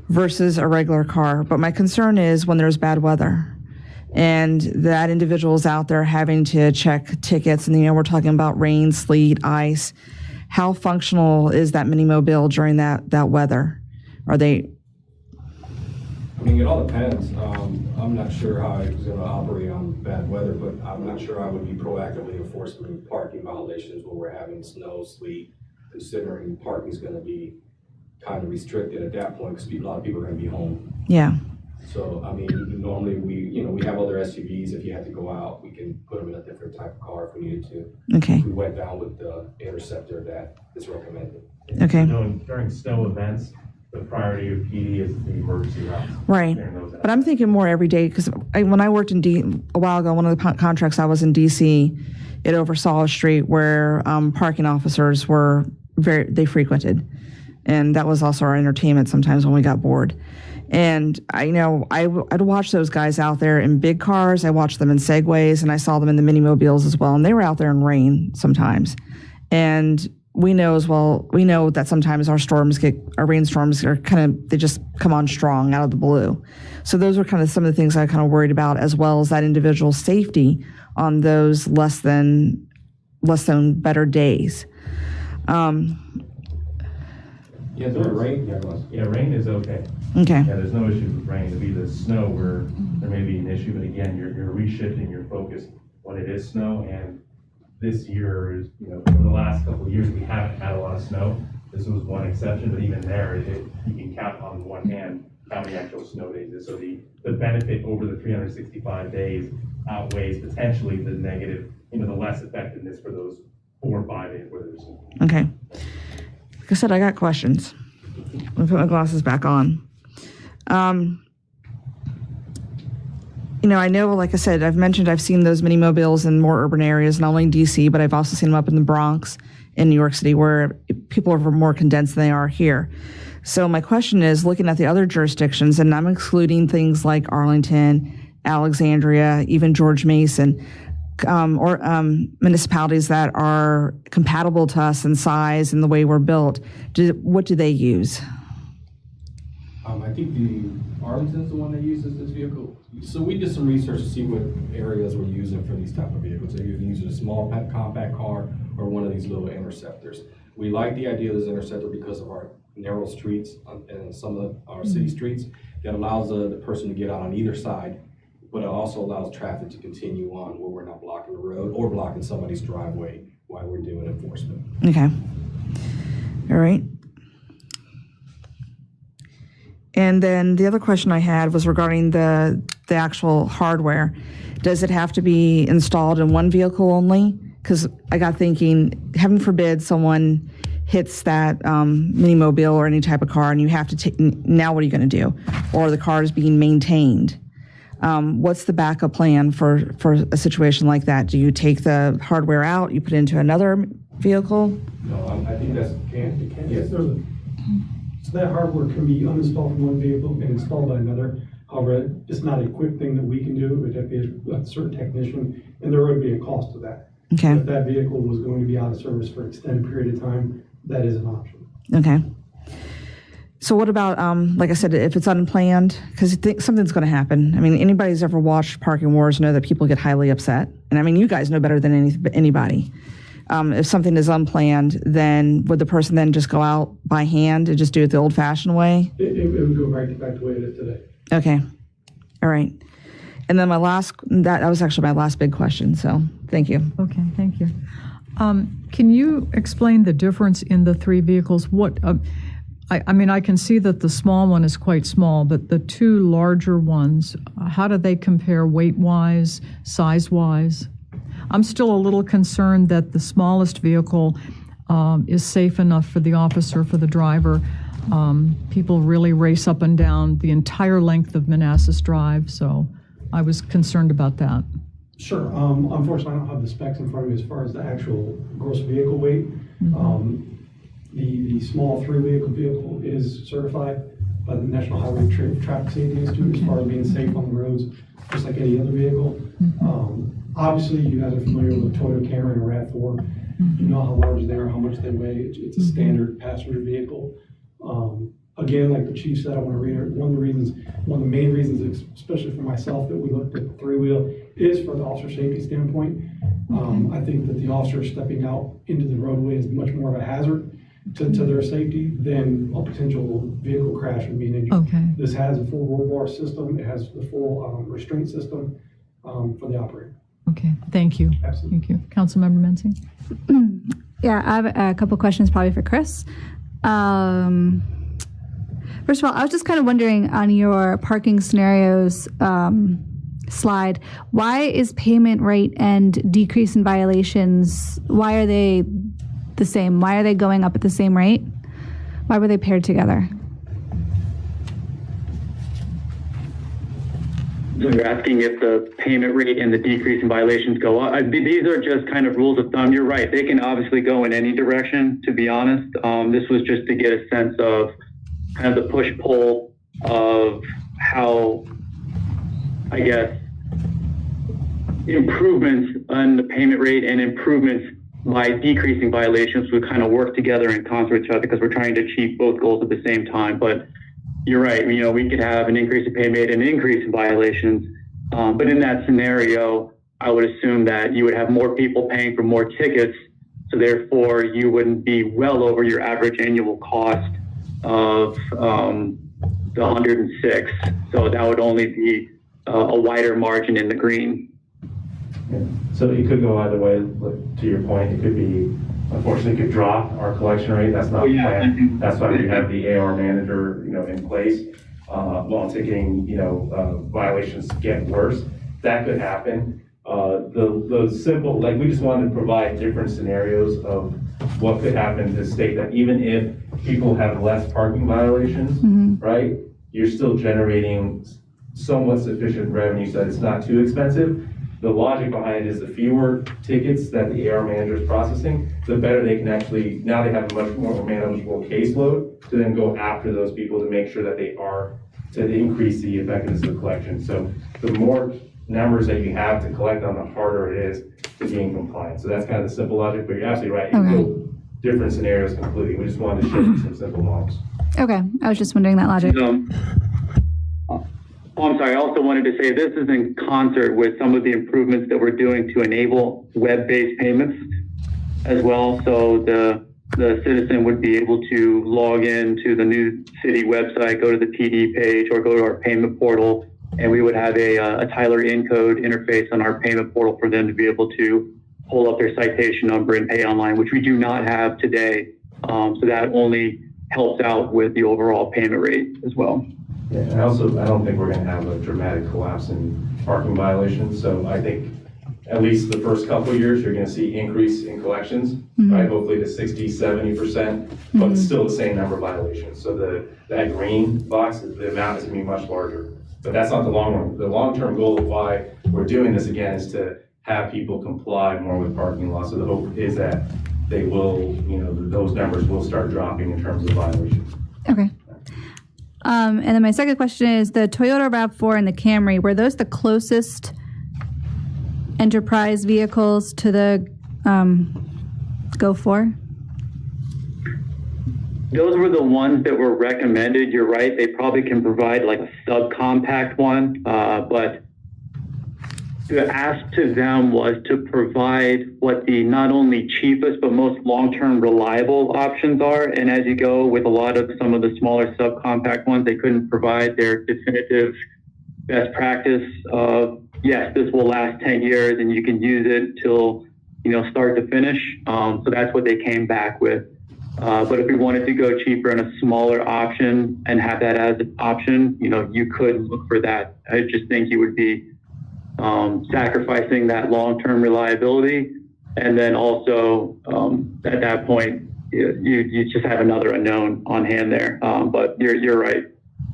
versus a regular car. But my concern is when there's bad weather and that individual is out there having to check tickets, and we're talking about rain, sleet, ice. How functional is that mini mobile during that weather? Are they? I mean, it all depends. I'm not sure how it's going to operate on bad weather, but I'm not sure I would be proactively enforcing parking violations when we're having snow, sleet, considering parking is going to be kind of restricted at that point because a lot of people are going to be home. Yeah. So, I mean, normally we have other SUVs. If you had to go out, we can put them in a different type of car if we needed to. Okay. We went down with the Interceptor that is recommended. Okay. During snow events, the priority of PD is the emergency routes. Right. But I'm thinking more every day, because when I worked in a while ago, one of the contracts I was in DC, it oversaw a street where parking officers were they frequented. And that was also our entertainment sometimes when we got bored. And I'd watch those guys out there in big cars. I watched them in Segways, and I saw them in the mini mobiles as well. And they were out there in rain sometimes. And we know that sometimes our rainstorms are they just come on strong out of the blue. So those were kind of some of the things I kind of worried about, as well as that individual safety on those less than better days. Rain is okay. Okay. Yeah, there's no issues with rain. It'll be the snow where there may be an issue, but again, you're reshifting your focus when it is snow. And this year is, for the last couple of years, we haven't had a lot of snow. This was one exception, but even there, you can count on one hand how many actual snow days is. So the benefit over the 365 days outweighs potentially the negative, the less effectiveness for those 4 or 5 days where there's snow. Okay. Like I said, I got questions. I'm gonna put my glasses back on. I know, like I said, I've seen those mini mobiles in more urban areas, not only in DC, but I've also seen them up in the Bronx in New York City, where people are more condensed than they are here. So my question is, looking at the other jurisdictions, and I'm excluding things like Arlington, Alexandria, even George Mason, or municipalities that are compatible to us in size and the way we're built, what do they use? I think the Arlington's the one that uses this vehicle. So we did some research to see what areas we're using for these type of vehicles. They're either using a small compact car or one of these little interceptors. We like the idea of this interceptor because of our narrow streets and some of our city streets that allows the person to get out on either side, but it also allows traffic to continue on where we're not blocking the road or blocking somebody's driveway while we're doing enforcement. Okay. All right. And then the other question I had was regarding the actual hardware. Does it have to be installed in one vehicle only? Because I got thinking, heaven forbid someone hits that mini mobile or any type of car and you have to take, now what are you going to do? Or the car is being maintained. What's the backup plan for a situation like that? Do you take the hardware out, you put it into another vehicle? No, I think that's, Yes, so that hardware can be uninstalled from one vehicle and installed by another. However, it's not a quick thing that we can do. It would have to be a certain technician, and there would be a cost to that. Okay. If that vehicle was going to be out of service for an extended period of time, that is an option. Okay. So what about, like I said, if it's unplanned, because something's going to happen. I mean, anybody who's ever watched Parking Wars know that people get highly upset. And I mean, you guys know better than anybody. If something is unplanned, then would the person then just go out by hand and just do it the old-fashioned way? It would go back to the way it is today. Okay. All right. And then that was actually my last big question, so thank you. Okay, thank you. Can you explain the difference in the three vehicles? What, I mean, I can see that the small one is quite small, but the two larger ones, how do they compare weight-wise, size-wise? I'm still a little concerned that the smallest vehicle is safe enough for the officer, for the driver. People really race up and down the entire length of Manassas Drive, so I was concerned about that. Sure. Unfortunately, I don't have the specs in front of me as far as the actual gross vehicle weight. The small three-vehicle is certified by the National Highway Traffic Safety Institute as far as being safe on the roads, just like any other vehicle. Obviously, you guys are familiar with a Toyota Camry and a RAV4. You know how large they are, how much they weigh. It's a standard passenger vehicle. Again, like the chief said, I want to reiterate, one of the main reasons, especially for myself, that we looked at the three-wheel is for the officer safety standpoint. I think that the officer stepping out into the roadway is much more of a hazard to their safety than a potential vehicle crash and being injured. Okay. This has a full roll bar system. It has the full restraint system for the operator. Okay, thank you. Absolutely. Thank you. Councilmember Mency? Yeah, I have a couple questions probably for Chris. First of all, I was just kind of wondering on your parking scenarios slide, why is payment rate and decrease in violations, why are they the same? Why are they going up at the same rate? Why were they paired together? So you're asking if the payment rate and the decrease in violations go up. These are just kind of rules of thumb. You're right. They can obviously go in any direction, to be honest. This was just to get a sense of kind of the push-pull of how, I guess, improvements on the payment rate and improvements by decreasing violations would kind of work together in concert with each other because we're trying to achieve both goals at the same time. But you're right, you know, we could have an increase in payment and an increase in violations. But in that scenario, I would assume that you would have more people paying for more tickets. So therefore, you wouldn't be well over your average annual cost of the 106. So that would only be a wider margin in the green. Yeah. So it could go either way. To your point, it could be, unfortunately, it could drop our collection rate. That's not planned. That's why we have the AR manager, you know, in place. While ticketing, you know, violations get worse, that could happen. The simple, like, we just wanted to provide different scenarios of what could happen to state that even if people have less parking violations, right, you're still generating somewhat sufficient revenue so that it's not too expensive. The logic behind it is the fewer tickets that the AR manager is processing, the better they can actually, now they have a much more manageable caseload to then go after those people to make sure that they are, to increase the effectiveness of the collection. So the more numbers that you have to collect on, the harder it is to be in compliance. So that's kind of the simple logic, but you're absolutely right. It will go different scenarios completely. We just wanted to show you some simple models. Okay, I was just wondering that logic. I'm sorry, I also wanted to say this is in concert with some of the improvements that we're doing to enable web-based payments as well. So the citizen would be able to log in to the new city website, go to the PD page, or go to our payment portal, and we would have a Tyler Encode interface on our payment portal for them to be able to pull up their citation number and pay online, which we do not have today. So that only helps out with the overall payment rate as well. Yeah, and I don't think we're going to have a dramatic collapse in parking violations. So I think at least the first couple of years, you're going to see increase in collections, right? Hopefully to 60, 70%, but it's still the same number of violations. So that green box, the amount is going to be much larger. But that's not the long run. The long-term goal of why we're doing this again is to have people comply more with parking laws. So the hope is that they will, those numbers will start dropping in terms of violations. Okay. And then my second question is the Toyota RAV4 and the Camry, were those the closest enterprise vehicles to the Go4? Those were the ones that were recommended. You're right. They probably can provide like a subcompact one, but the ask to them was to provide what the not only cheapest but most long-term reliable options are. And as you go with a lot of some of the smaller subcompact ones, they couldn't provide their definitive best practice of, yes, this will last 10 years and you can use it till, start to finish. So that's what they came back with. But if we wanted to go cheaper and a smaller option and have that as an option, you could look for that. I just think you would be sacrificing that long-term reliability. And then also at that point, you just have another unknown on hand there. But you're right.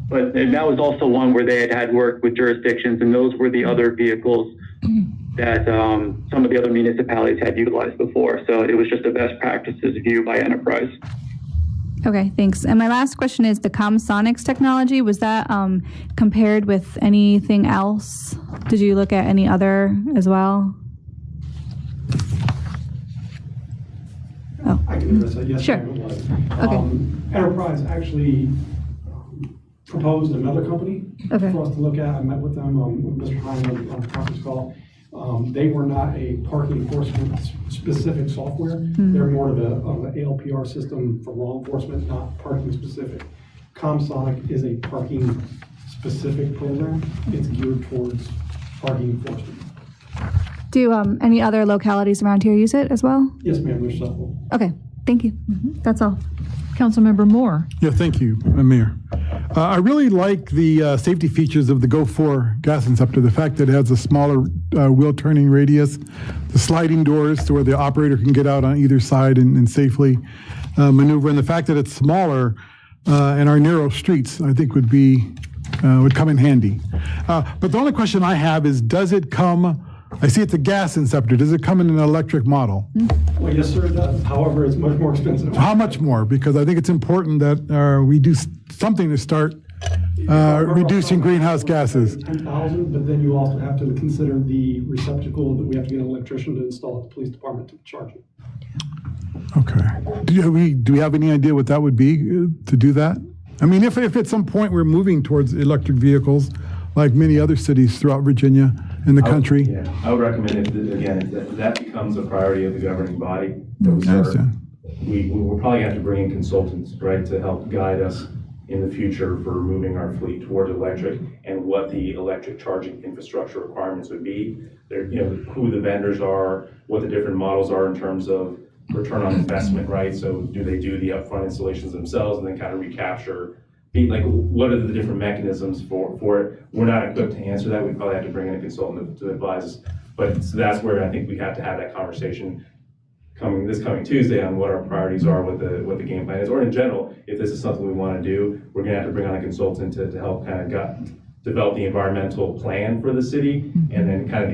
But and that was also one where they had worked with jurisdictions, and those were the other vehicles that some of the other municipalities had utilized before. So it was just a best practices view by enterprise. Okay, thanks. And my last question is the ComSonics technology, was that compared with anything else? Did you look at any other as well? I can address that. Yes, sure. Okay. Enterprise actually proposed another company for us to look at. I met with them, with Mr. Hyman on a conference call. They were not a parking enforcement specific software. They're more of an ALPR system for law enforcement, not parking specific. ComSonic is a parking specific program. It's geared towards parking enforcement. Do any other localities around here use it as well? Yes, ma'am, there's several. Okay, thank you. That's all. Councilmember Moore. Yeah, thank you, Mayor. I really like the safety features of the Go4 gas inceptor, the fact that it has a smaller wheel turning radius, the sliding doors to where the operator can get out on either side and safely maneuver, and the fact that it's smaller in our narrow streets, I think would come in handy. But the only question I have is, does it come, I see it's a gas inceptor, does it come in an electric model? Well, yes, sir, it does. However, it's much more expensive. How much more? Because I think it's important that we do something to start reducing greenhouse gases. 10,000, but then you also have to consider the receptacle that we have to get an electrician to install at the police department to charge it. Okay. Do we have any idea what that would be to do that? I mean, if at some point we're moving towards electric vehicles, like many other cities throughout Virginia and the country. I would recommend it, again, that becomes a priority of the governing body that we serve. We will probably have to bring in consultants, right, to help guide us in the future for moving our fleet towards electric and what the electric charging infrastructure requirements would be. Who the vendors are, what the different models are in terms of return on investment, right? So do they do the upfront installations themselves and then kind of recapture? Like, what are the different mechanisms for it? We're not equipped to answer that. We probably have to bring in a consultant to advise us. But so that's where I think we have to have that conversation this coming Tuesday on what our priorities are, what the game plan is, or in general, if this is something we want to do, we're going to have to bring on a consultant to help kind of develop the environmental plan for the city, and then kind of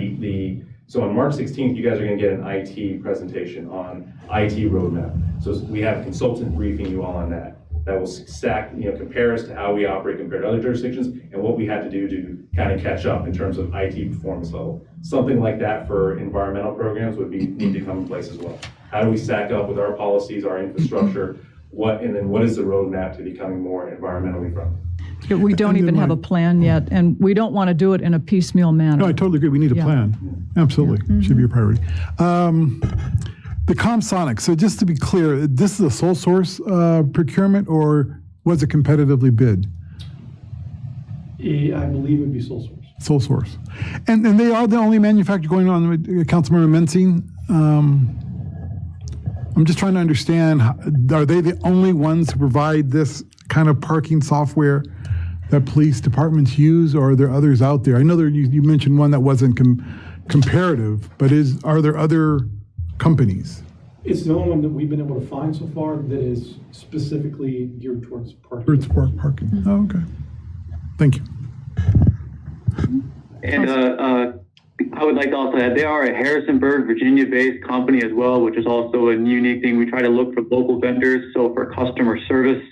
so on March 16th, you guys are going to get an IT presentation on IT roadmap. So we have a consultant briefing you all on that. that will stack, compare us to how we operate compared to other jurisdictions and what we had to do to kind of catch up in terms of IT performance level. Something like that for environmental programs need to come in place as well. How do we stack up with our policies, our infrastructure, and then what is the roadmap to becoming more environmentally friendly? We don't even have a plan yet, and we don't want to do it in a piecemeal manner. No, I totally agree. We need a plan. Absolutely. Should be a priority. The ComSonic, so just to be clear, this is a sole source procurement, or was it competitively bid? I believe it would be sole source. Sole source. And they are the only manufacturer going on with Councilmember Mensing. I'm just trying to understand, are they the only ones who provide this kind of parking software that police departments use, or are there others out there? I know you mentioned one that wasn't comparative, but are there other companies? It's the only one that we've been able to find so far that is specifically geared towards parking. Parking. Oh, okay. Thank you. And I would like to also add, they are a Harrisonburg, Virginia-based company as well, which is also a unique thing. We try to look for local vendors, so for customer service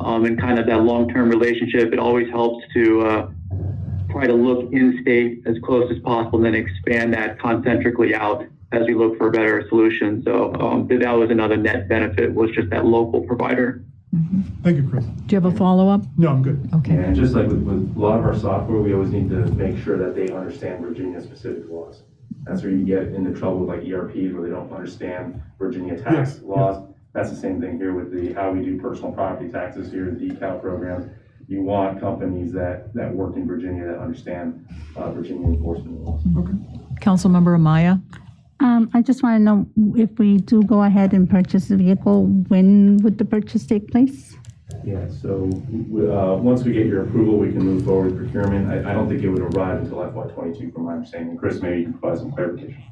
and kind of that long-term relationship, it always helps to try to look in-state as close as possible and then expand that concentrically out as we look for a better solution. So that was another net benefit, was just that local provider. Thank you, Chris. Do you have a follow-up? No, I'm good. Okay. And just like with a lot of our software, we always need to make sure that they understand Virginia-specific laws. That's where you get into trouble with like ERPs where they don't understand Virginia tax laws. That's the same thing here with how we do personal property taxes here, the decal program. You want companies that work in Virginia that understand Virginia enforcement laws. Okay. Councilmember Amaya? I just want to know, if we do go ahead and purchase the vehicle, when would the purchase take place? Yeah, so once we get your approval, we can move forward with procurement. I don't think it would arrive until FY22 from my understanding. Chris, maybe you can provide some clarification.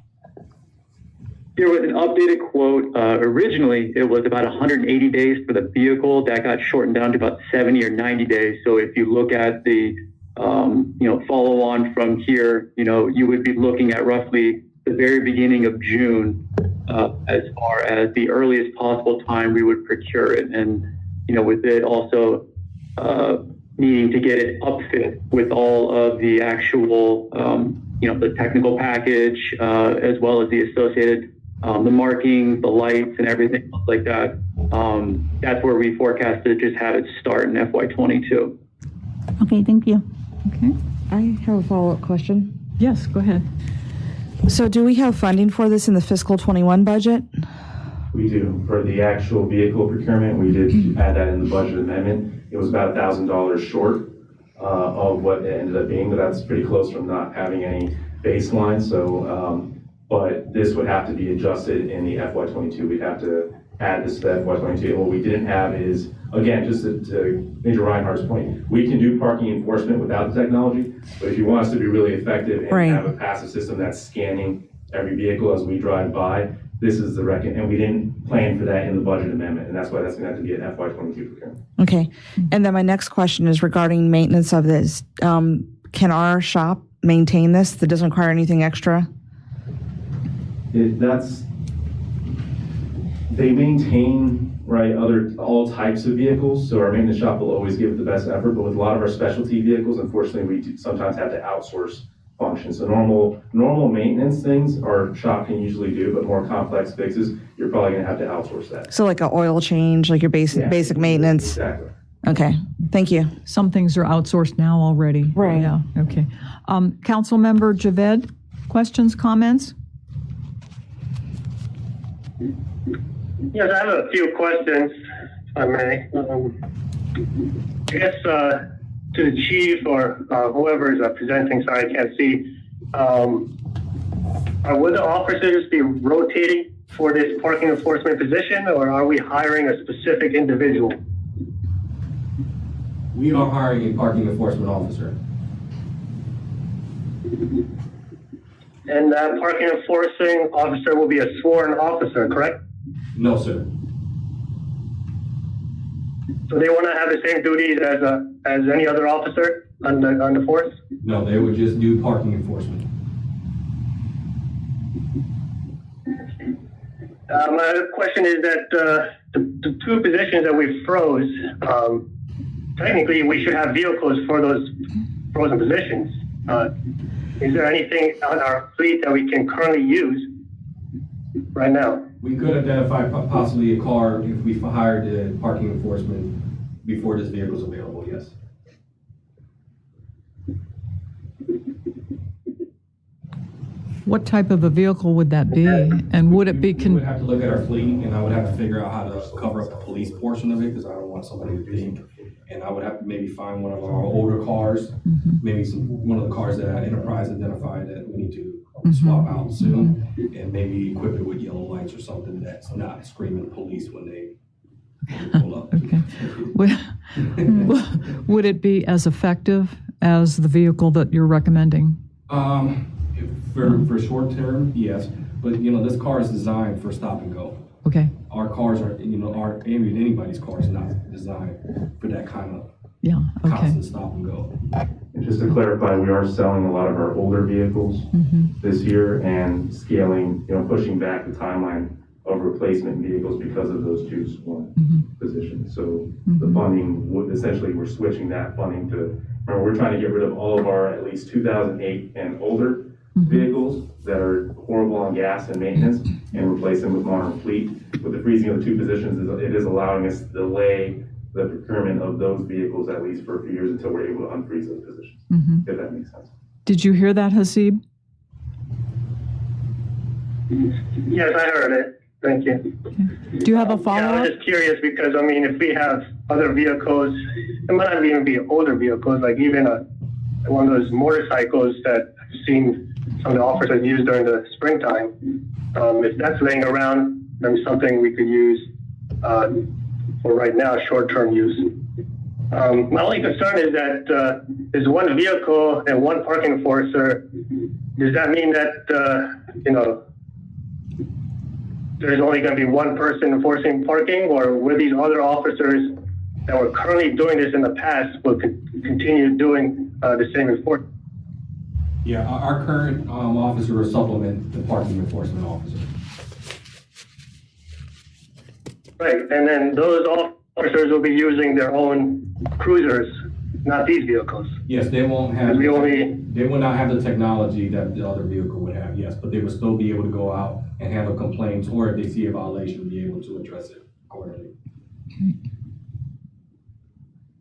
There was an updated quote. Originally, it was about 180 days for the vehicle. That got shortened down to about 70 or 90 days. So if you look at the, follow on from here, you would be looking at roughly the very beginning of June as far as the earliest possible time we would procure it. And, with it also needing to get it upfit with all of the actual, the technical package, as well as the associated the markings, the lights, and everything else like that. That's where we forecasted to just have it start in FY22. Okay, thank you. Okay. I have a follow-up question. Yes, go ahead. So do we have funding for this in the fiscal 21 budget? We do. For the actual vehicle procurement, we did add that in the budget amendment. It was about $1,000 short of what it ended up being, but that's pretty close from not having any baseline. So, but this would have to be adjusted in the FY22. We'd have to add this to the FY22. And what we didn't have is, again, just to Major Reinhardt's point, we can do parking enforcement without the technology, but if you want us to be really effective and have a passive system that's scanning every vehicle as we drive by, this is the and we didn't plan for that in the budget amendment, and that's why that's going to have to be an FY22 procurement. Okay, and then my next question is regarding maintenance of this. Can our shop maintain this? That doesn't require anything extra? They maintain, all types of vehicles, so our maintenance shop will always give it the best effort, but with a lot of our specialty vehicles, unfortunately, we sometimes have to outsource functions. So normal maintenance things our shop can usually do, but more complex fixes, you're probably going to have to outsource that. So like an oil change, like your basic maintenance? Exactly. Okay, thank you. Some things are outsourced now already. Right. Yeah, okay. Councilmember Javed, questions, comments? Yes, I have a few questions, if I may. I guess to the chief or whoever is presenting, sorry, I can't see. Would the officers be rotating for this parking enforcement position, or are we hiring a specific individual? We are hiring a parking enforcement officer. And that parking enforcing officer will be a sworn officer, correct? No, sir. So they want to have the same duties as any other officer on the force? No, they would just do parking enforcement. My other question is that the the two positions that we froze, technically we should have vehicles for those frozen positions. Is there anything on our fleet that we can currently use right now? We could identify possibly a car if we hired the parking enforcement before this vehicle is available, yes. What type of a vehicle would that be? And would it be, We would have to look at our fleet, and I would have to figure out how to cover up the police portion of it, because I don't want somebody to think. And I would have to maybe find one of our older cars, maybe one of the cars that Enterprise identified that we need to swap out soon, and maybe equip it with yellow lights or something that's not screaming police when they pull up. okay. Would it be as effective as the vehicle that you're recommending? For short term, yes, but this car is designed for stop and go. Okay. Our cars are, anybody's car is not designed for that kind of constant stop and go. And just to clarify, we are selling a lot of our older vehicles this year and scaling, pushing back the timeline of replacement vehicles because of those two sworn positions. So the funding would essentially, we're switching that funding to, remember, we're trying to get rid of all of our at least 2008 and older vehicles that are horrible on gas and maintenance and replace them with modern fleet. With the freezing of the two positions, it is allowing us to delay the procurement of those vehicles at least for a few years until we're able to unfreeze those positions, if that makes sense. Did you hear that, Hasib? Yes, I heard it. Thank you. Do you have a follow-up? I was just curious because, if we have other vehicles, it might not even be older vehicles, like even one of those motorcycles that I've seen some of the officers use during the springtime. If that's laying around, then something we could use for right now, short-term use. My only concern is that there's one vehicle and one parking enforcer. Does that mean that, there's only going to be one person enforcing parking, or will these other officers that were currently doing this in the past will continue doing the same enforcement? Yeah, our current officer will supplement the parking enforcement officer. Right, and then those officers will be using their own cruisers, not these vehicles. Yes, they won't have. They will not have the technology that the other vehicle would have. Yes, but they will still be able to go out and handle complaints, or if they see a violation, be able to address it accordingly.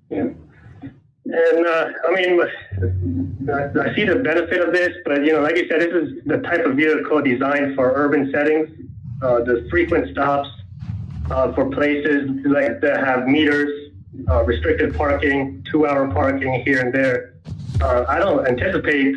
Yeah. And I see the benefit of this, but like you said, this is the type of vehicle designed for urban settings. The frequent stops for places like that have meters, restricted parking, 2-hour parking here and there. I don't anticipate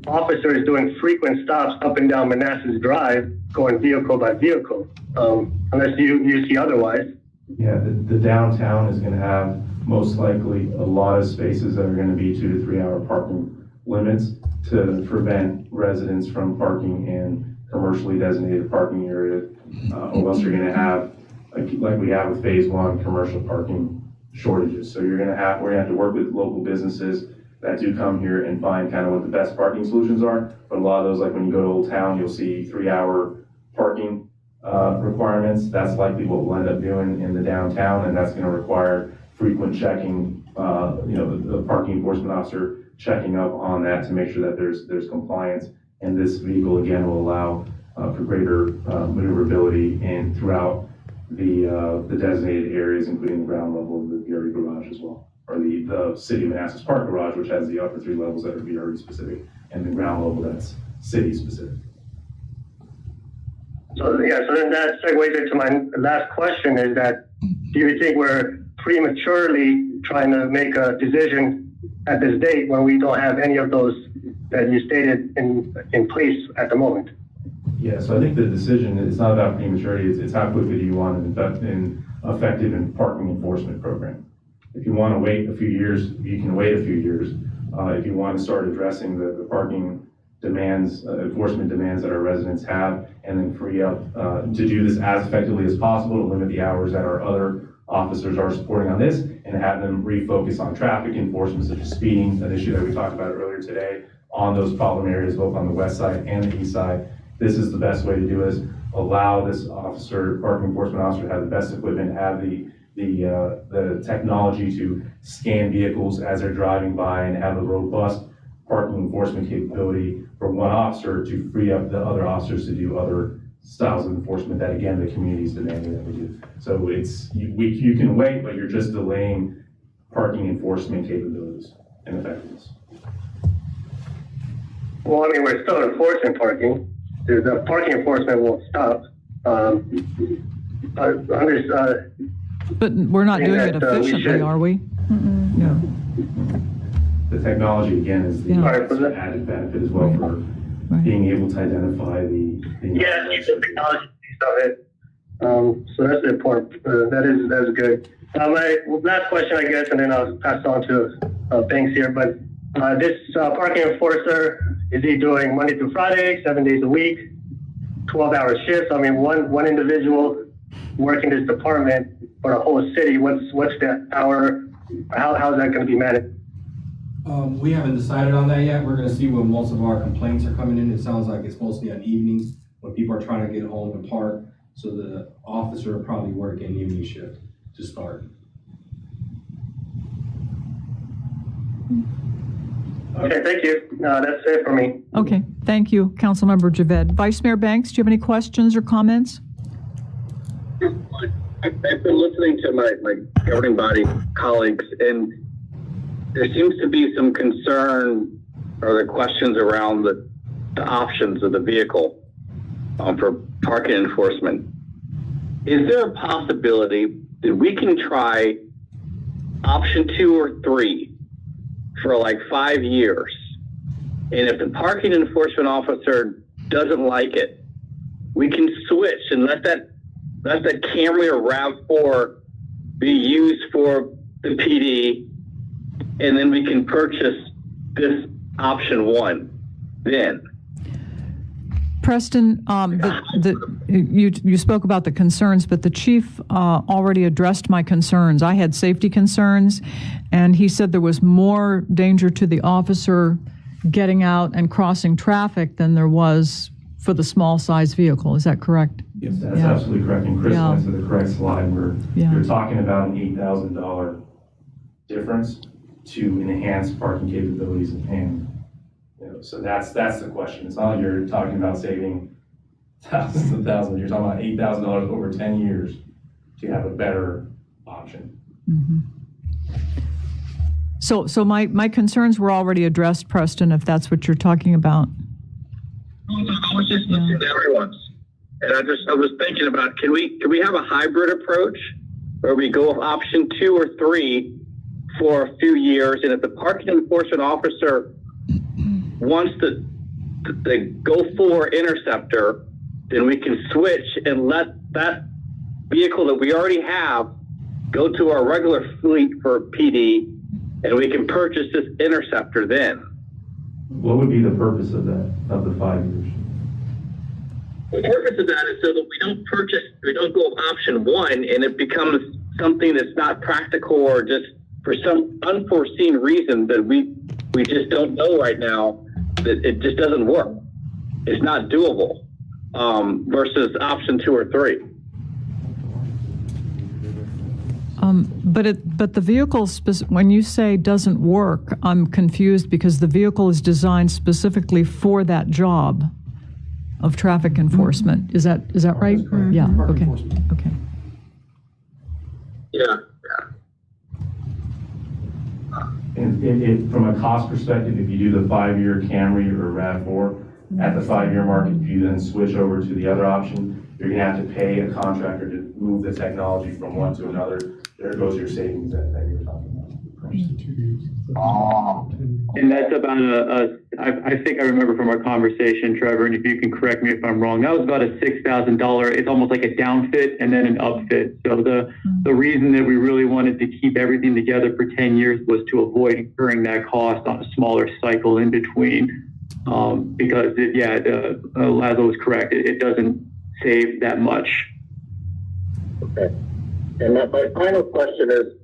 officers doing frequent stops up and down Manassas Drive, going vehicle by vehicle, unless you see otherwise. Yeah, the downtown is going to have most likely a lot of spaces that are going to be 2 to 3 hour parking limits to prevent residents from parking in commercially designated parking areas, or else you're going to have, like we have with phase 1, commercial parking shortages. So we're going to have to work with local businesses that do come here and find kind of what the best parking solutions are. But a lot of those, like when you go to Old Town, you'll see 3-hour parking requirements. That's likely what we'll end up doing in the downtown, and that's going to require frequent checking, the parking enforcement officer checking up on that to make sure that there's compliance. And this vehicle, again, will allow for greater maneuverability and throughout the designated areas, including the ground level of the VRE garage as well, or the City of Manassas Park garage, which has the upper 3 levels that are VRE specific, and the ground level that's city specific. So then that segues into my last question: is that do you think we're prematurely trying to make a decision at this date when we don't have any of those that you stated in place at the moment? Yeah, so I think the decision is not about prematurity, it's how quickly do you want an effective parking enforcement program. If you want to wait a few years, you can wait a few years. If you want to start addressing the parking demands, enforcement demands that our residents have, and then free up to do this as effectively as possible, to limit the hours that our other officers are supporting on this, and have them refocus on traffic enforcement, such as speeding, an issue that we talked about earlier today, on those problem areas, both on the west side and the east side, this is the best way to do this. Allow this officer, parking enforcement officer, to have the best equipment, have the technology to scan vehicles as they're driving by, and have a robust parking enforcement capability for one officer to free up the other officers to do other styles of enforcement that, again, the community is demanding that we do. So you can wait, but you're just delaying parking enforcement capabilities and effectiveness. Well, I mean, we're still enforcing parking. The parking enforcement won't stop. I'm just, But we're not doing it efficiently, are we? No. The technology, again, is the Yeah. added benefit as well for being able to identify the yeah, it's the technology piece of it. So that's the important. That's good. My last question, I guess, and then I'll pass on to Banks here. But this parking enforcer, is he doing Monday through Friday, 7 days a week, 12-hour shifts? I mean, one individual working this department for a whole city. What's the hour? How's that going to be managed? We haven't decided on that yet. We're gonna see when most of our complaints are coming in. It sounds like it's mostly on evenings when people are trying to get home and park. So the officer will probably work an evening shift to start. Okay, thank you. That's it for me. Okay, thank you, Councilmember Javed. Vice Mayor Banks, do you have any questions or comments? I've been listening to my governing body colleagues, and there seems to be some concern or the questions around the options of the vehicle for parking enforcement. Is there a possibility that we can try option 2 or 3 for like 5 years? And if the parking enforcement officer doesn't like it, we can switch and let that Camry or RAV4 be used for the PD, and then we can purchase this option 1 then. Preston, you spoke about the concerns, but the chief already addressed my concerns. I had safety concerns, and he said there was more danger to the officer getting out and crossing traffic than there was for the small size vehicle. Is that correct? Yes, that's absolutely correct. And Chris went to the correct slide where you're talking about an $8,000 difference to enhance parking capabilities and so that's the question. It's not like you're talking about saving thousands of thousands. You're talking about $8,000 over 10 years to have a better option. Mm-hmm. So my concerns were already addressed, Preston, if that's what you're talking about. I was just listening to everyone's, and I was thinking about, can we have a hybrid approach where we go with option 2 or 3 for a few years, and if the parking enforcement officer wants the go for interceptor, then we can switch and let that vehicle that we already have go to our regular fleet for PD, and we can purchase this interceptor then. What would be the purpose of that, of the 5 years? The purpose of that is so that we don't go with option 1 and it becomes something that's not practical or just for some unforeseen reason that we just don't know right now, that it just doesn't work. It's not doable versus option 2 or 3. But the vehicle, when you say doesn't work, I'm confused because the vehicle is designed specifically for that job of traffic enforcement. Is that right? Yeah. Okay. Okay. Yeah. And from a cost perspective, if you do the 5-year Camry or RAV4, at the 5-year mark, if you then switch over to the other option, you're going to have to pay a contractor to move the technology from one to another. There goes your savings that you were talking about. And that's about I think I remember from our conversation, Trevor, and if you can correct me if I'm wrong, that was about a $6,000. It's almost like a downfit and then an upfit. So the reason that we really wanted to keep everything together for 10 years was to avoid incurring that cost on a smaller cycle in between. Because Laszlo was correct. It doesn't save that much. Okay. And my final question is,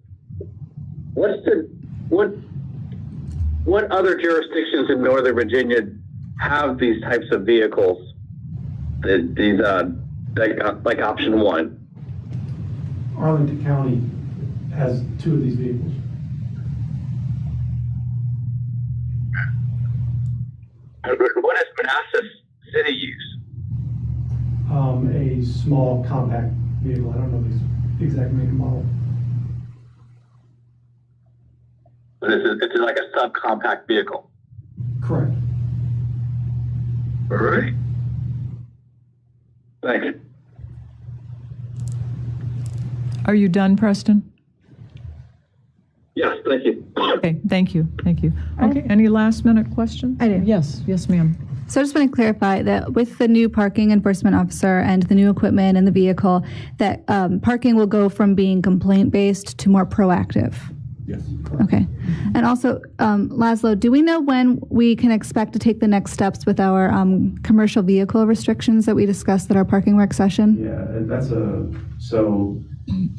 what other jurisdictions in Northern Virginia have these types of vehicles these, like option one? Arlington County has 2 of these vehicles. What does Manassas City use? A small compact vehicle. I don't know the exact make and model. But it's like a subcompact vehicle. Correct. All right. Thank you. Are you done, Preston? Yes, thank you. Okay, thank you, thank you. Okay, any last minute questions? I do. Yes, yes, ma'am. So I just want to clarify that with the new parking enforcement officer and the new equipment and the vehicle, that parking will go from being complaint-based to more proactive. Yes. Okay. And also, Laszlo, do we know when we can expect to take the next steps with our commercial vehicle restrictions that we discussed at our parking work session? Yeah, so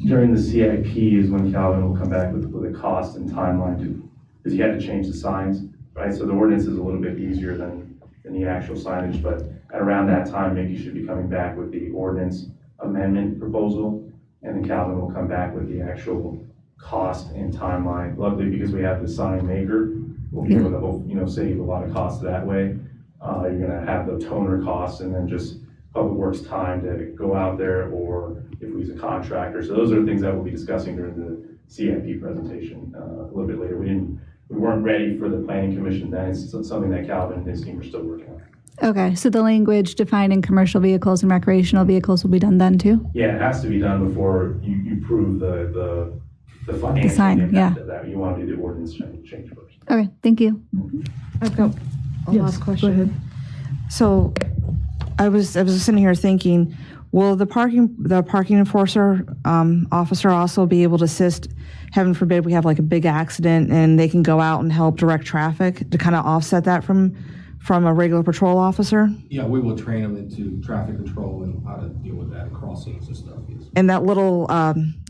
during the CIP is when Calvin will come back with a cost and timeline because you had to change the signs, right? So the ordinance is a little bit easier than the actual signage, but at around that time, Mickey should be coming back with the ordinance amendment proposal, and then Calvin will come back with the actual cost and timeline. Luckily, because we have the sign maker, we'll be able to, save a lot of costs that way. You're gonna have the toner costs and then just Public Works time to go out there, or if we use a contractor. So those are the things that we'll be discussing during the CIP presentation a little bit later. We weren't ready for the Planning Commission then. It's something that Calvin and his team are still working on. Okay, so the language defining commercial vehicles and recreational vehicles will be done then too? Yeah, it has to be done before you prove the financial sign, impact yeah. of that. You want to do the ordinance change first. Okay, thank you. I've got a Yes, last question. go ahead. So I was sitting here thinking, will the parking enforcer officer also be able to assist, heaven forbid we have like a big accident and they can go out and help direct traffic to kind of offset that from a regular patrol officer? Yeah, we will train them into traffic control and how to deal with that, crossings and stuff. Yes. And that little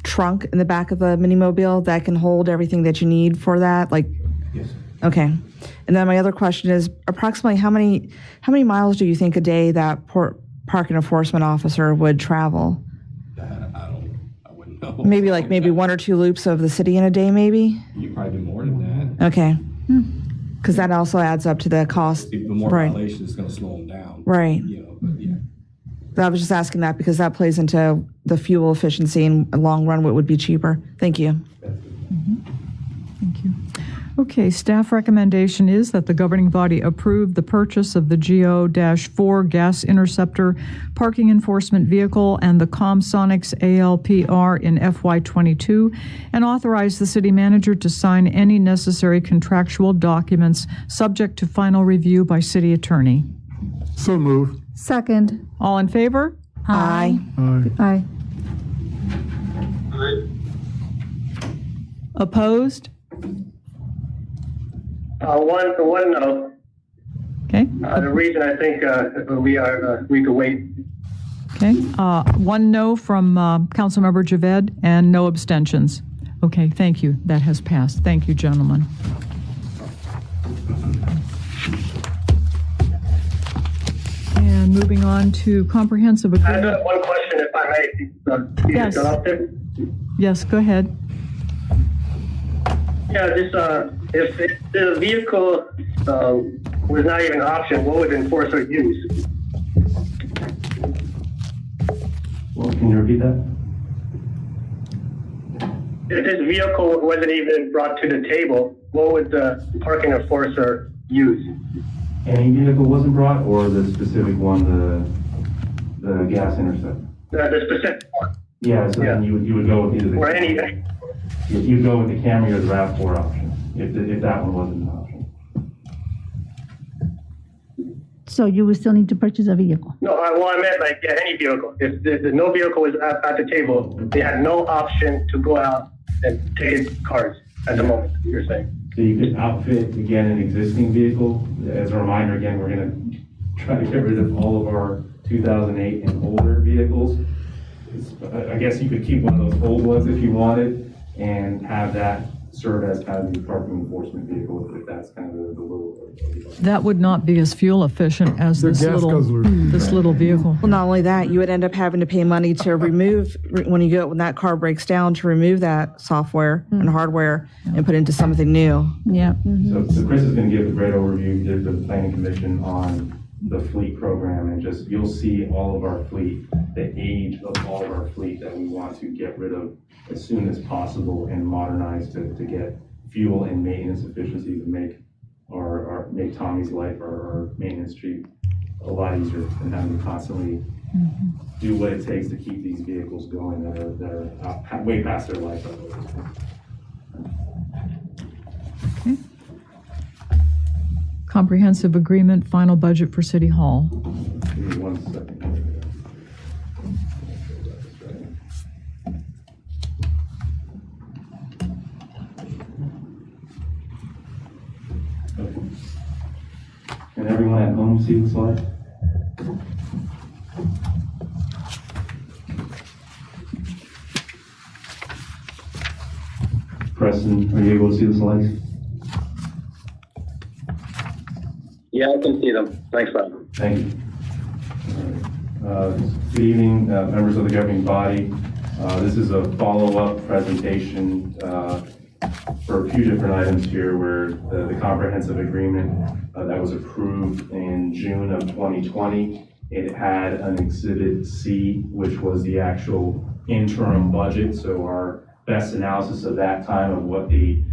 trunk in the back of the mini-mobile that can hold everything that you need for that? Yes. Okay. And then my other question is, approximately how many miles do you think a day that parking enforcement officer would travel? I wouldn't know. Maybe 1 or 2 loops of the city in a day, maybe? You probably do more than that. Okay. Because that also adds up to the cost. The more Right. violations, it's going to slow them down. Right. But yeah. I was just asking that because that plays into the fuel efficiency and long run, what would be cheaper. Thank you. Thank you. Okay, staff recommendation is that the governing body approve the purchase of the GO-4 gas interceptor parking enforcement vehicle and the Comsonics ALPR in FY22 and authorize the city manager to sign any necessary contractual documents subject to final review by city attorney. So moved. Second. All in favor? Aye. Aye. Opposed? One no. Okay. The reason I think we could wait. Okay. One no from Councilmember Javed and no abstentions. Okay, thank you. That has passed. Thank you, gentlemen. And moving on to comprehensive I agreement. have one question, if I may. Yes. Interrupted. Yes, go ahead. Yeah, if the vehicle was not even an option, what would the enforcer use? Well, can you repeat that? If this vehicle wasn't even brought to the table, what would the parking enforcer use? Any vehicle wasn't brought, or the specific one, the gas intercept? The specific one. Yeah, so then you would go with either the. Or any. You'd go with the Camry or the RAV4 option, if that one wasn't an option. So you will still need to purchase a vehicle? No, I meant any vehicle. If no vehicle was at the table, they had no option to go out and take cars at the moment, you're saying? So you could outfit, again, an existing vehicle. As a reminder, again, we're gonna try to get rid of all of our 2008 and older vehicles. I guess you could keep one of those old ones if you wanted and have that serve as kind of the parking enforcement vehicle, if that's kind of the will of the budget. That would not be as fuel efficient as They're this gas guzzlers. little vehicle. Well, not only that, you would end up having to pay money to remove, when that car breaks down, to remove that software and hardware and put into something new. Yeah. So Chris is going to give a great overview here for the planning commission on the fleet program, and just, you'll see all of our fleet, the age of all of our fleet that we want to get rid of as soon as possible and modernize to get fuel and maintenance efficiencies and make Tommy's life, our maintenance chief, a lot easier than having to constantly do what it takes to keep these vehicles going that are way past their life. Okay. Comprehensive agreement, final budget for City Hall. Give me 1 second. Can everyone at home see the slide? Preston, are you able to see the slides? Yeah, I can see them. Thanks, Bob. Thank you. Good evening, members of the governing body. This is a follow-up presentation for a few different items here, where the comprehensive agreement that was approved in June of 2020, it had an Exhibit C, which was the actual interim budget. So our best analysis of that time of what the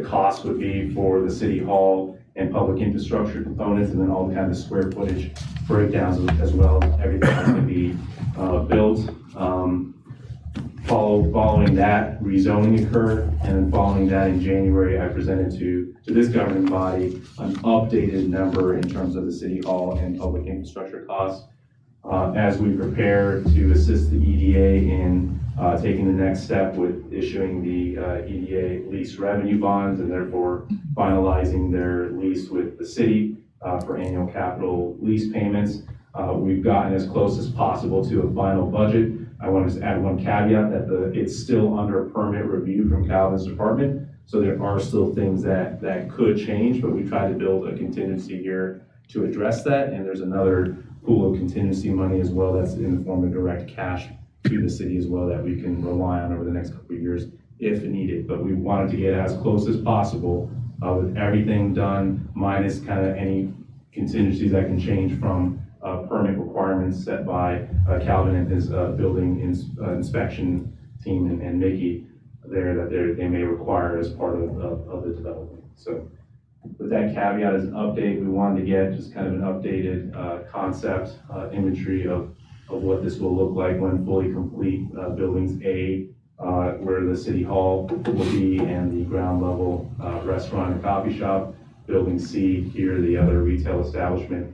cost would be for the City Hall and public infrastructure components, and then all the kind of square footage breakdowns as well, everything that can be built. Following that, rezoning occurred, and then following that in January, I presented to this governing body an updated number in terms of the City Hall and public infrastructure costs. As we prepare to assist the EDA in taking the next step with issuing the EDA lease revenue bonds, and therefore finalizing their lease with the city for annual capital lease payments. We've gotten as close as possible to a final budget. I want to just add one caveat that it's still under permit review from Calvin's department. So there are still things that could change, but we tried to build a contingency here to address that. And there's another pool of contingency money as well that's in the form of direct cash to the city as well that we can rely on over the next couple of years if needed. But we wanted to get as close as possible with everything done, minus kind of any contingencies that can change from permit requirements set by Calvin and his building inspection team and Mickey there that they may require as part of the development. So with that caveat as an update, we wanted to get just kind of an updated concept imagery of what this will look like when fully complete. Buildings A, where the City Hall will be, and the ground level restaurant and coffee shop. Building C, here the other retail establishment.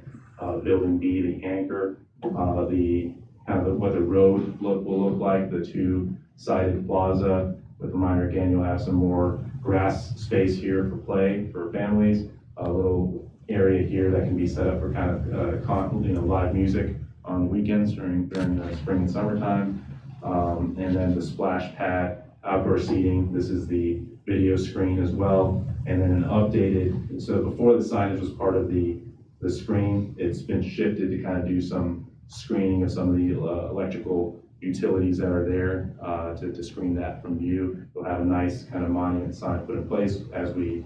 Building B, the anchor, the kind of what the road will look like, the two-sided plaza. With a reminder, again, you'll have some more grass space here for play for families. A little area here that can be set up for kind of live music on weekends during the spring and summertime. And then the splash pad, outdoor seating. This is the video screen as well. And then an updated, so before the signage was part of the screen, it's been shifted to kind of do some screening of some of the electrical utilities that are there to screen that from view. We'll have a nice kind of monument sign put in place as we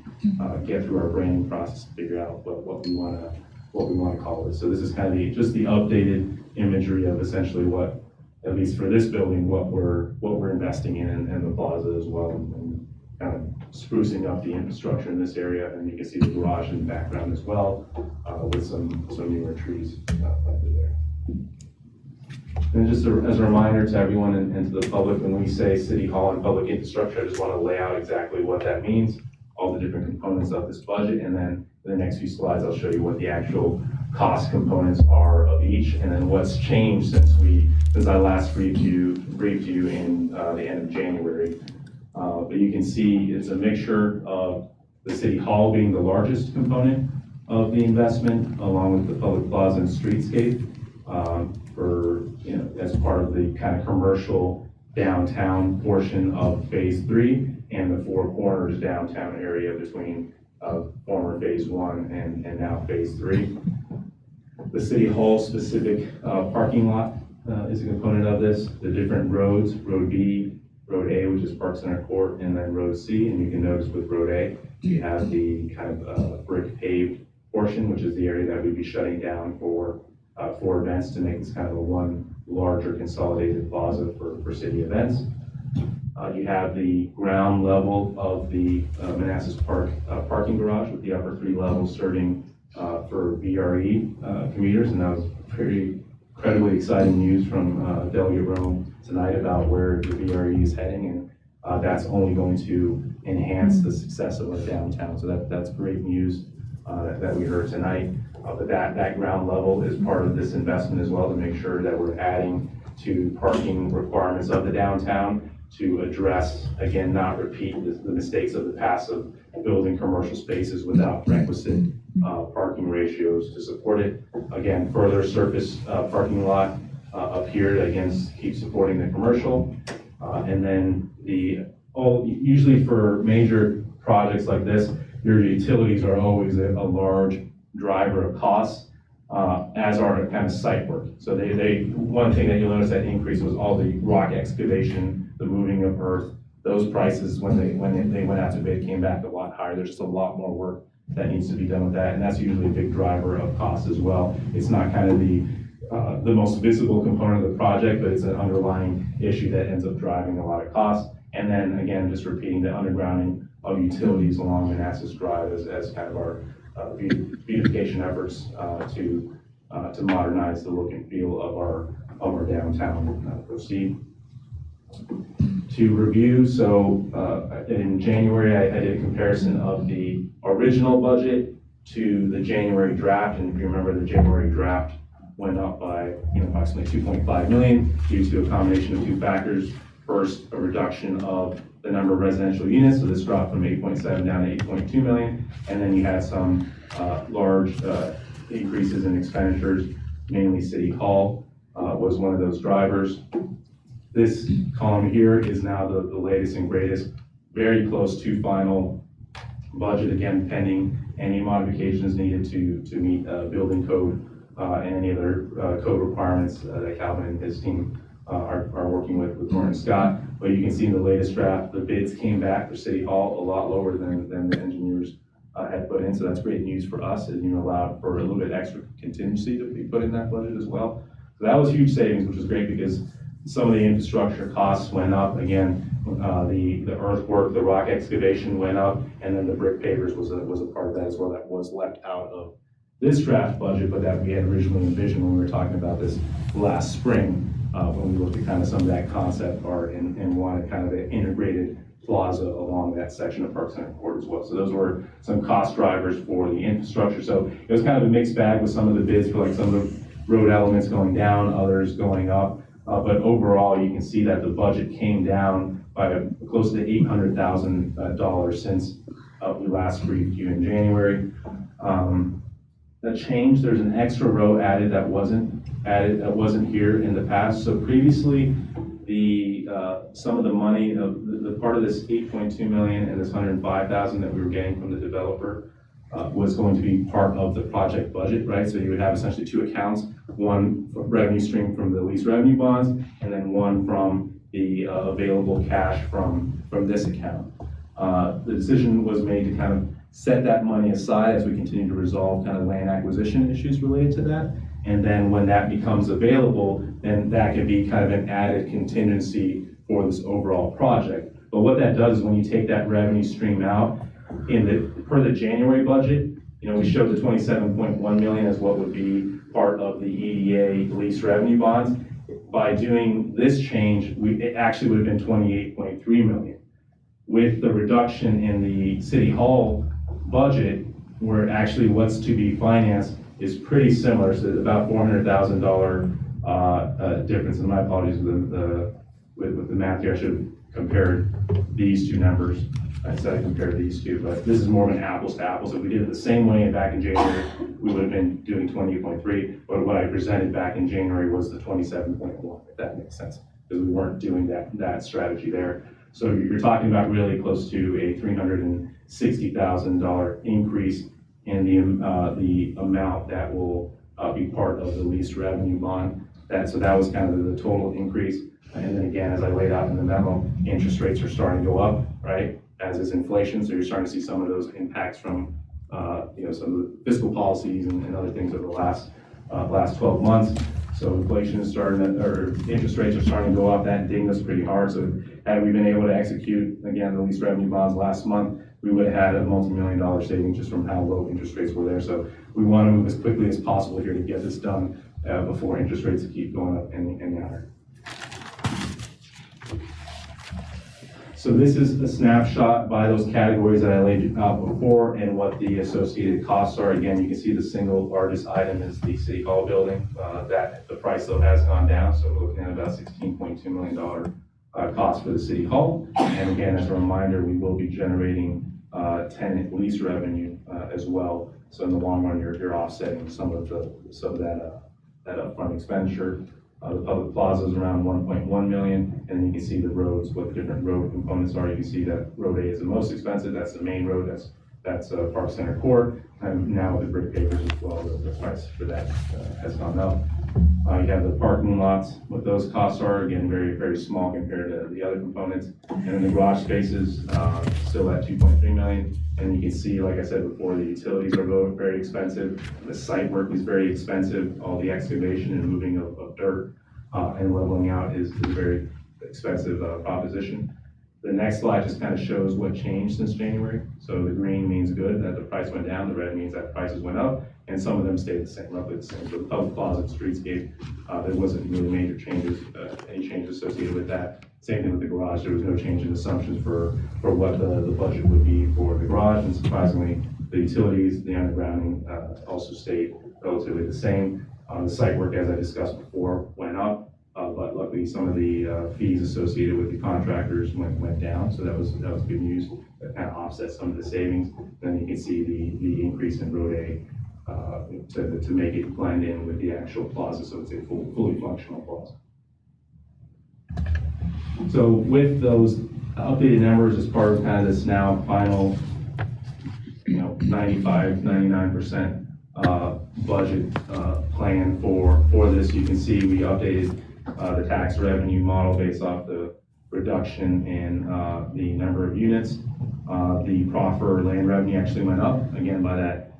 get through our branding process to figure out what we want to call it. So this is kind of just the updated imagery of essentially what, at least for this building, what we're investing in, and the plaza as well, and kind of sprucing up the infrastructure in this area. And you can see the garage in the background as well, with some newer trees planted there. And just as a reminder to everyone and to the public, when we say City Hall and public infrastructure, I just want to lay out exactly what that means, all the different components of this budget, and then in the next few slides I'll show you what the actual cost components are of each, and then what's changed since I last briefed you in the end of January. But you can see it's a mixture of the City Hall being the largest component of the investment, along with the public plaza and streetscape, as part of the kind of commercial downtown portion of phase 3. and the Four Corners downtown area between former Phase 1 and now Phase 3. The City Hall specific parking lot is a component of this. The different roads, Road B, Road A, which is Park Center Court, and then Road C. And you can notice with Road A, you have the kind of brick paved portion, which is the area that we'd be shutting down for events to make this kind of a one larger consolidated plaza for city events. You have the ground level of the Manassas Park parking garage with the upper 3 levels serving for VRE commuters, and that was pretty incredibly exciting news from Delegate Rome tonight about where the VRE is heading, and that's only going to enhance the success of our downtown. So that's great news that we heard tonight. But that ground level is part of this investment as well, to make sure that we're adding to parking requirements of the downtown to address, again, not repeat the mistakes of the past of building commercial spaces without requisite parking ratios to support it. Again, further surface parking lot up here to, again, keep supporting the commercial. And then usually for major projects like this, your utilities are always a large driver of costs, as are kind of site work. So one thing that you'll notice that increase was all the rock excavation, the moving of earth. Those prices, when they went out to bid, came back a lot higher. There's just a lot more work that needs to be done with that, and that's usually a big driver of cost as well. It's not kind of the most visible component of the project, but it's an underlying issue that ends up driving a lot of costs. And then again, just repeating the undergrounding of utilities along Manassas Drive as kind of our beautification efforts to modernize the look and feel of our downtown. Proceed to review. So in January, I did a comparison of the original budget to the January draft, and if you remember, the January draft went up by approximately 2.5 million due to a combination of two factors. First, a reduction of the number of residential units, so this dropped from 8.7 down to 8.2 million, and then you had some large increases in expenditures, mainly City Hall was one of those drivers. This column here is now the latest and greatest, very close to final budget, again, pending any modifications needed to meet building code and any other code requirements that Calvin and his team are working with Norton Scott. But you can see in the latest draft, the bids came back for City Hall a lot lower than the engineers had put in. So that's great news for us, and allowed for a little bit extra contingency to be put in that budget as well. So that was huge savings, which was great because some of the infrastructure costs went up. Again, the earthwork, the rock excavation went up, and then the brick pavers was a part of that as well that was left out of this draft budget, but that we had originally envisioned when we were talking about this last spring, when we looked at kind of some of that concept art and wanted kind of an integrated plaza along that section of Park Center Court as well. So those were some cost drivers for the infrastructure. So it was kind of a mixed bag with some of the bids for like some of the road elements going down, others going up. But overall, you can see that the budget came down by close to $800,000 since we last briefed you in January. That changed. There's an extra row added that wasn't here in the past. So previously, some of the money of the part of this 8.2 million and this 105,000 that we were getting from the developer was going to be part of the project budget, right? So you would have essentially two accounts, one revenue stream from the lease revenue bonds, and then one from the available cash from this account. The decision was made to kind of set that money aside as we continue to resolve kind of land acquisition issues related to that. And then when that becomes available, then that can be kind of an added contingency for this overall project. But what that does is when you take that revenue stream out, per the January budget, we showed the 27.1 million as what would be part of the EDA lease revenue bonds. By doing this change, it actually would have been 28.3 million. With the reduction in the City Hall budget, where actually what's to be financed is pretty similar, so about $400,000 difference. And my apologies with the math here. I should have compared these two numbers. I said I compared these two, but this is more of an apples to apples. If we did it the same way back in January, we would have been doing 28.3. But what I presented back in January was the 27.1, if that makes sense, because we weren't doing that strategy there. So you're talking about really close to a $360,000 increase in the amount that will be part of the lease revenue bond. So that was kind of the total increase. And then again, as I laid out in the memo, interest rates are starting to go up, right? As is inflation, so you're starting to see some of those impacts from some of the fiscal policies and other things over the last 12 months. So inflation is interest rates are starting to go up. That dinged us pretty hard. So had we been able to execute, again, the lease revenue bonds last month, we would have had a multi-million-dollar savings just from how low interest rates were there. So we want to move as quickly as possible here to get this done before interest rates keep going up any higher. So this is a snapshot by those categories that I laid out before and what the associated costs are. Again, you can see the single largest item is the City Hall building. That the price though has gone down, so we're looking at about $16.2 million cost for the City Hall. And again, as a reminder, we will be generating tenant lease revenue as well. So in the long run, you're offsetting some of that upfront expenditure. The public plaza is around 1.1 million, and then you can see the roads, what the different road components are. You can see that Road A is the most expensive. That's the main road. That's Park Center Court, and now the brick pavers as well. The price for that has gone up. You have the parking lots. What those costs are, again, very, very small compared to the other components. And then the garage spaces still at 2.3 million. And you can see, like I said before, the utilities are very expensive. The site work is very expensive. All the excavation and moving of dirt and leveling out is a very expensive proposition. The next slide just kind of shows what changed since January. So the green means good, that the price went down. The red means that prices went up, and some of them stayed the same, roughly the same. So the public plaza, streetscape, there wasn't really major changes, any changes associated with that. Same thing with the garage. There was no change in assumptions for what the budget would be for the garage, and surprisingly, the utilities, the undergrounding also stayed relatively the same. The site work, as I discussed before, went up. But luckily, some of the fees associated with the contractors went down, so that was good news. That kind of offset some of the savings. Then you can see the increase in Road A to make it blend in with the actual plaza, so it's a fully functional plaza. So with those updated numbers as part of kind of this now final, 99% budget plan for this, you can see we updated the tax revenue model based off the reduction in the number of units. The proffer land revenue actually went up, again, by that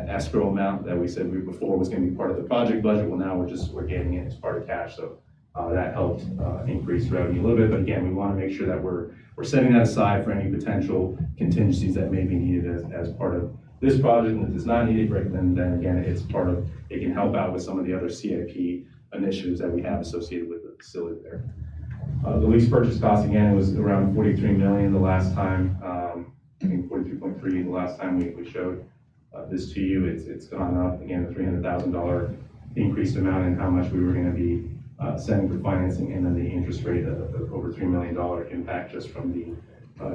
escrow amount that we said before was going to be part of the project budget. Well, now we're getting it as part of cash, so that helped increase revenue a little bit. But again, we want to make sure that we're setting that aside for any potential contingencies that may be needed as part of this project. And if it's not needed, right, then again, it can help out with some of the other CIP initiatives that we have associated with the facility there. The lease purchase cost, again, was around 43 million the last time. I think 43.3 the last time we showed this to you. It's gone up, again, the $300,000 increased amount in how much we were going to be sending for financing, and then the interest rate of over $3 million impact just from the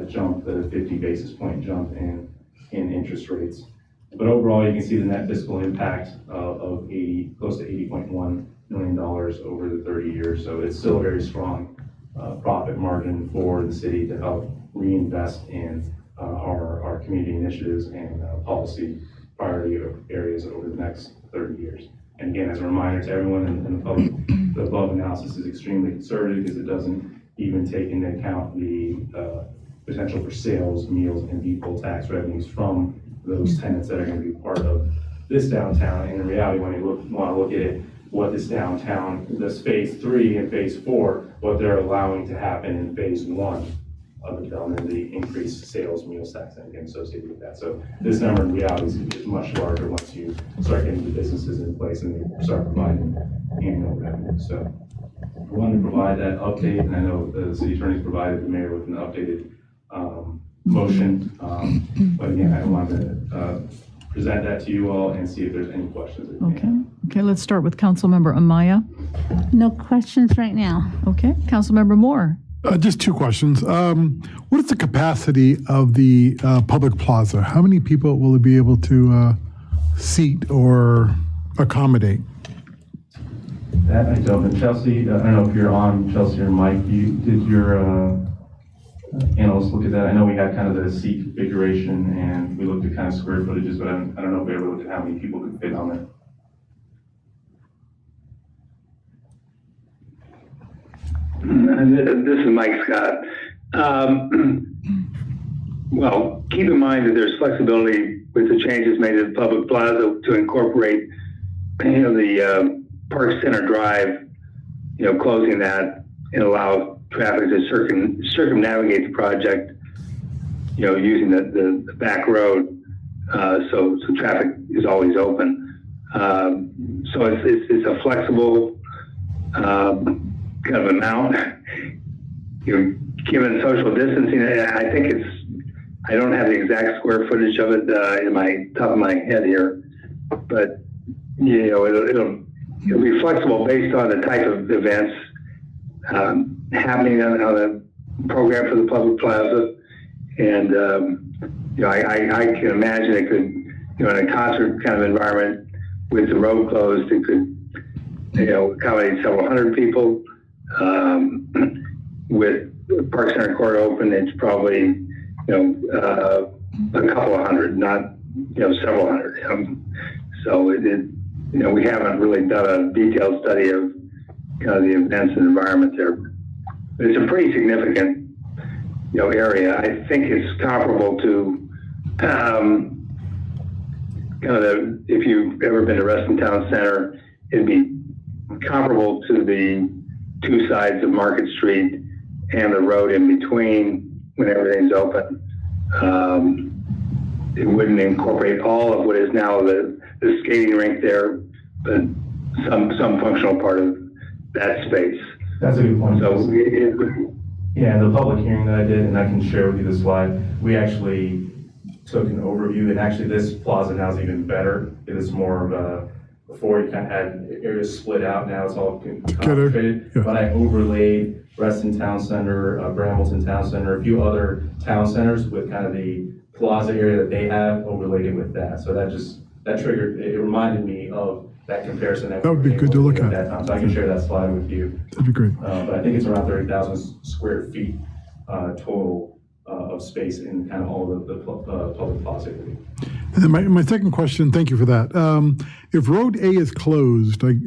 jump, the 50 basis point jump in interest rates. But overall, you can see the net fiscal impact of close to $80.1 million over the 30 years. So it's still a very strong profit margin for the city to help reinvest in our community initiatives and policy priority areas over the next 30 years. And again, as a reminder to everyone in the public, the above analysis is extremely conservative because it doesn't even take into account the potential for sales, meals, and vehicle tax revenues from those tenants that are going to be part of this downtown. And in reality, when you want to look at it, what this downtown, this phase 3 and phase 4, what they're allowing to happen in phase 1 of the development, the increased sales, meals tax, and anything associated with that. So this number in reality is much larger once you start getting the businesses in place and you start providing annual revenue. So I wanted to provide that update, and I know the city attorney's provided the mayor with an updated motion. But again, I wanted to present that to you all and see if there's any questions. Okay, let's start with Councilmember Amaya. No questions right now. Okay, Councilmember Moore. Just two questions. What is the capacity of the public plaza? How many people will it be able to seat or accommodate? That I don't know. Chelsea, I don't know if you're on, Chelsea or Mike, did your analysts look at that? I know we had kind of the seat configuration and we looked at kind of square footages, but I don't know if we ever looked at how many people could fit on there. This is Mike Scott. Well, keep in mind that there's flexibility with the changes made to the public plaza to incorporate, the Park Center Drive, closing that and allow traffic to circumnavigate the project, using the back road, so traffic is always open. So it's a flexible kind of amount. Given social distancing, I think I don't have the exact square footage of it in my top of my head here, but it'll be flexible based on the type of events happening on the program for the public plaza, and I can imagine it could, in a concert kind of environment with the road closed, it could accommodate several hundred people. With Park Center Court open, it's probably a couple of hundred, not several hundred. So we haven't really done a detailed study of the events and environment there. But it's a pretty significant area. I think it's comparable to if you've ever been to Reston Town Center, it'd be comparable to the two sides of Market Street and the road in between when everything's open. It wouldn't incorporate all of what is now the skating rink there, but some functional part of that space. That's a good point. So yeah, the public hearing that I did, and I can share with you the slide, we actually took an overview, and actually this plaza now is even better. It is more of a, before you kind of had areas split out, now it's all concentrated. Yeah. But I overlaid Reston Town Center, Brambleton Town Center, a few other town centers with kind of the plaza area that they have overlaid with that. So that triggered, it reminded me of that comparison. That would be good to look at that time. So I can share that slide with you. That'd be great. But I think it's around 30,000 square feet total of space in kind of all of the public plaza area. And then my second question, thank you for that. If Road A is closed, like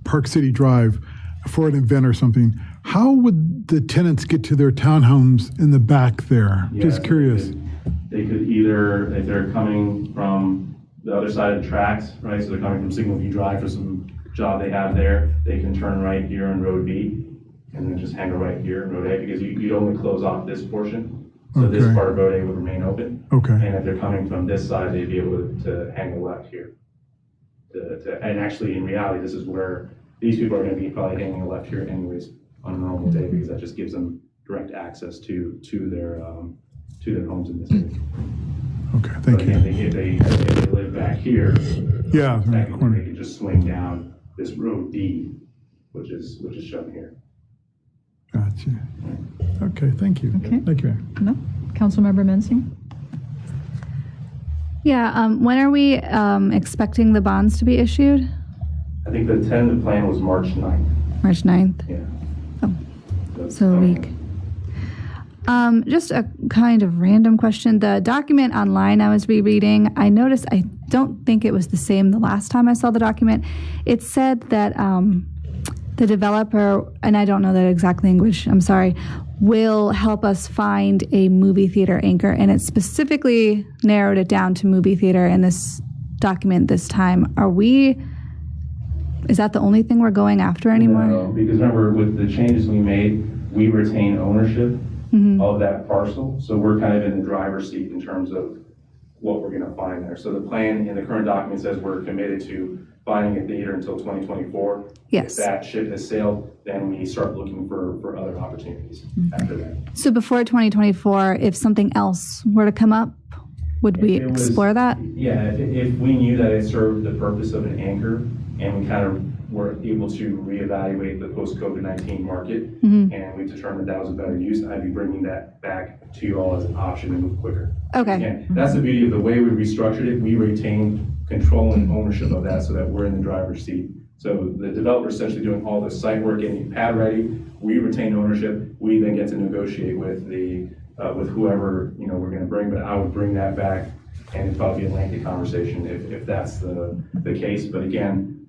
Park City Drive, for an event or something, how would the tenants get to their townhomes in the back there? Yeah, just curious. They could either, if they're coming from the other side of the tracks, right? So they're coming from Signal View Drive for some job they have there, they can turn right here on Road B and then just hang a right here on Road A, because you'd only close off this portion. So Okay. this part of Road A would remain open. Okay. And if they're coming from this side, they'd be able to hang a left here. And actually, in reality, this is where these people are going to be probably hanging a left here anyways on a normal day, because that just gives them direct access to their homes in this area. Okay, thank you. If they live back here, Yeah, they right, corner. can just swing down this Road D, which is shown here. Gotcha. Okay, thank you. Okay. Thank you. No? Councilmember Mensing? Yeah, when are we expecting the bonds to be issued? I think the tentative plan was March 9th. March 9th? Yeah. Oh, so a week. Just a kind of random question. The document online I was rereading, I noticed, I don't think it was the same the last time I saw the document. It said that the developer, and I don't know that exact language, I'm sorry, will help us find a movie theater anchor, and it specifically narrowed it down to movie theater in this document this time. Is that the only thing we're going after anymore? No, because remember, with the changes we made, we retain ownership of that parcel. So we're kind of in the driver's seat in terms of what we're going to find there. So the plan in the current document says we're committed to finding a theater until 2024. Yes. If that ship has sailed, then we start looking for other opportunities after that. So before 2024, if something else were to come up, would we explore that? Yeah, if we knew that it served the purpose of an anchor and we kind of were able to reevaluate the post-COVID-19 market and we determined that was a better use, I'd be bringing that back to you all as an option to move quicker. Okay. Again, that's the beauty of the way we restructured it. We retained control and ownership of that so that we're in the driver's seat So the developer is essentially doing all the site work, getting pad ready. We retain ownership. We then get to negotiate with with whoever, we're going to bring, but I would bring that back, and it'd probably be a lengthy conversation if that's the case. But again,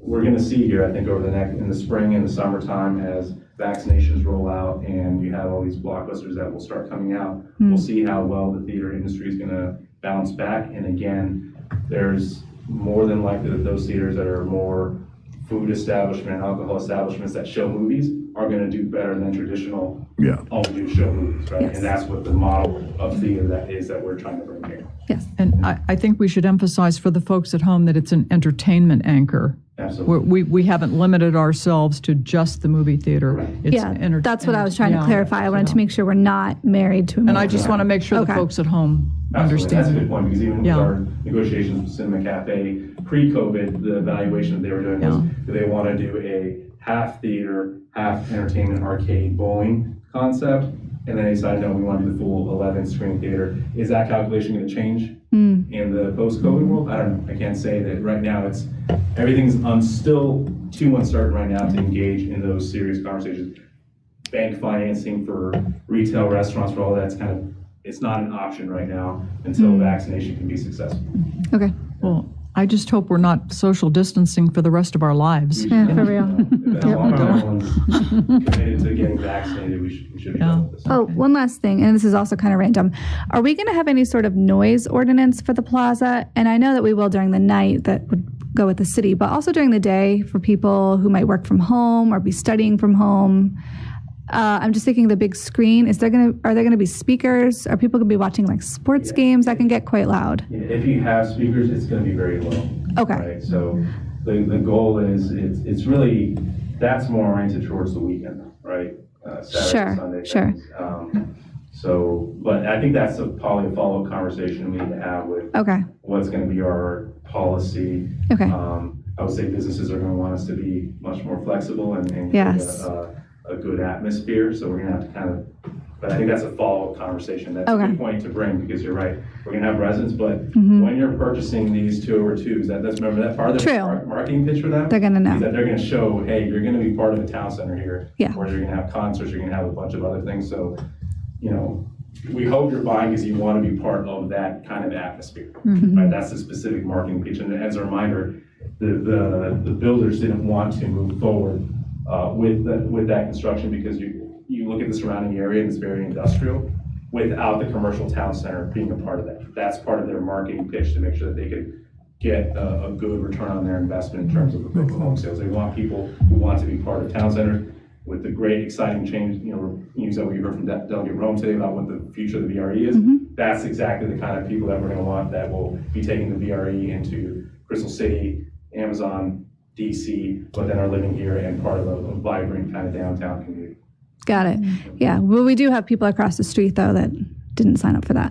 we're going to see here, I think, in the spring and the summertime, as vaccinations roll out and you have all these blockbusters that will start coming out, we'll see how well the theater industry is going to bounce back. And again, there's more than likely that those theaters that are more food establishment, alcohol establishments that show movies are going to do better than traditional all do show movies, right? Yes. And that's what the model of theater that we're trying to bring here. Yes. And I think we should emphasize for the folks at home that it's an entertainment anchor. Absolutely. We haven't limited ourselves to just the movie theater. It's that's what I was trying to clarify. I wanted to make sure we're not married to a movie. And I just want to make sure the folks at home Absolutely. understand. That's a good point, because even with our negotiations with Cinema Cafe, pre-COVID, the evaluation that they were doing was, do they want to do a half theater, half entertainment, arcade, bowling concept? And then they decided, no, we want to do the full 11-screen theater. Is that calculation going to change in the post-COVID world? I don't know. I can't say that right now. Everything's still too uncertain right now to engage in those serious conversations. Bank financing for retail restaurants, for all that's it's not an option right now until vaccination can be successful. Okay. Well, I just hope we're not social distancing for the rest of our lives. Yeah, for real. As long as everyone's committed to getting vaccinated, we should be done with this. Oh, one last thing, and this is also kind of random. Are we going to have any sort of noise ordinance for the plaza? And I know that we will during the night, that would go with the city, but also during the day for people who might work from home or be studying from home. I'm just thinking the big screen. Are there going to be speakers? Are people going to be watching like sports games? That can get quite loud. Yeah, if you have speakers, it's going to be very low. Okay. Right? So the goal is it's really, that's more oriented towards the weekend, right? Saturday, Sunday. Sure. But I think that's probably a follow-up conversation we need to have with what's going to be our policy. Okay. I would say businesses are going to want us to be much more flexible and Yes. a good atmosphere. So we're going to have to but I think that's a follow-up conversation. That's a good point to bring, because you're right. We're going to have residents, but when you're purchasing these 2-over-2s, remember that part of the marketing pitch for them? They're going to know. Is that they're going to show, hey, you're going to be part of the town center here. Yeah. Where you're going to have concerts, you're going to have a bunch of other things. So, we hope you're buying because you want to be part of that kind of atmosphere. Right? That's the specific marketing pitch. And as a reminder, the builders didn't want to move forward with that construction, because you look at the surrounding area and it's very industrial, without the commercial town center being a part of that. That's part of their marketing pitch, to make sure that they could get a good return on their investment in terms of home sales. They want people who want to be part of town center. With the great, exciting change, you said what you heard from Delegate Rome today about what the future of the VRE is. That's exactly the kind of people that we're going to want, that will be taking the VRE into Crystal City, Amazon, DC, but then are living here and part of a vibrant kind of downtown community. Got it. Yeah. Well, we do have people across the street, though, that didn't sign up for that.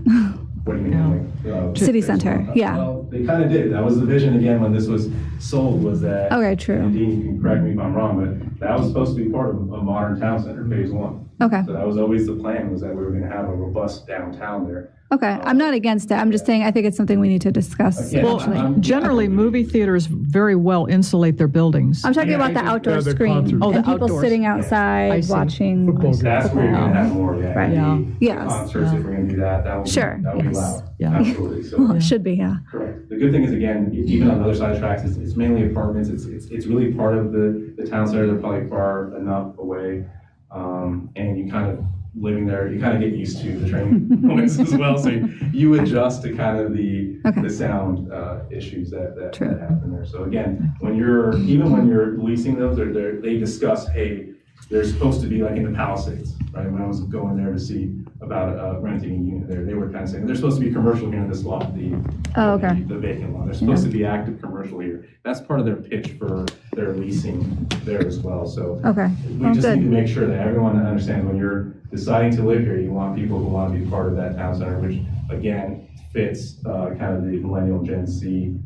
What do you mean? City center. Yeah. Well, they kind of did. That was the vision, again, when this was sold, was that. Okay, true. And Dean, you can correct me if I'm wrong, but that was supposed to be part of a modern town center, phase 1. Okay. So that was always the plan, was that we were going to have a robust downtown there. Okay. I'm not against it. I'm just saying I think it's something we need to discuss. Well, generally, movie theaters very well insulate their buildings. I'm talking about the outdoor screen and people sitting outside watching That's where you're going to have more, Right. Yes. Concerts, if we're going to do that, that would be loud. Yeah. Absolutely. So, Well, it should be, yeah. Correct. The good thing is, again, even on the other side of tracks, it's mainly apartments. It's really part of the town center. They're probably far enough away. And you kind of living there, you kind of get used to the train noise as well. So you adjust to kind of the sound issues that happen there. So again, when you're leasing those, they discuss, hey, they're supposed to be like in the Palisades, right? When I was going there to see about renting a unit there, they were kind of saying they're supposed to be commercial here in this lot, the vacant lot. They're supposed to be active commercial here. That's part of their pitch for their leasing there as well. So we just need to make sure that everyone understands, when you're deciding to live here, you want people who want to be part of that town center, which again fits kind of the millennial Gen Z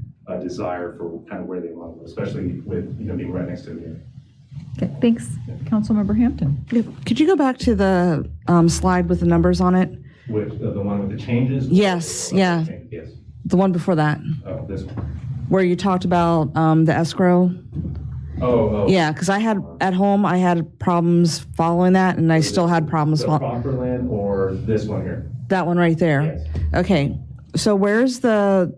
desire for kind of where they want to go, especially with being right next to the area. Okay, thanks. Councilmember Hampton. Could you go back to the slide with the numbers on it? With the one with the changes? Yes, yeah. Yes. The one before that. Oh, this one. where you talked about the escrow. Oh. Yeah, because I had, at home, I had problems following that, and I still had problems The following. Cropperland or this one here? That one right there? Yes. Okay, so where's the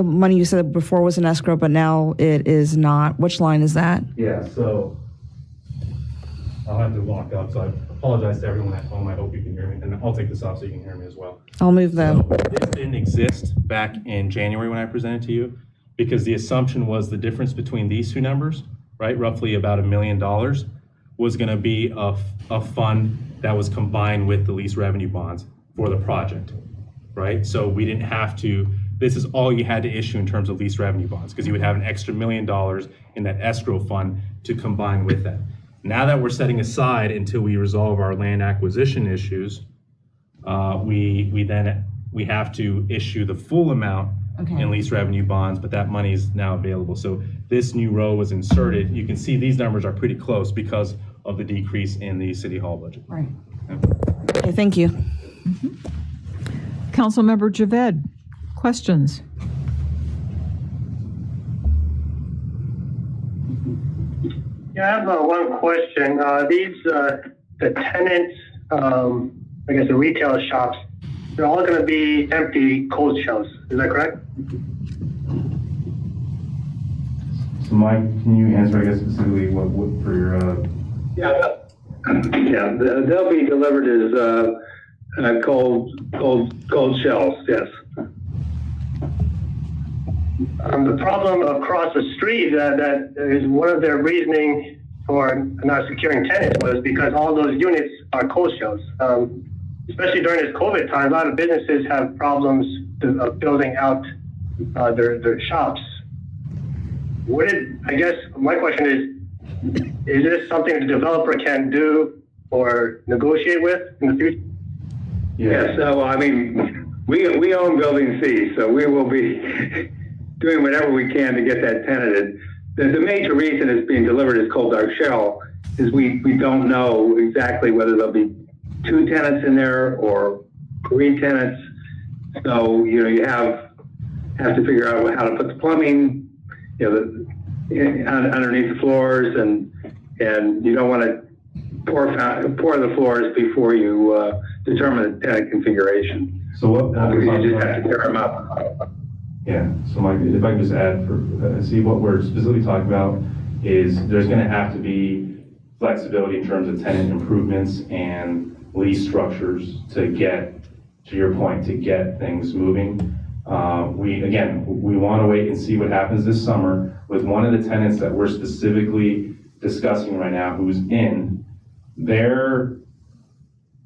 money you said before was an escrow, but now it is not? Which line is that? Yeah, so I'll have to walk up, so I apologize to everyone at home. I hope you can hear me, and I'll take this off so you can hear me as well. I'll move the. This didn't exist back in January when I presented to you, because the assumption was the difference between these two numbers, right, roughly about $1 million, was going to be a fund that was combined with the lease revenue bonds for the project, right? So we didn't have to, this is all you had to issue in terms of lease revenue bonds, because you would have an extra $1 million in that escrow fund to combine with that. Now that we're setting aside until we resolve our land acquisition issues, we have to issue the full amount in lease revenue bonds, but that money is now available. So this new row was inserted. You can see these numbers are pretty close because of the decrease in the city hall budget. Right. Okay, thank you. Councilmember Javed, questions? Yeah, I have one question. The tenants, I guess the retail shops, they're all going to be empty cold shells. Is that correct? So Mike, can you answer, I guess, specifically what for your? Yeah, they'll be delivered as cold shells. Yes. The problem across the street that is one of their reasoning for not securing tenants was because all those units are cold shells. Especially during this COVID time, a lot of businesses have problems building out their shops. I guess my question is this something the developer can do or negotiate with in the future? Yeah, so I mean, we own Building C, so we will be doing whatever we can to get that tenanted. The major reason it's being delivered as cold dark shell is we don't know exactly whether there'll be 2 tenants in there or 3 tenants. So, you have to figure out how to put the plumbing, underneath the floors, and you don't want to pour the floors before you determine the tenant configuration. So what you just have to tear them up. Yeah, so Mike, if I can just add, see what we're specifically talking about is there's going to have to be flexibility in terms of tenant improvements and lease structures to get, to your point, to get things moving. We want to wait and see what happens this summer with one of the tenants that we're specifically discussing right now, who's in. Their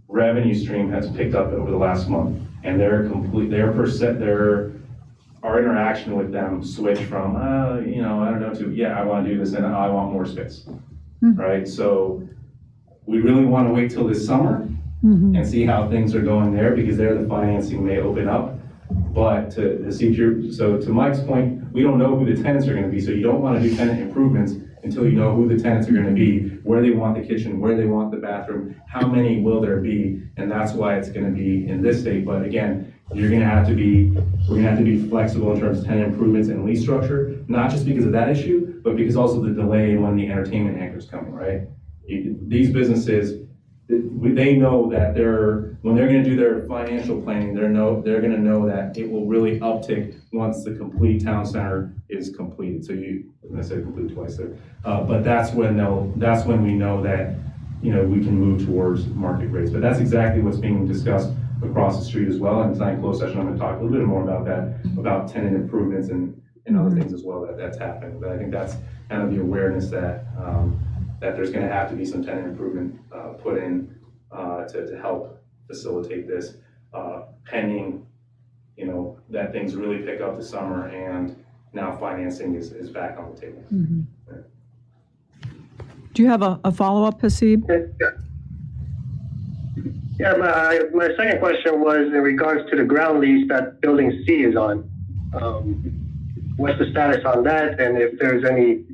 revenue stream has picked up over the last month, and our interaction with them switched from, I don't know, to, I want to do this and I want more space, right? So we really want to wait till this summer and see how things are going there, because there the financing may open up. But to see to Mike's point, we don't know who the tenants are going to be, so you don't want to do tenant improvements until you know who the tenants are going to be, where they want the kitchen, where they want the bathroom, how many will there be, and that's why it's going to be in this state. But again, we're going to have to be flexible in terms of tenant improvements and lease structure, not just because of that issue, but because also the delay in when the entertainment anchor's coming, right? These businesses, they know that when they're going to do their financial planning, they're going to know that it will really uptick once the complete town center is completed. So I said complete twice there, but that's when we know that we can move towards market rates. But that's exactly what's being discussed across the street as well. And tonight in closed session, I'm going to talk a little bit more about that, about tenant improvements and other things as well that's happening. But I think that's kind of the awareness that that there's going to have to be some tenant improvement put in to help facilitate this, pending, that things really pick up this summer and now financing is back on the table. Right. Do you have a follow-up, Hasib? Yeah, my second question was in regards to the ground lease that Building C is on. What's the status on that, and if there's any,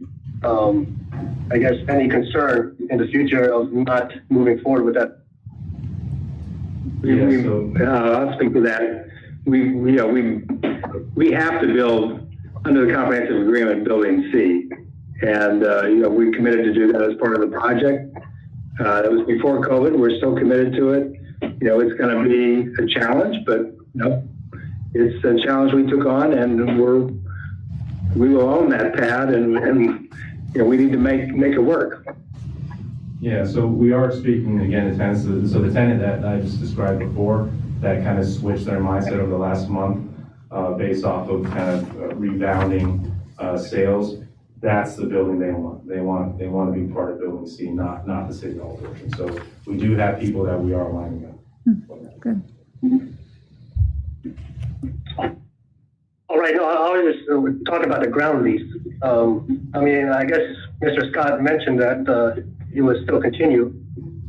any concern in the future of not moving forward with that? I'll speak to that. We have to build under the comprehensive agreement, Building C. And, we committed to do that as part of the project. That was before COVID. We're still committed to it. It's going to be a challenge, but, it's a challenge we took on, and we will own that pad, and we need to make it work. Yeah, so we are speaking again to tenants. So the tenant that I just described before, that kind of switched their mindset over the last month based off of kind of rebounding sales. That's the building they want. They want to be part of Building C, not the City Hall portion. So we do have people that we are lining up. Good. All right, no, I was just talking about the ground lease. I guess Mr. Scott mentioned that it would still continue,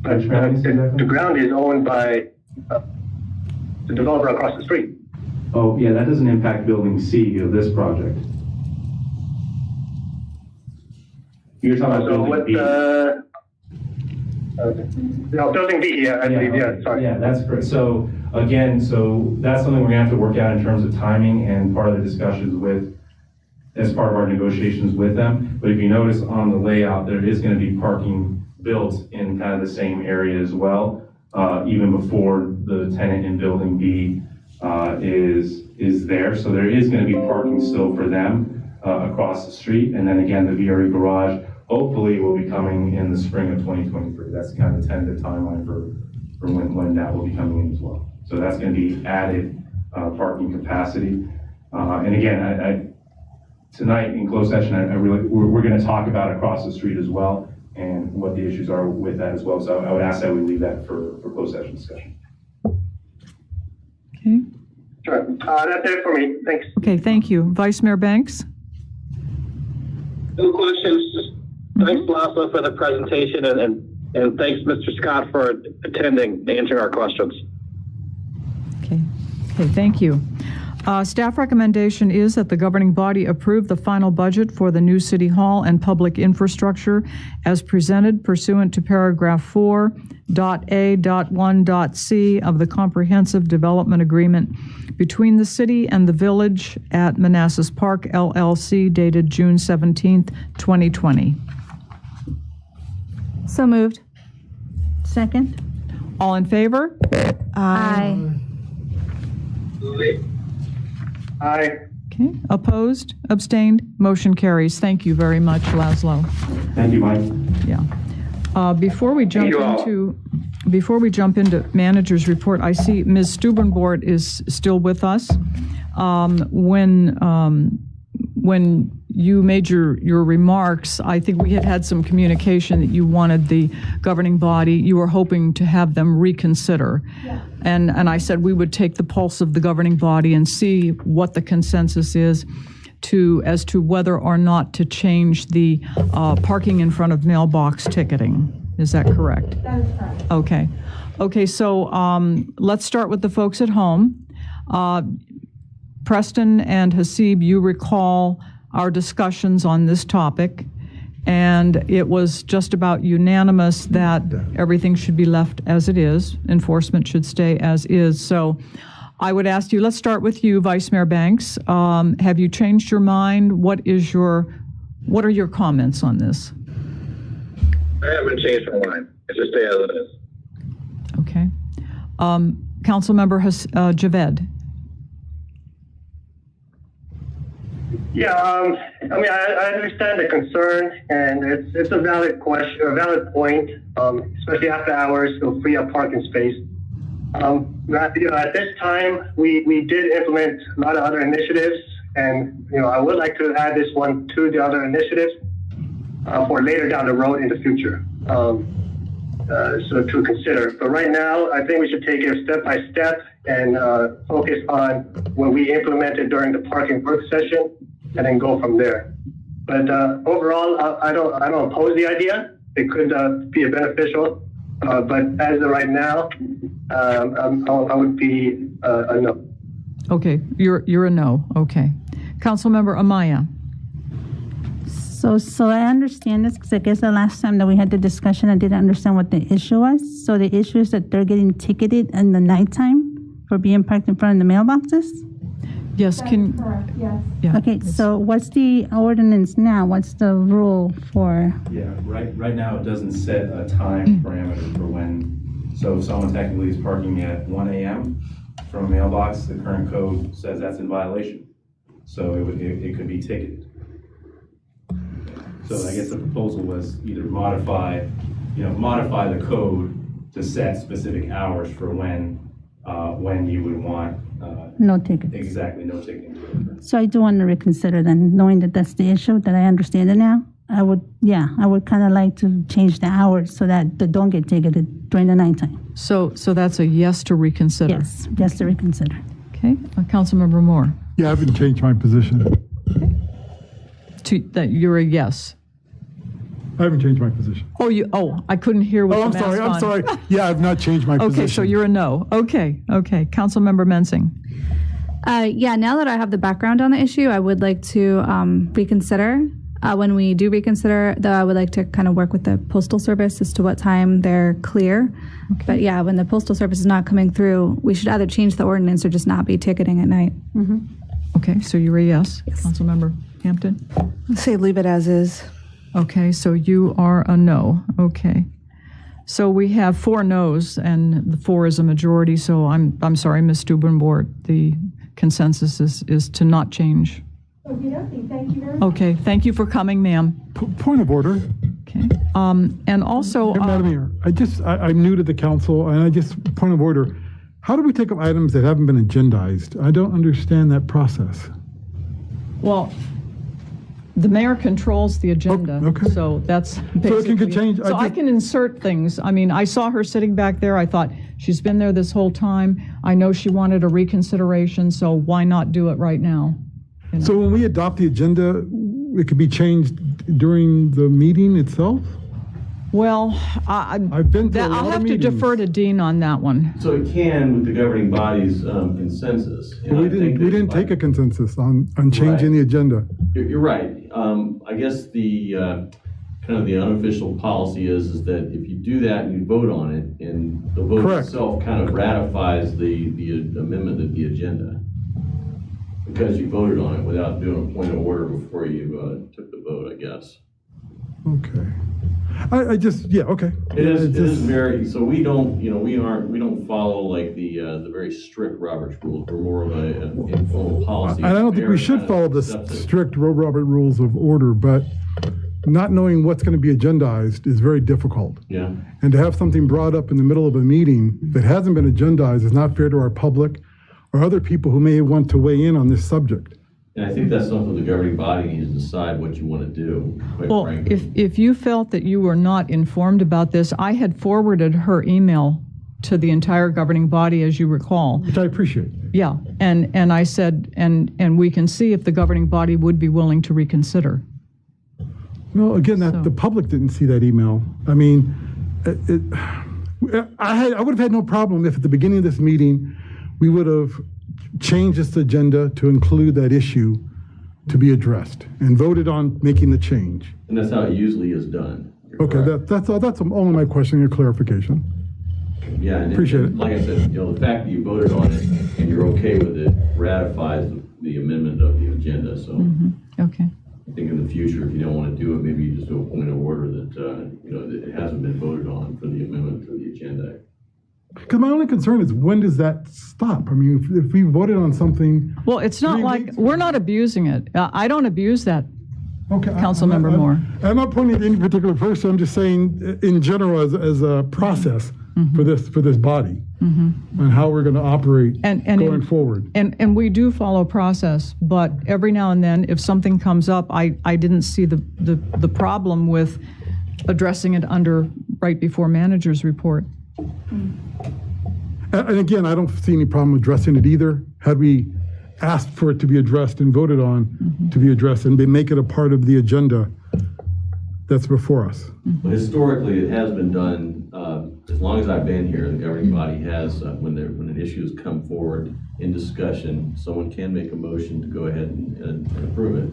but the ground is owned by the developer across the street. Oh, yeah, that doesn't impact Building C of this project. You're talking about Building B. Building B, yeah, I believe, yeah, sorry. Yeah, that's correct. So again, that's something we're gonna have to work out in terms of timing and part of the discussions as part of our negotiations with them. But if you notice on the layout, there is gonna be parking built in kind of the same area as well, even before the tenant in Building B is there. So there is gonna be parking still for them across the street. And then again, the VRE garage hopefully will be coming in the spring of 2023. That's kind of the tentative timeline for when that will be coming in as well. So that's going to be added parking capacity. And again, tonight in closed session, we're going to talk about across the street as well and what the issues are with that as well. So I would ask that we leave that for closed session discussion. Okay. Sure. That's it for me. Thanks. Okay, thank you. Vice Mayor Banks? No questions. Thanks, Laszlo, for the presentation, and thanks, Mr. Scott, for attending and answering our questions. Okay, thank you. Staff recommendation is that the governing body approve the final budget for the new City Hall and public infrastructure as presented pursuant to paragraph 4.A.1.c of the Comprehensive Development Agreement between the city and the village at Manassas Park, LLC, dated June 17th, 2020. So moved. Second. All in favor? Aye. Aye. Okay. Opposed? Abstained? Motion carries. Thank you very much, Laszlo. Thank you, Mike. Yeah. Before we jump into manager's report, I see Ms. Stubenbort is still with us. When you made your remarks, I think we had some communication that you wanted the governing body, you were hoping to have them reconsider. Yeah. And I said we would take the pulse of the governing body and see what the consensus is as to whether or not to change the parking in front of mailbox ticketing. Is that correct? That is correct. Okay. Okay, so let's start with the folks at home. Preston and Hasib, you recall our discussions on this topic, and it was just about unanimous that everything should be left as it is. Enforcement should stay as is. So I would ask you, let's start with you, Vice Mayor Banks. Have you changed your mind? What are your comments on this? I haven't changed my mind. It should stay as it is. Okay. Councilmember Javed. Yeah, I understand the concern, and it's a valid question, a valid point, especially after hours, to free up parking space. At this time, we did implement a lot of other initiatives, and I would like to add this one to the other initiatives for later down the road in the future. So to consider. But right now, I think we should take it step by step and focus on what we implemented during the parking work session, and then go from there. But overall, I don't oppose the idea. It could be beneficial, but as of right now, I would be a no. Okay, you're a no. Okay, Councilmember Amaya. So I understand this because I guess the last time that we had the discussion, I didn't understand what the issue was. So the issue is that they're getting ticketed in the nighttime for being parked in front of the mailboxes? Yes, That's can, correct, yes. yeah. Okay, so what's the ordinance now? What's the rule for? Yeah, right now it doesn't set a time parameter for when, so if someone technically is parking at 1 a.m. from a mailbox, the current code says that's in violation. So it could be ticketed. So I guess the proposal was either modify the code to set specific hours for when you would want. No tickets. Exactly, no ticketing. So I do want to reconsider then, knowing that that's the issue, that I understand it now. I would kind of like to change the hours so that they don't get ticketed during the nighttime. So that's a yes to reconsider? Yes, yes to reconsider. Okay, Councilmember Moore? Yeah, I haven't changed my position. That you're a yes? I haven't changed my position. I couldn't hear what I'm the mask on. sorry. Yeah, I've not changed my position. Okay, so you're a no. Okay. Councilmember Mensing? Yeah, now that I have the background on the issue, I would like to reconsider. When we do reconsider, though, I would like to kind of work with the Postal Service as to what time they're clear. Okay. But yeah, when the Postal Service is not coming through, we should either change the ordinance or just not be ticketing at night. Mm-hmm. Okay, so you're a yes. Councilmember Hampton? Let's say leave it as is. Okay, so you are a no. Okay. So we have 4 no's, and the 4 is a majority, so I'm sorry, Ms. Stubenbort, the consensus is to not change. Okey-dokey, thank you very much. Okay, thank you for coming, ma'am. Point of order. Okay. And also... Madam Mayor, I'm new to the council, and point of order, how do we take up items that haven't been agendized? I don't understand that process. Well, the mayor controls the agenda, okay. So that's basically... So it can change... So I can insert things. I mean, I saw her sitting back there. I thought, she's been there this whole time. I know she wanted a reconsideration, so why not do it right now? You know? So when we adopt the agenda, it could be changed during the meeting itself? Well, I've been to a lot I'll of have to meetings. defer to Dean on that one. So it can with the governing body's consensus. But we didn't take a consensus on changing the agenda. You're right. I guess the kind of the unofficial policy is that if you do that and you vote on it, and the vote Correct. itself kind of ratifies the amendment of the agenda, because you voted on it without doing a point of order before you took the vote, I guess. Okay. Okay. It is very, so we don't follow like the very strict Robert's rules. We're more of an informal policy. I don't think we should follow the strict Robert rules of order, but not knowing what's going to be agendized is very difficult. Yeah. And to have something brought up in the middle of a meeting that hasn't been agendized is not fair to our public or other people who may want to weigh in on this subject. And I think that's something the governing body needs to decide what you want to do, quite Well, frankly. if you felt that you were not informed about this, I had forwarded her email to the entire governing body, as you recall. Which I appreciate. Yeah, and I said, and we can see if the governing body would be willing to reconsider. No, again, the public didn't see that email. I mean, I would have had no problem if at the beginning of this meeting, we would have changed this agenda to include that issue to be addressed and voted on making the change. And that's how it usually is done. Okay, that's all. That's only my question, your clarification. Yeah, and Appreciate it. Like I said, the fact that you voted on it and you're okay with it ratifies the amendment of the agenda. So Okay. I think in the future, if you don't want to do it, maybe you just do a point of order that that it hasn't been voted on for the amendment to the agenda. Because my only concern is, when does that stop? I mean, if we voted on something... Well, it's not like, we're not abusing it. I don't abuse that, okay, Councilmember Moore. I'm not pointing to any particular person. I'm just saying, in general, as a process for this body, and how we're going to operate going forward. And we do follow process, but every now and then, if something comes up, I didn't see the problem with addressing it right before manager's report. And again, I don't see any problem addressing it either. Had we asked for it to be addressed and voted on to be addressed, and make it a part of the agenda that's before us. But historically, it has been done, as long as I've been here, the governing body has, when an issue has come forward in discussion, someone can make a motion to go ahead and approve it.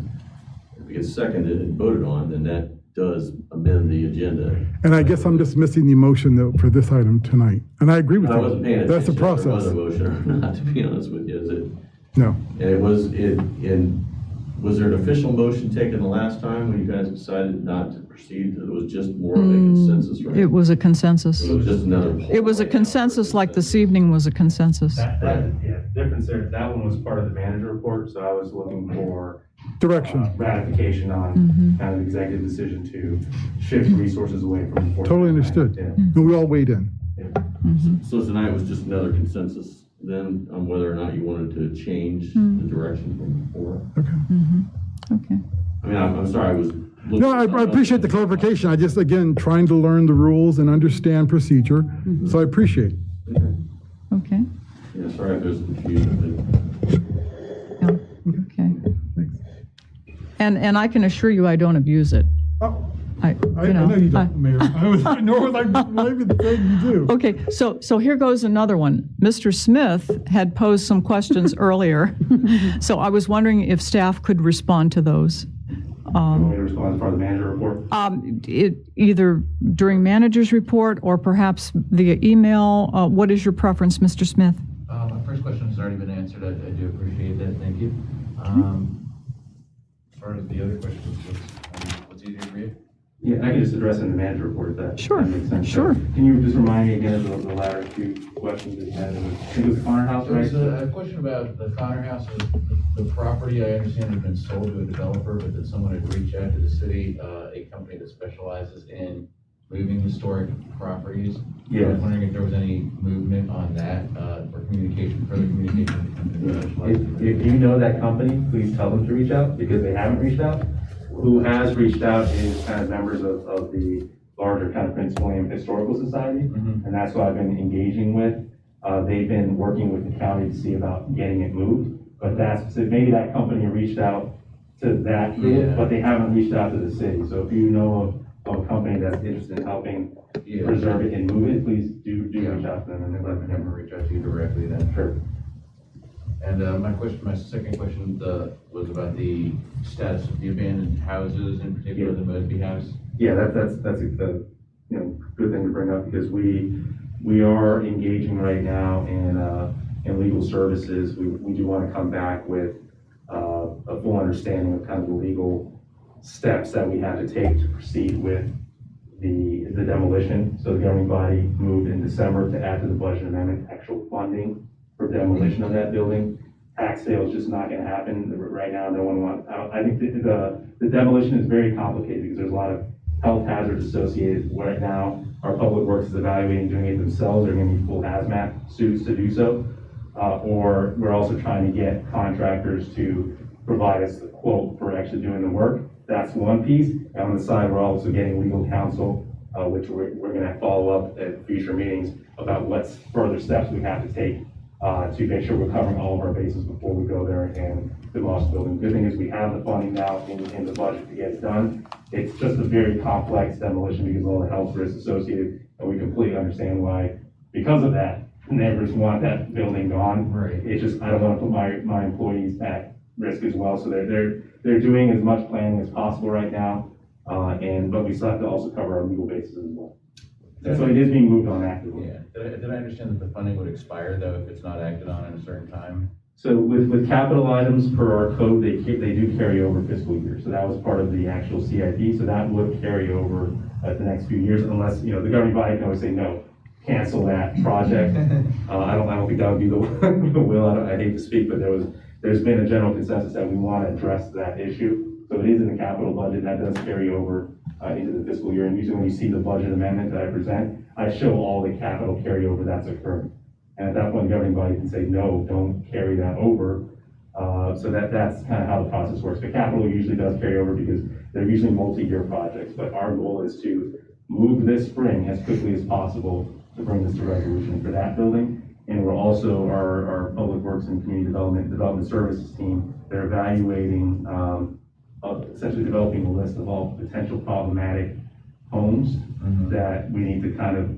If it gets seconded and voted on, then that does amend the agenda. And I guess I'm just missing the motion though for this item tonight. And I agree with I you. wasn't paying That's the attention if there process. was a motion or not, to be honest with you. No. Was there an official motion taken the last time when you guys decided not to proceed? It was just more of a consensus, right? It was a consensus. It was just another. It was a consensus, like this evening was a consensus. Yeah, difference there, that one was part of the manager report, so I was looking for Direction. ratification on kind of executive decision to shift resources away from. Totally understood. Yeah. And we all weighed in. So tonight was just another consensus then on whether or not you wanted to change the direction from before? Okay. I mean, I'm sorry, I was. No, I appreciate the clarification. I just, again, trying to learn the rules and understand procedure. So I appreciate it. Okay. Yeah, sorry if there's confusion. Okay. And I can assure you I don't abuse it. Oh. I know you don't, Mayor. Nor was I believing the thing you do. Okay, so here goes another one. Mr. Smith had posed some questions earlier, so I was wondering if staff could respond to those. Want me to respond as part of the manager report? Either during manager's report or perhaps via email. What is your preference, Mr. Smith? My first question has already been answered. I do appreciate that. Thank you. As far as the other questions, what's easier for you? Yeah, I can just address in the manager report if that Sure, makes sense. sure. So, can you just remind me again of the latter two questions that you had? It was Connor House, right? There's a question about the Connor House. The property, I understand, had been sold to a developer, but that someone had reached out to the city, a company that specializes in moving historic properties. Yeah. I was wondering if there was any movement on that for communication, further communication with the company that specializes in moving. If you know that company, please tell them to reach out because they haven't reached out. Who has reached out is kind of members of the larger kind of Prince William Historical Society, and that's who I've been engaging with. They've been working with the county to see about getting it moved, but maybe that company reached out to that group, but they haven't reached out to the city. So if you know of a company that's interested in helping preserve it and move it, please do reach out to them and let them reach out to you directly then. Sure. And my second question was about the status of the abandoned houses, in particular the Mosby house. Yeah, that's a good thing to bring up because we are engaging right now in legal services. We do want to come back with a full understanding of kind of the legal steps that we have to take to proceed with the demolition. So the governing body moved in December to add to the budget amendment actual funding for demolition of that building. Tax sale is just not going to happen right now. No one wants. I think the demolition is very complicated because there's a lot of health hazards associated. Right now, our public works is evaluating doing it themselves. They're going to need full hazmat suits to do so, or we're also trying to get contractors to provide us the quote for actually doing the work. That's one piece. And on the side, we're also getting legal counsel, which we're going to follow up at future meetings about what further steps we have to take to make sure we're covering all of our bases before we go there and demolish the building. The good thing is we have the funding now in the budget to get it done. It's just a very complex demolition because of all the health risks associated, and we completely understand why, because of that, neighbors want that building gone. Right. It's just, I don't want to put my employees at risk as well, so they're doing as much planning as possible right now, but we still have to also cover our legal bases as well. So it is being moved on actively. Yeah. Did I understand that the funding would expire though if it's not acted on in a certain time? So with capital items per our code, they do carry over fiscal year. So that was part of the actual CIP. So that would carry over the next few years, unless the governing body can always say no, cancel that project. I don't think that would be the will. I hate to speak, but there's been a general consensus that we want to address that issue. So it is in the capital budget that does carry over into the fiscal year. And usually when you see the budget amendment that I present, I show all the capital carryover that's occurring. And at that point, the governing body can say, no, don't carry that over. So that's kind of how the process works. But capital usually does carry over because they're usually multi-year projects. But our goal is to move this spring as quickly as possible to bring this to resolution for that building. And we're also, our Public Works and Community Development Services team, they're evaluating, essentially developing a list of all potential problematic homes that we need to kind of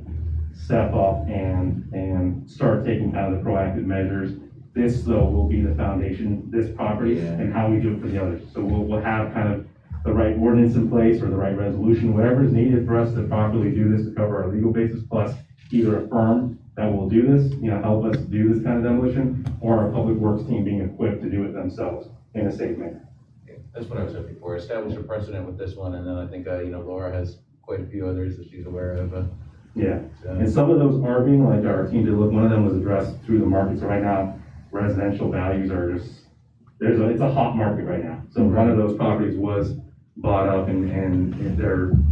step up and start taking kind of the proactive measures. This, though, will be the foundation, this property, and how we do it for the others. So we'll have kind of the right ordinance in place or the right resolution, whatever is needed for us to properly do this to cover our legal basis, plus either affirm that will do this, help us do this kind of demolition, or our public works team being equipped to do it themselves in a safe manner. That's what I was hoping for. Establish a precedent with this one, and then I think, Laura has quite a few others that she's aware of. Yeah, and some of those are being, like our team did look, one of them was addressed through the market. So right now, residential values are just, it's a hot market right now. So one of those properties was bought up and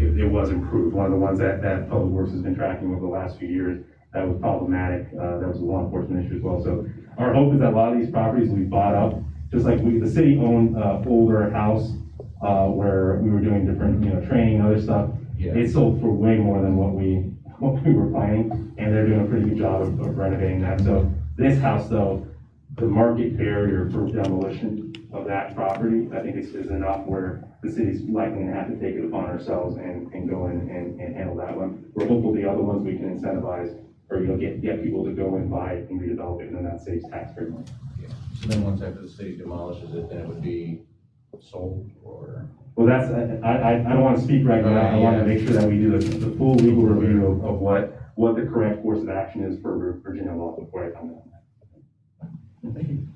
it was improved. One of the ones that Public Works has been tracking over the last few years that was problematic. That was a law enforcement issue as well. So our hope is that a lot of these properties we bought up, just like the city owned older house where we were doing different, training and other stuff. Yeah. It sold for way more than what we were planning, and they're doing a pretty good job of renovating that. So this house, though, the market barrier for demolition of that property, I think is enough where the city's likely going to have to take it upon ourselves and go in and handle that one. We're hopeful the other ones we can incentivize or get people to go and buy it and redevelop it, and then that saves taxpayer money. Yeah. So then once after the city demolishes it, then it would be sold, or? Well, that's, I don't want to speak right now. I want to make sure that we do the full legal review of what the correct course of action is for Virginia law before I come in. Thank you.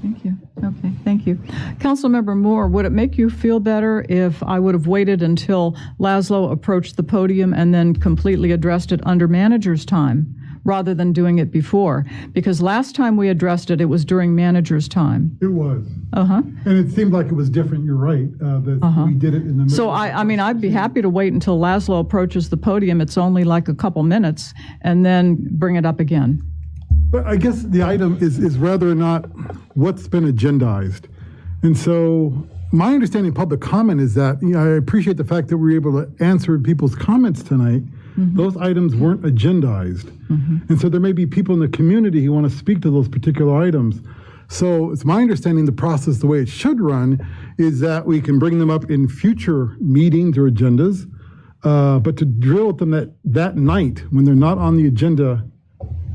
Thank you. Okay, thank you. Councilmember Moore, would it make you feel better if I would have waited until Laszlo approached the podium and then completely addressed it under manager's time rather than doing it before? Because last time we addressed it, it was during manager's time. It was. Uh-huh. And it seemed like it was different, you're right, that we did it in the middle. So I mean, I'd be happy to wait until Laszlo approaches the podium. It's only like a couple minutes, and then bring it up again. But I guess the item is rather not what's been agendized. And so my understanding of public comment is that, I appreciate the fact that we were able to answer people's comments tonight. Mm-hmm. Those items weren't agendized. Mm-hmm. And so there may be people in the community who want to speak to those particular items. So it's my understanding the process, the way it should run, is that we can bring them up in future meetings or agendas, but to drill at them that night when they're not on the agenda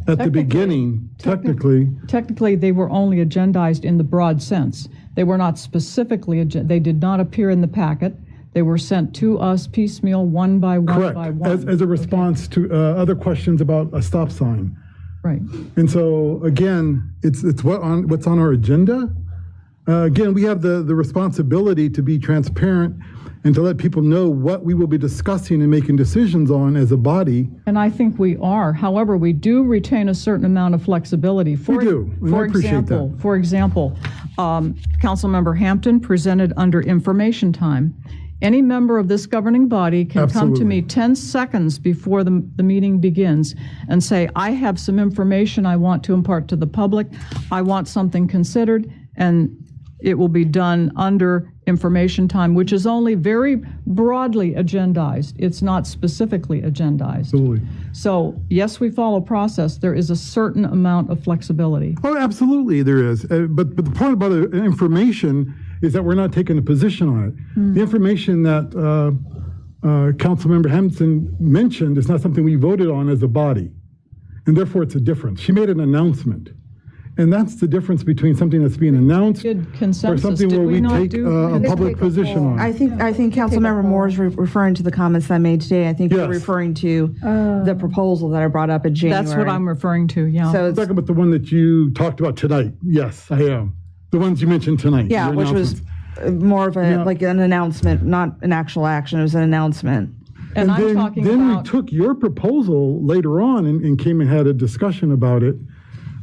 at the beginning, technically, they were only agendized in the broad sense. They were not specifically, they did not appear in the packet. They were sent to us piecemeal, one by one. Correct. By one. As a response to other questions about a stop sign. Right. And so, again, it's what's on our agenda. Again, we have the responsibility to be transparent and to let people know what we will be discussing and making decisions on as a body. And I think we are. However, we do retain a certain amount of flexibility. We do, and I appreciate that. For example, Councilmember Hampton presented under information time. Any member of this governing body can come to me 10 seconds before the meeting begins and say, I have some information I want to impart to the public. I want something considered, and it will be done under information time, which is only very broadly agendized. It's not specifically agendized. Absolutely. So, yes, we follow process. There is a certain amount of flexibility. Oh, absolutely there is. But the part about the information is that we're not taking a position on it. The information that Councilmember Hampton mentioned is not something we voted on as a body, and therefore it's a difference. She made an announcement. And that's the difference between something that's being announced or something where we take a public position on. I think Councilmember Moore is referring to the comments I made today. I think you're referring to the proposal that I brought up in January. That's what I'm referring to, yeah. So I'm talking about the one that you talked about tonight. Yes, I am. The ones you mentioned tonight. Yeah, which was more of like an announcement, not an actual action. It was an announcement. And I'm talking about... Then we took your proposal later on and came and had a discussion about it.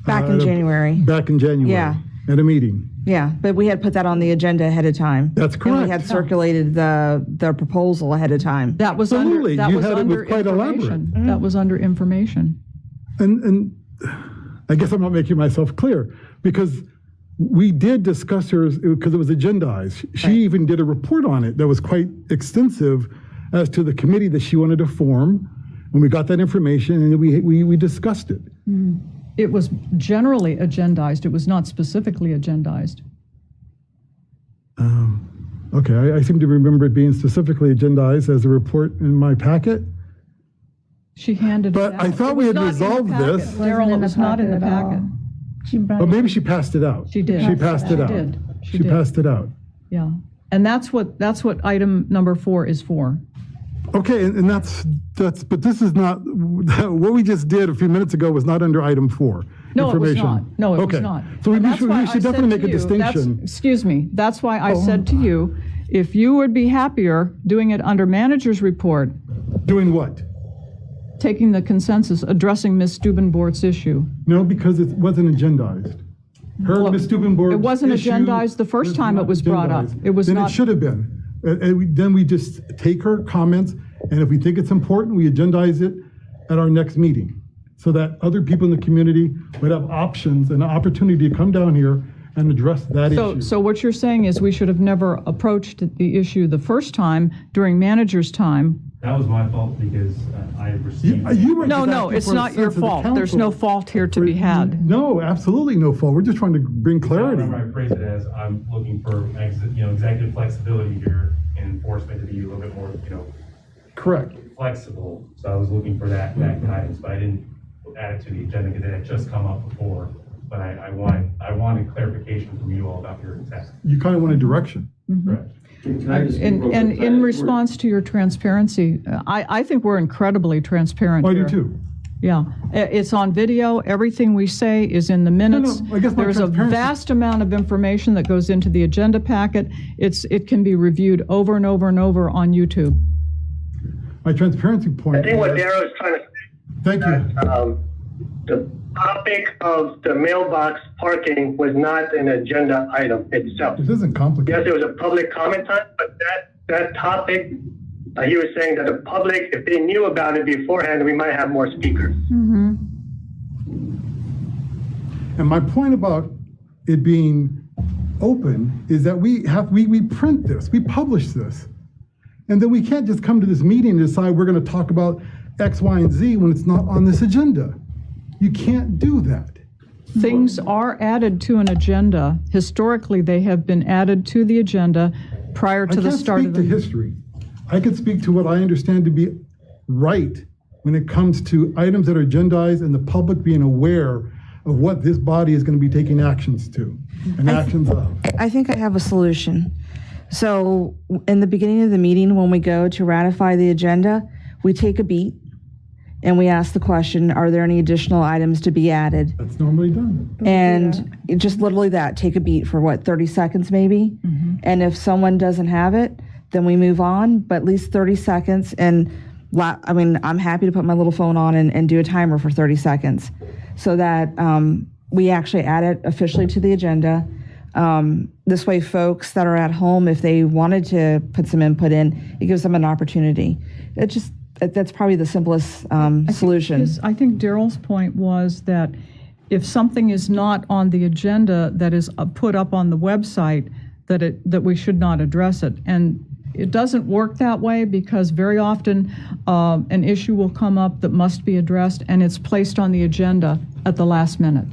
Back in January. Yeah. At a meeting. Yeah, but we had put that on the agenda ahead of time. That's correct. And we had circulated the proposal ahead of time. That was Absolutely. That you was had under it was quite information. elaborate. That was under information. And I guess I'm not making myself clear, because we did discuss hers because it was agendized. She even did a report on it that was quite extensive as to the committee that she wanted to form. When we got that information, and we discussed it. It was generally agendized. It was not specifically agendized. Okay, I seem to remember it being specifically agendized as a report in my packet. She handed it out. But I thought we had resolved this. Daryl, it was not in the packet. But maybe she passed it out. She did. She passed it out. She passed it out. Yeah. And that's what item number 4 is for. Okay, and that's, but this is not, what we just did a few minutes ago was not under item 4. No, it was information. not. No, it was Okay. not. So we And that's should, why we I should said definitely to make a you, distinction. Excuse me, that's why I said to you, if you would be happier doing it under manager's report. Doing what? Taking the consensus, addressing Ms. Stubenbort's issue. No, because it wasn't agendized. Ms. Stubenborg's It wasn't issue agendized the first time it was brought up. agendized. It was Then not. it should have been. Then we just take her comments, and if we think it's important, we agendize it at our next meeting, so that other people in the community would have options and an opportunity to come down here and address that issue. So what you're saying is we should have never approached the issue the first time during manager's time. That was my fault because I received. You were just No, asking it's for a not your sense of the fault. There's no council. fault here to be had. No, absolutely no fault. We're just trying to bring clarity. I phrase it as I'm looking for executive flexibility here and enforcement to be a little bit more Correct. flexible. So I was looking for that guidance, but I didn't add it to the agenda because it had just come up before. But I wanted clarification from you all about your intent. You kind of wanted direction. Correct. Can I just speak real quick? And in response to your transparency, I think we're incredibly transparent I do here. too. Yeah, it's on video. Everything we say is in the minutes. I guess my There's a transparency- vast amount of information that goes into the agenda packet. It can be reviewed over and over and over on YouTube. My transparency point. I think what is- Darrow is trying to say. Thank you. The topic of the mailbox parking was not an agenda item itself. This isn't complicated. Yes, it was a public comment time, but that topic, he was saying that the public, if they knew about it beforehand, we might have more speakers. And my point about it being open is that we print this, we publish this. And then we can't just come to this meeting and decide we're going to talk about X, Y, and Z when it's not on this agenda. You can't do that. Things are added to an agenda. Historically, they have been added to the agenda prior to the start of I can't speak to history. I can speak to what I understand to be right when it comes to items that are agendized and the public being aware of what this body is going to be taking actions to and actions of. I think I have a solution. So in the beginning of the meeting, when we go to ratify the agenda, we take a beat and we ask the question, are there any additional items to be added? That's normally done. And just literally that, take a beat for 30 seconds maybe? And if someone doesn't have it, then we move on, but at least 30 seconds. And I'm happy to put my little phone on and do a timer for 30 seconds so that we actually add it officially to the agenda. This way, folks that are at home, if they wanted to put some input in, it gives them an opportunity. That's probably the simplest solution. I think Darrell's point was that if something is not on the agenda that is put up on the website, that we should not address it. And it doesn't work that way because very often an issue will come up that must be addressed and it's placed on the agenda at the last minute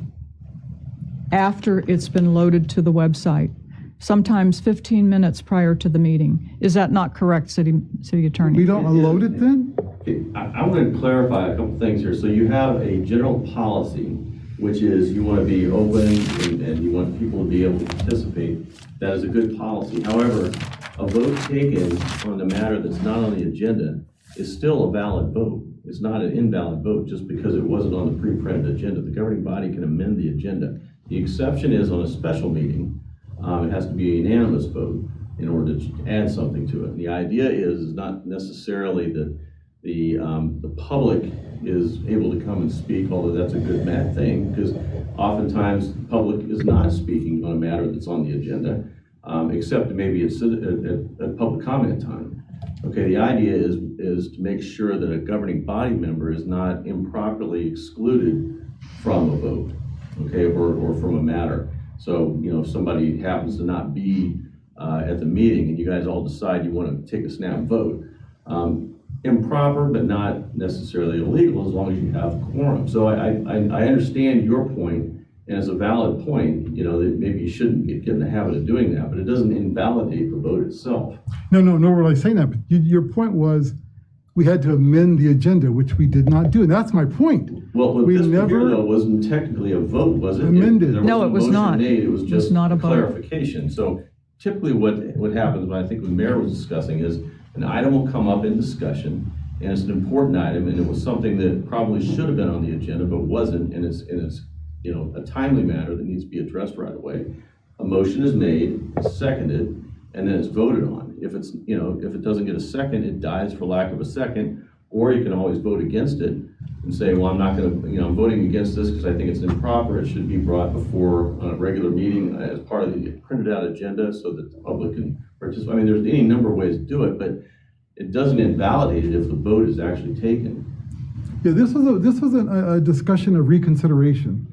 after it's been loaded to the website, sometimes 15 minutes prior to the meeting. Is that not correct, City Attorney? We don't unload it then? I want to clarify a couple things here. So you have a general policy, which is you want to be open and you want people to be able to participate. That is a good policy. However, a vote taken on the matter that's not on the agenda is still a valid vote. It's not an invalid vote just because it wasn't on the pre-printed agenda. The governing body can amend the agenda. The exception is on a special meeting, it has to be a unanimous vote in order to add something to it. And the idea is not necessarily that the public is able to come and speak, although that's a good bad thing, because oftentimes the public is not speaking on a matter that's on the agenda, except maybe it's at public comment time. Okay, the idea is to make sure that a governing body member is not improperly excluded from a vote, okay, or from a matter. So, if somebody happens to not be at the meeting and you guys all decide you want to take a snap vote, improper but not necessarily illegal as long as you have quorum. So I understand your point, and it's a valid point, that maybe you shouldn't get in the habit of doing that, but it doesn't invalidate the vote itself. No, we're really saying that. But your point was we had to amend the agenda, which we did not do. And that's my point. Well, we this never here, though, wasn't technically a vote, was it? amended. No, it was not. Made. It was just not a vote. clarification. So typically what happens, when I think the mayor was discussing, is an item will come up in discussion, and it's an important item, and it was something that probably should have been on the agenda, but wasn't, and it's you know, a timely matter that needs to be addressed right away. A motion is made, seconded, and then it's voted on. If it's, you know, if it doesn't get a second, it dies for lack of a second, or you can always vote against it and say, well, I'm not gonna, you know, I'm voting against this because I think it's improper. It should be brought before a regular meeting as part of the printed out agenda so that the public can participate. I mean, there's any number of ways to do it, but it doesn't invalidate it if the vote is actually taken. Yeah, this was a discussion of reconsideration.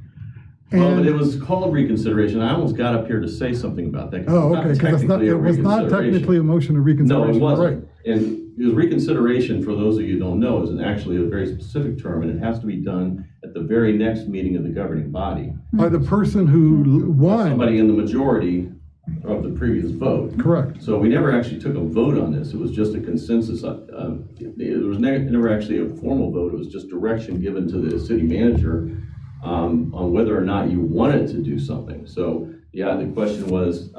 Well, but it was called reconsideration. I almost got up here to say something about that. Oh, okay, because it was not technically a motion of reconsideration. No, it wasn't. Right. And because reconsideration, for those of you who don't know, is actually a very specific term, and it has to be done at the very next meeting of the governing body. By the person who won. Somebody in the majority of the previous vote. Correct. So we never actually took a vote on this. It was just a consensus. There was never actually a formal vote. It was just direction given to the city manager on whether or not you wanted to do something. So yeah, the question was,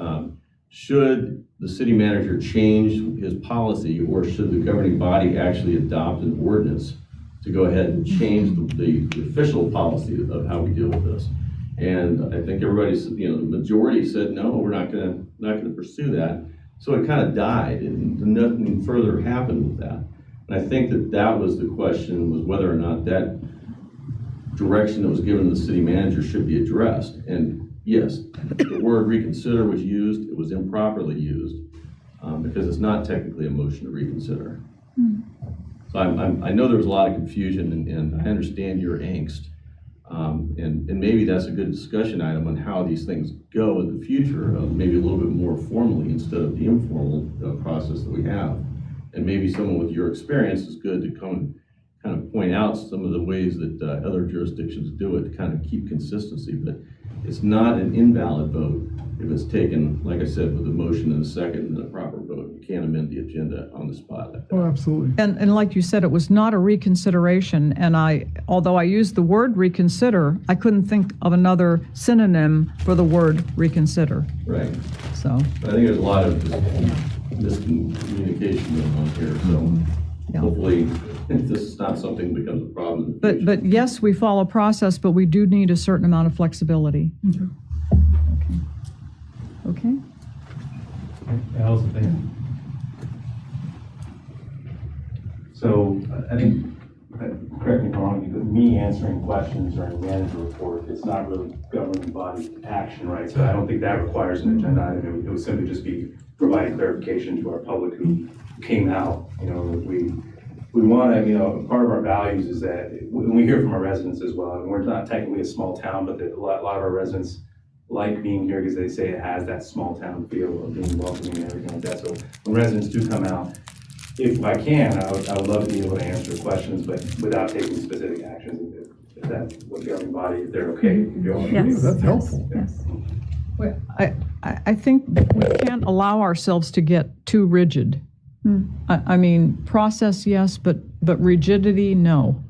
should the city manager change his policy, or should the governing body actually adopt an ordinance to go ahead and change the official policy of how we deal with this? And I think everybody's, you know, the majority said, no, we're not gonna pursue that. So it kind of died, and nothing further happened with that. And I think that was the question, was whether or not that direction that was given to the city manager should be addressed. And yes, the word reconsider was used. It was improperly used because it's not technically a motion to reconsider. So I know there was a lot of confusion, and I understand your angst. And maybe that's a good discussion item on how these things go in the future, maybe a little bit more formally instead of the informal process that we have. And maybe someone with your experience is good to come and kind of point out some of the ways that other jurisdictions do it to kind of keep consistency. But it's not an invalid vote if it's taken, like I said, with a motion and a second and a proper vote. You can't amend the agenda on the spot like that. Oh, absolutely. And like you said, it was not a reconsideration. And although I used the word reconsider, I couldn't think of another synonym for the word reconsider. Right. So I think there's a lot of miscommunication going on here. So hopefully this is not something that becomes a problem. But yes, we follow process, but we do need a certain amount of flexibility. Okay. I also think, so I think, correct me if I'm wrong, but me answering questions during the manager report, it's not really governing body action, right? So I don't think that requires an agenda item. It would simply just be providing clarification to our public who came out. You know, we want to, you know, part of our values is that, when we hear from our residents as well, and we're not technically a small town, but a lot of our residents like being here because they say it has that small town feel of being welcoming and everything like that. So when residents do come out, if I can, I would love to be able to answer questions, but without taking specific actions. If that's what the governing body, if they're okay. Yes. That's helpful. Yes. Well, I think we can't allow ourselves to get too rigid. I mean, process, yes, but rigidity, no.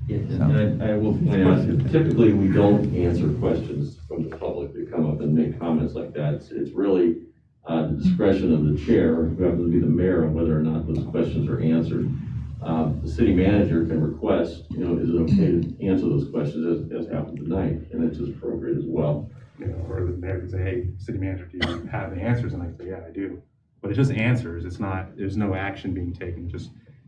And I will point out, typically we don't answer questions from the public that come up and make comments like that. It's really the discretion of the chair, who happens to be the mayor, on whether or not those questions are answered. The city manager can request, you know, is it okay to answer those questions as happened tonight? And it's appropriate as well. You know, or the mayor can say, hey, city manager, do you have the answers? And I say, yeah, I do. But it's just answers. It's not, there's no action being taken.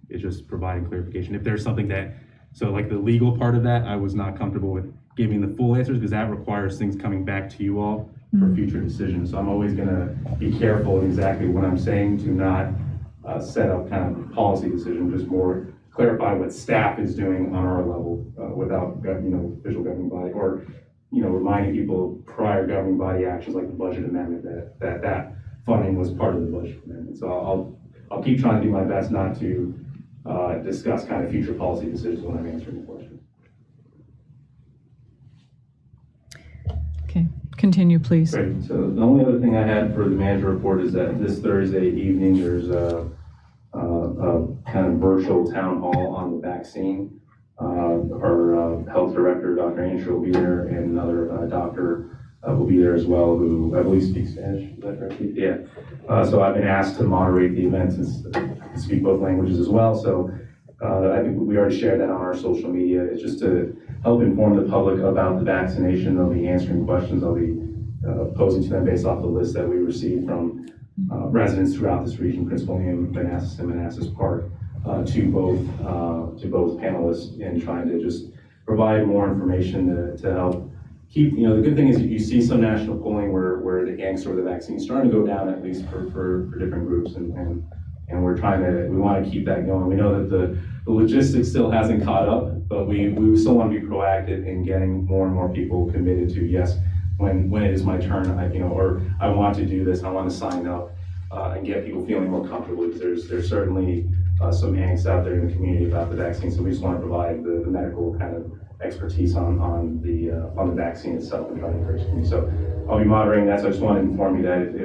It's just providing clarification. If there's something that, so like the legal part of that, I was not comfortable with giving the full answers because that requires things coming back to you all for future decisions. So I'm always gonna be careful in exactly what I'm saying to not set up kind of a policy decision, just more clarify what staff is doing on our level without, you know, official governing body, or, you know, reminding people prior governing body actions like the budget amendment that funding was part of the budget amendment. So I'll keep trying to do my best not to discuss kind of future policy decisions when I'm answering the question. Okay, continue, please. Great. So the only other thing I had for the manager report is that this Thursday evening, there's a kind of virtual town hall on the vaccine. Our health director, Dr. Ansher, will be there, and another doctor will be there as well, who I believe speaks Spanish. Is that correct? Yeah. So I've been asked to moderate the event since I speak both languages as well. So I think we already shared that on our social media. It's just to help inform the public about the vaccination. They'll be answering questions. I'll be posing to them based off the list that we received from residents throughout this region, principally in Manassas and Manassas Park, to both panelists, in trying to just provide more information to help keep, the good thing is you see some national polling where the angst over the vaccine is starting to go down, at least for different groups, and we want to keep that going. We know that the logistics still hasn't caught up, but we still want to be proactive in getting more and more people committed to, yes, when it is my turn, or I want to do this, I want to sign up, and get people feeling more comfortable, because there's certainly some angst out there in the community about the vaccine. So we just want to provide the medical kind of expertise on the vaccine itself and try to encourage community. So I'll be moderating that. So I just want to inform you that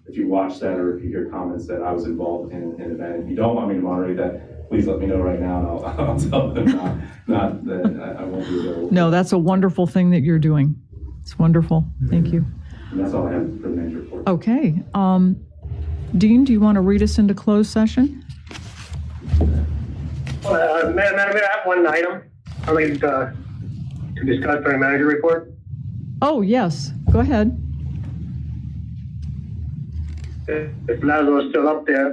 if you watch that, or if you hear comments that I was involved in an event, if you don't want me to moderate that, please let me know right now, and I'll tell them not that I won't be available. No, that's a wonderful thing that you're doing. It's wonderful. Thank you. And that's all I have for the manager report. Okay. Dean, do you want to read us into closed session? Madam Mayor, I have one item I'd like to discuss during manager report. Oh, yes. Go ahead. If Lazo is still up there.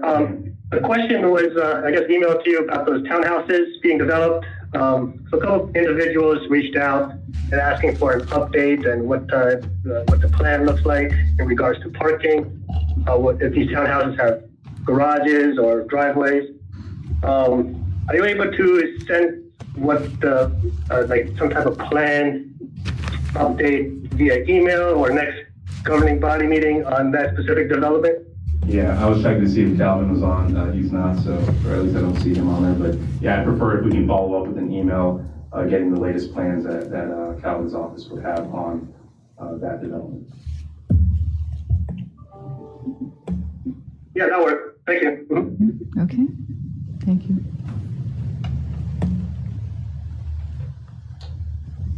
The question was, I guess, emailed to you about those townhouses being developed. So a couple of individuals reached out and asking for an update and what the plan looks like in regards to parking. If these townhouses have garages or driveways. Are you able to send what like some type of plan update via email or next governing body meeting on that specific development? Yeah, I was checking to see if Calvin was on. He's not, so, or at least I don't see him on there. But yeah, I prefer if we can follow up with an email, getting the latest plans that Calvin's office would have on that development. Yeah, that works. Thank you. Mm-hmm. Okay. Thank you.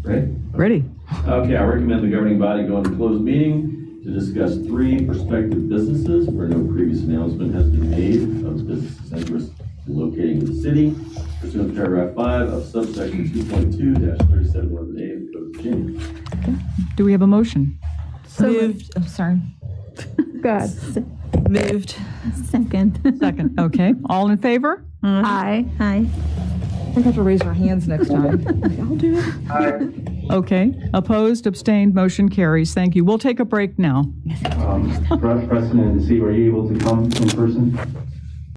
Ready? Ready. Okay, I recommend the governing body go into closed meeting to discuss 3 prospective businesses where no previous announcement has been made of the business's interest in locating in the city, pursuant to paragraph 5 of subsection 2.2-3711A of the Code of Virginia. Okay. Do we have a motion? Moved. I'm sorry. God. Moved. Second. Second. Okay. All in favor? Aye. Aye. We have to raise our hands next time. I'll do it. Okay. Opposed, abstained, motion carries. Thank you. We'll take a break now. Precedent to see, were you able to come in person?